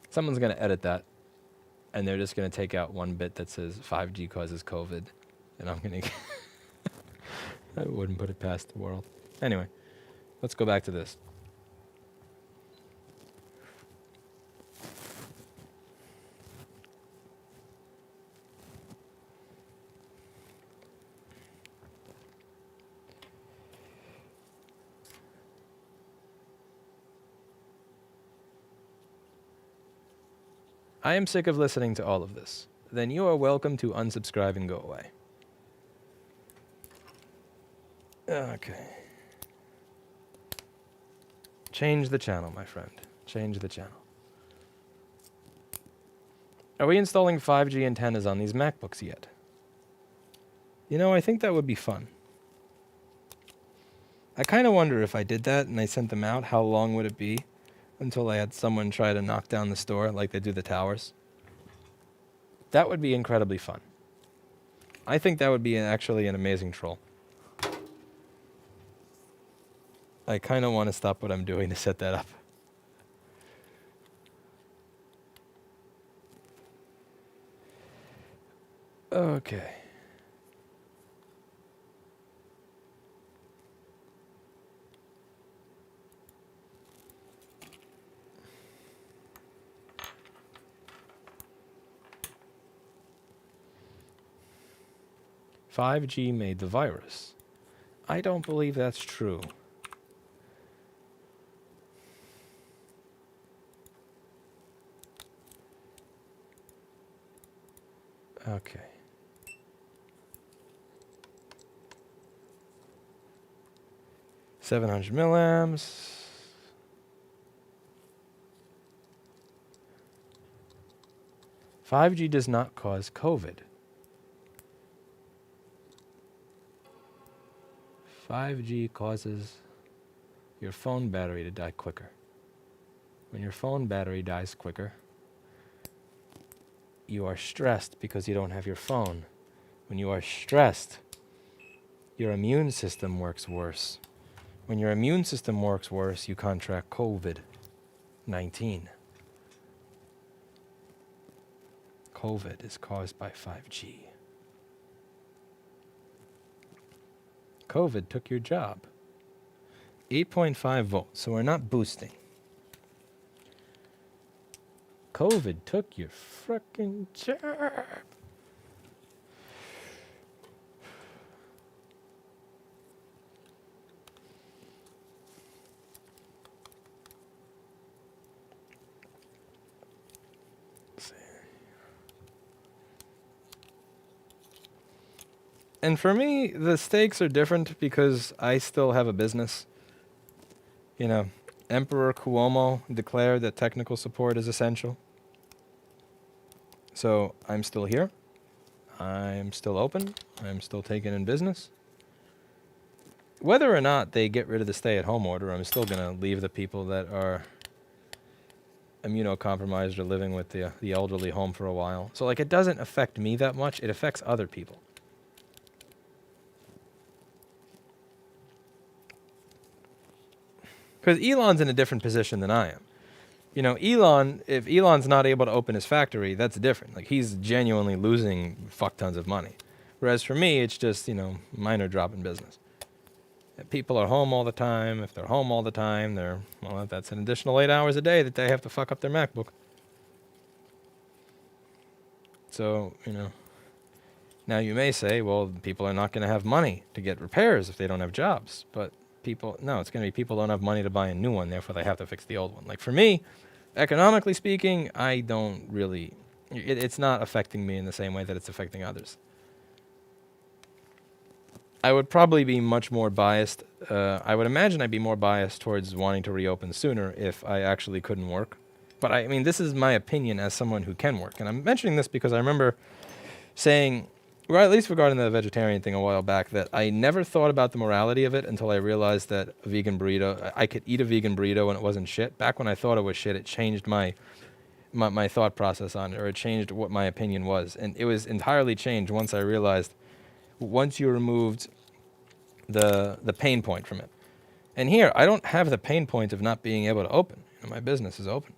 Someone's going to edit that. And they're just going to take out one bit that says 5G causes COVID. And I'm going to... I wouldn't put it past the world. Anyway, let's go back to this. I am sick of listening to all of this. Then you are welcome to unsubscribe and go away. Okay. Change the channel, my friend. Change the channel. Are we installing 5G antennas on these MacBooks yet? I think that would be fun. I kind of wonder if I did that and I sent them out, how long would it be until I had someone try to knock down the store like they do the towers? That would be incredibly fun. I think that would be actually an amazing troll. I kind of want to stop what I'm doing to set that up. Okay. "5G made the virus." I don't believe that's true. Okay. "700 milliamps. "5G does not cause COVID." 5G causes your phone battery to die quicker. When your phone battery dies quicker, you are stressed because you don't have your phone. When you are stressed, your immune system works worse. When your immune system works worse, you contract COVID-19. COVID is caused by 5G. COVID took your job. 8.5 volts, so we're not boosting. COVID took your frickin' job. And for me, the stakes are different because I still have a business. You know, Emperor Cuomo declared that technical support is essential. So I'm still here. I'm still open. I'm still taking in business. Whether or not they get rid of the stay-at-home order, I'm still going to leave the people that are immunocompromised or living with the elderly home for a while. So, like, it doesn't affect me that much. It affects other people. Because Elon's in a different position than I am. You know, Elon, if Elon's not able to open his factory, that's different. Like, he's genuinely losing fuck tons of money. Whereas for me, it's just, you know, minor drop in business. If people are home all the time. If they're home all the time, well, that's an additional 8 hours a day that they have to fuck up their MacBook. So, you know, now you may say, well, people are not going to have money to get repairs if they don't have jobs. But no, it's going to be people don't have money to buy a new one, therefore they have to fix the old one. Like, for me, economically speaking, I don't really, it's not affecting me in the same way that it's affecting others. I would probably be much more biased. I would imagine I'd be more biased towards wanting to reopen sooner if I actually couldn't work. But I mean, this is my opinion as someone who can work. And I'm mentioning this because I remember saying, or at least regarding the vegetarian thing a while back, that I never thought about the morality of it until I realized that a vegan burrito, I could eat a vegan burrito and it wasn't shit. Back when I thought it was shit, it changed my thought process on it, or it changed what my opinion was. And it was entirely changed once I realized, once you removed the pain point from it. And here, I don't have the pain point of not being able to open. You know, my business is open.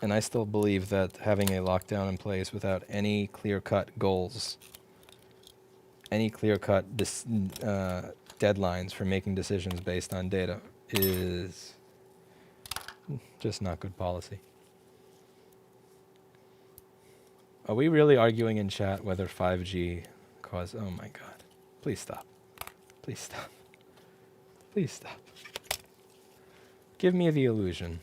And I still believe that having a lockdown in place without any clear-cut goals, any clear-cut deadlines for making decisions based on data is just not good policy. Are we really arguing in chat whether 5G caused... Oh my god. Please stop. Please stop. Please stop. Give me the illusion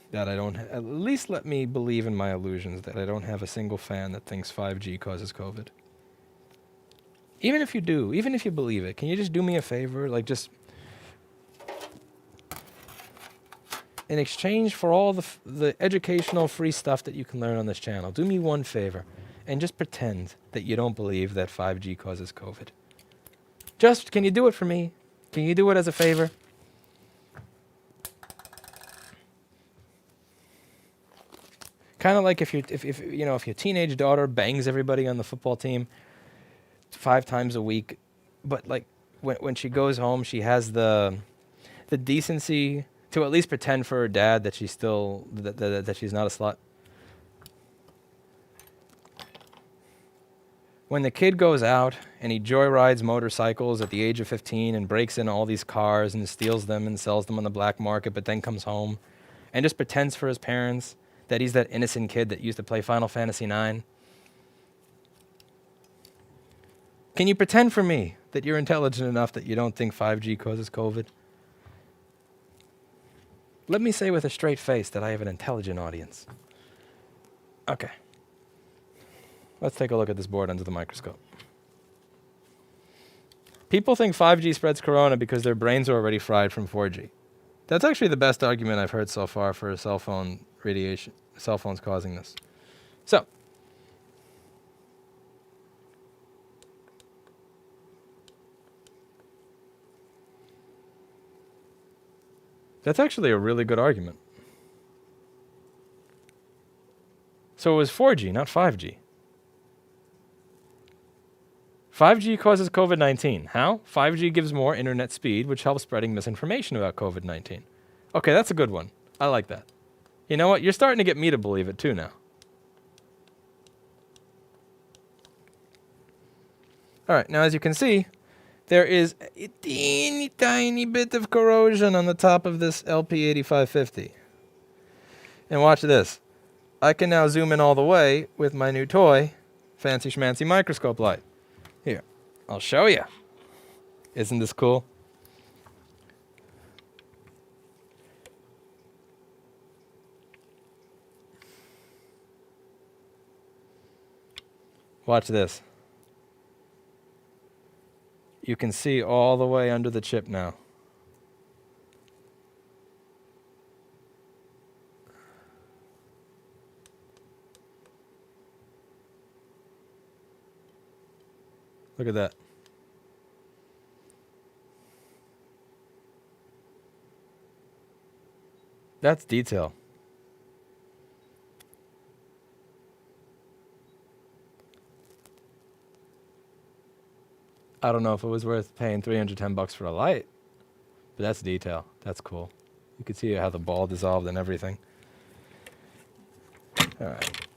that I don't... At least let me believe in my illusions that I don't have a single fan that thinks 5G causes COVID. Even if you do, even if you believe it, can you just do me a favor? Like, just... in exchange for all the educational free stuff that you can learn on this channel, do me one favor and just pretend that you don't believe that 5G causes COVID. Just, can you do it for me? Can you do it as a favor? Kind of like if your teenage daughter bangs everybody on the football team 5 times a week, but like when she goes home, she has the decency to at least pretend for her dad that she's still that she's not a slut. When the kid goes out and he joyrides motorcycles at the age of 15 and breaks into all these cars and steals them and sells them on the black market, but then comes home and just pretends for his parents that he's that innocent kid that used to play Final Fantasy IX. Can you pretend for me that you're intelligent enough that you don't think 5G causes COVID? Let me say with a straight face that I have an intelligent audience. Okay. Let's take a look at this board under the microscope. People think 5G spreads corona because their brains are already fried from 4G. That's actually the best argument I've heard so far for cell phone radiation, cell phones causing this. So, That's actually a really good argument. So it was 4G, not 5G. 5G causes COVID-19. How? 5G gives more internet speed, which helps spreading misinformation about COVID-19. Okay, that's a good one. I like that. You know what? You're starting to get me to believe it too now. All right, now as you can see, there is a teeny tiny bit of corrosion on the top of this LP8550. And watch this. I can now zoom in all the way with my new toy, fancy schmancy microscope light. Here, I'll show you. Isn't this cool? Watch this. You can see all the way under the chip now. Look at that. That's detail. I don't know if it was worth paying $310 for a light, but that's detail. That's cool. You can see how the ball dissolved and everything. All right.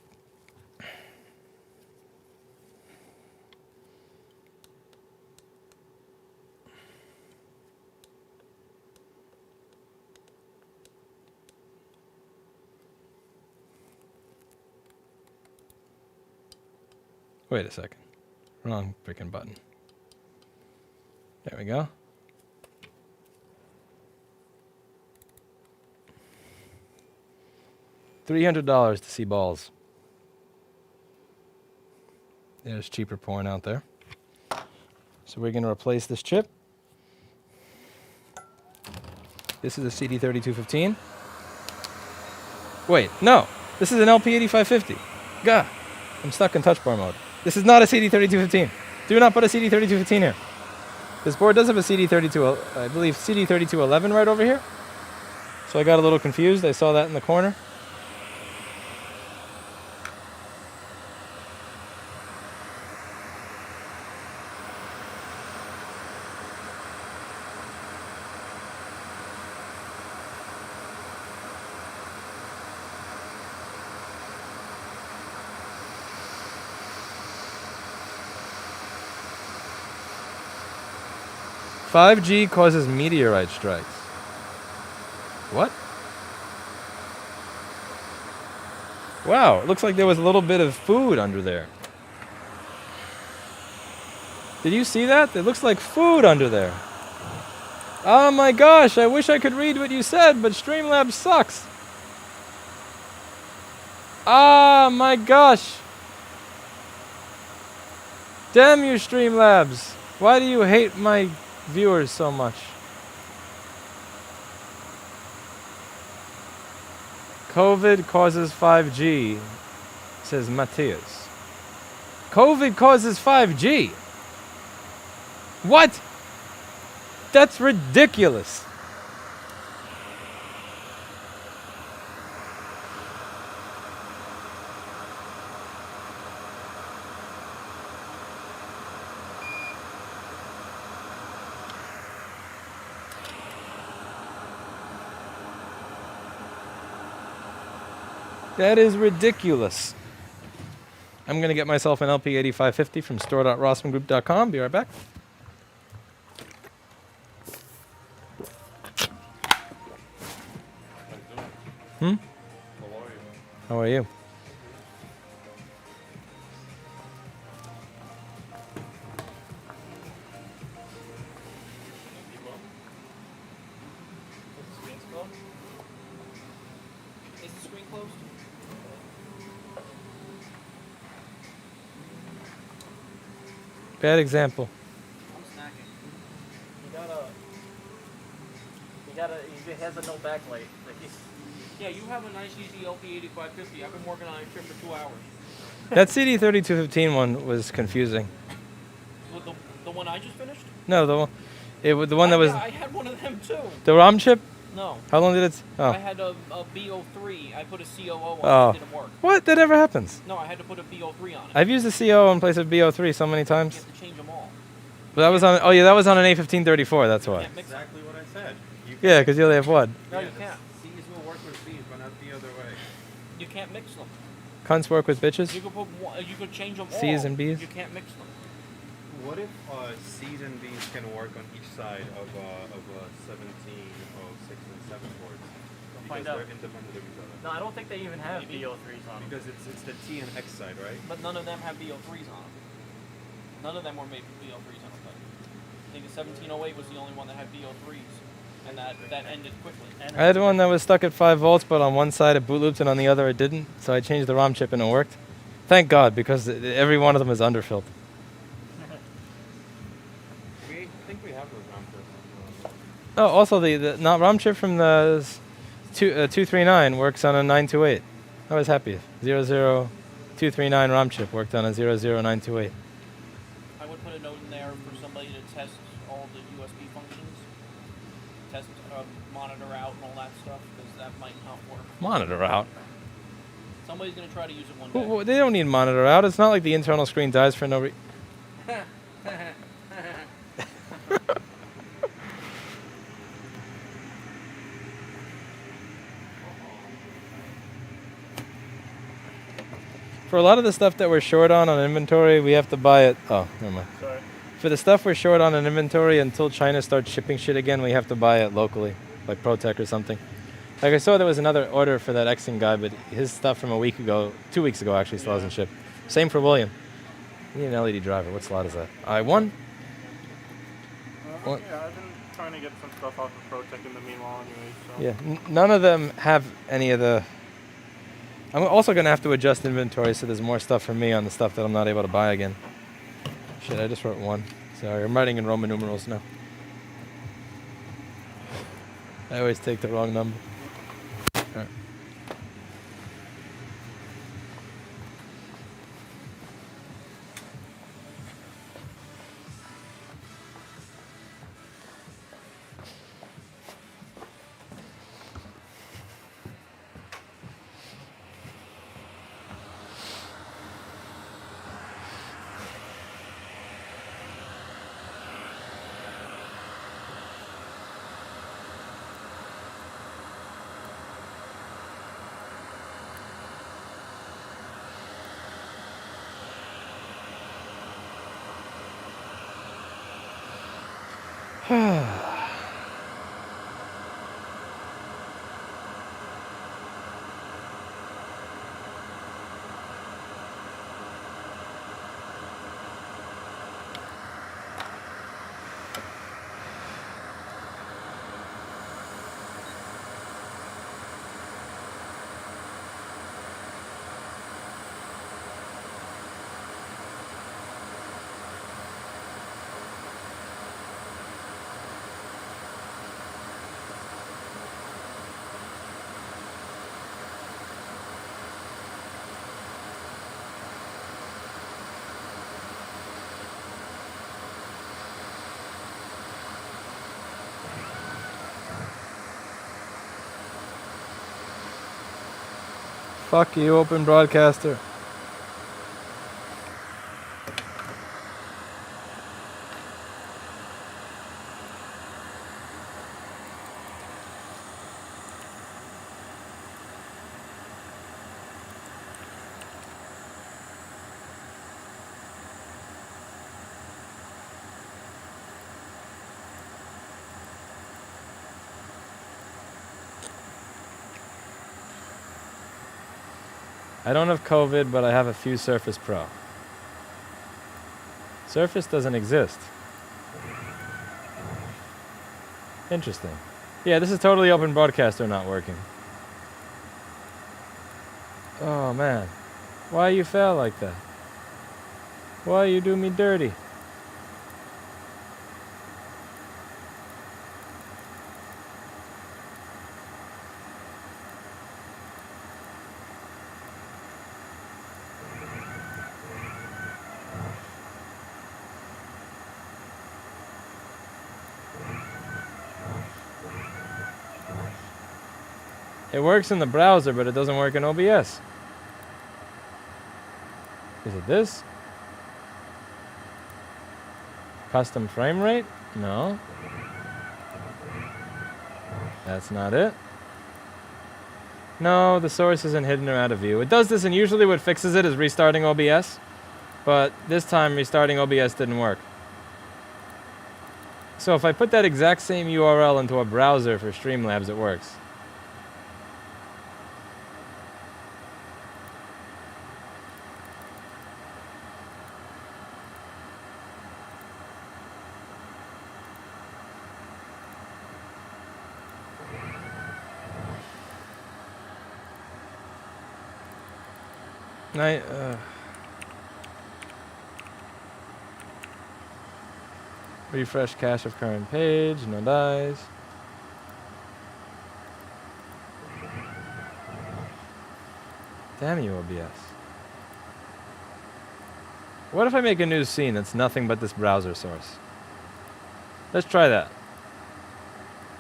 Wait a second. Wrong freaking button. There we go. $300 to see balls. There's cheaper porn out there. So we're going to replace this chip. This is a CD3215. Wait, no. This is an LP8550. Gah. I'm stuck in touch bar mode. This is not a CD3215. Do not put a CD3215 here. This board does have a CD32, I believe CD3211 right over here. So I got a little confused. I saw that in the corner. "5G causes meteorite strikes." What? Wow, it looks like there was a little bit of food under there. Did you see that? It looks like food under there. Oh my gosh, I wish I could read what you said, but Streamlabs sucks. Ah, my gosh. Damn you, Streamlabs. Why do you hate my viewers so much? COVID causes 5G, says Matthias. COVID causes 5G? What? That's ridiculous. That is ridiculous. I'm going to get myself an LP8550 from store.rossmangroup.com. Be right back. How are you? Is the screen closed? Bad example. I'm snacking. It has a no backlight. Yeah, you have a nice easy LP8550. I've been working on it for 2 hours. That CD3215 one was confusing. With the one I just finished? No, the one that was Yeah, I had one of them too. the ROM chip. No. How long did it? I Oh. had a BO3. I put a COO on Oh. it. It didn't work. What? That never happens. No, I had to put a BO3 on it. I've used the CO in place of BO3 so many You times. have to change them all. But that was on. Oh yeah, that was on an A1534. That's You why. can't mix them. Exactly what I said. You Yeah, because you only have one. No, you can't. C's will work with B's, but not the other way. You can't mix them. Cunts work with bitches. You could put you could change them all. C's and B's? You can't mix them. What if C's and B's can work on each side of 1706 and 7 boards? Because find out. they're independent of each other. No, I don't think they even have Maybe. BO3s on them. Because it's the T and X side, right? But none of them have BO3s on them. None of them were made with BO3s on them. I think the 1708 was the only one that had BO3s, and that ended quickly. And I had one that was stuck at 5 volts, but on one side it boot looped and on the other it didn't. So I changed the ROM chip and it worked. Thank God, because every one of them is underfilled. We think we have those round trips. Oh, also the not ROM chip from the 239 works on a 928. I was happy. 00239 ROM chip worked on a 00928. I would put a note in there for somebody to test all the USB functions, test monitor out and all that stuff, because that might not work. Monitor out. Somebody's gonna try to use it one day. They don't need monitor out. It's not like the internal screen dies for no reason. For a lot of the stuff that we're short on inventory, we have to buy it. Oh, never mind. Sorry. For the stuff we're short on in inventory, until China starts shipping shit again, we have to buy it locally, like ProTech or something. Like I saw there was another order for that Exing guy, but his stuff from a week ago, 2 weeks ago actually, still hasn't shipped. Same for William. You need an LED driver. What slot is that? I1? What? Yeah, I've been trying to get some stuff off of ProTech in the meanwhile anyway, so. Yeah, none of them have any of the... I'm also going to have to adjust inventory so there's more stuff for me on the stuff that I'm not able to buy again. Shit, I just wrote 1. Sorry, I'm writing in Roman numerals now. I always take the wrong number. Alright. Fuck you, open broadcaster. I don't have COVID, but I have a few Surface Pro. Surface doesn't exist. Interesting. Yeah, this is totally open broadcaster not working. Oh man. Why you fail like that? Why you do me dirty? It works in the browser, but it doesn't work in OBS. Is it this? Custom frame rate? No. That's not it. No, the source isn't hidden or out of view. It does this, and usually what fixes it is restarting OBS. But this time, restarting OBS didn't work. So if I put that exact same URL into a browser for Streamlabs, it works. Refresh cache of current page, no dies. Damn you, OBS. What if I make a new scene that's nothing but this browser source? Let's try that.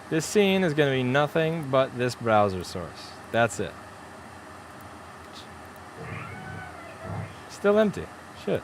This scene is going to be nothing but this browser source. That's it. Still empty. Shit.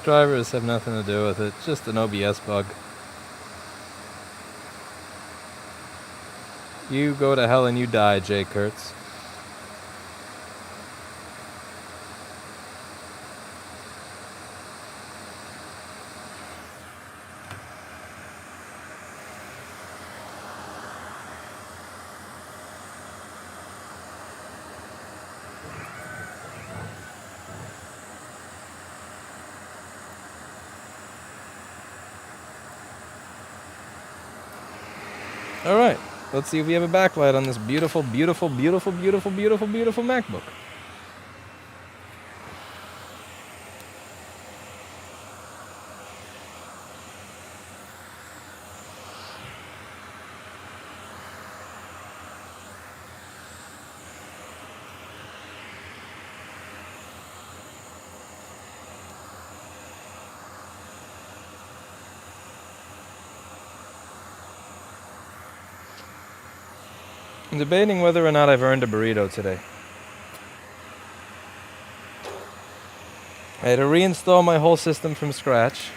Drivers have nothing to do with it, just an OBS bug. You go to hell and you die, Jay Kurtz. All right, let's see if we have a backlight on this beautiful, beautiful, beautiful, beautiful, beautiful, beautiful MacBook. I'm debating whether or not I've earned a burrito today. I had to reinstall my whole system from scratch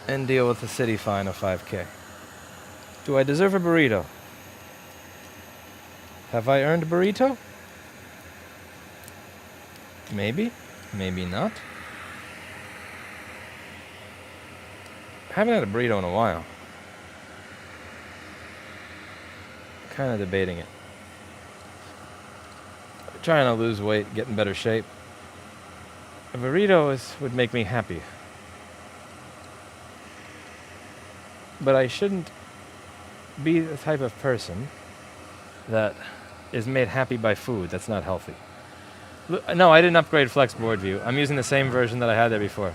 and deal with the city fine of $5,000. Do I deserve a burrito? Have I earned a burrito? Maybe, maybe not. I haven't had a burrito in a while. Kind of debating it. Trying to lose weight, get in better shape. A burrito would make me happy. But I shouldn't be the type of person that is made happy by food. That's not healthy. No, I didn't upgrade Flex Board View. I'm using the same version that I had there before.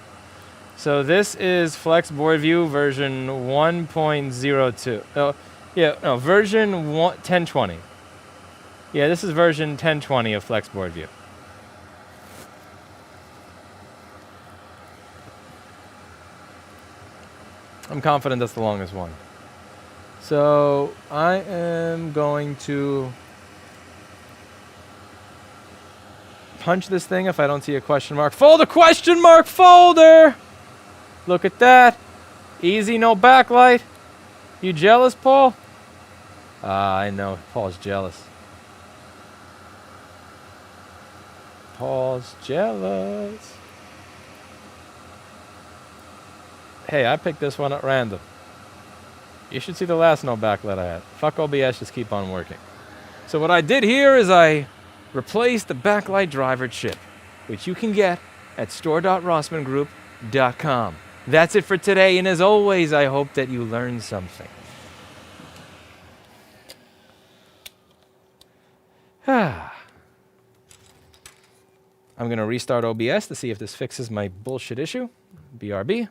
So this is Flex Board View version 1.02. Oh, yeah, no, version 1020. Yeah, this is version 1020 of Flex Board View. I'm confident that's the longest one. So I am going to punch this thing if I don't see a question mark. Folder question mark folder! Look at that. Easy, no backlight. You jealous, Paul? I know. Paul's jealous. Paul's jealous. Hey, I picked this one at random. You should see the last no backlit I had. Fuck OBS, just keep on working. So what I did here is I replaced the backlight driver chip, which you can get at store.rossmangroup.com. That's it for today, and as always, I hope that you learned something. I'm going to restart OBS to see if this fixes my bullshit issue. BRB.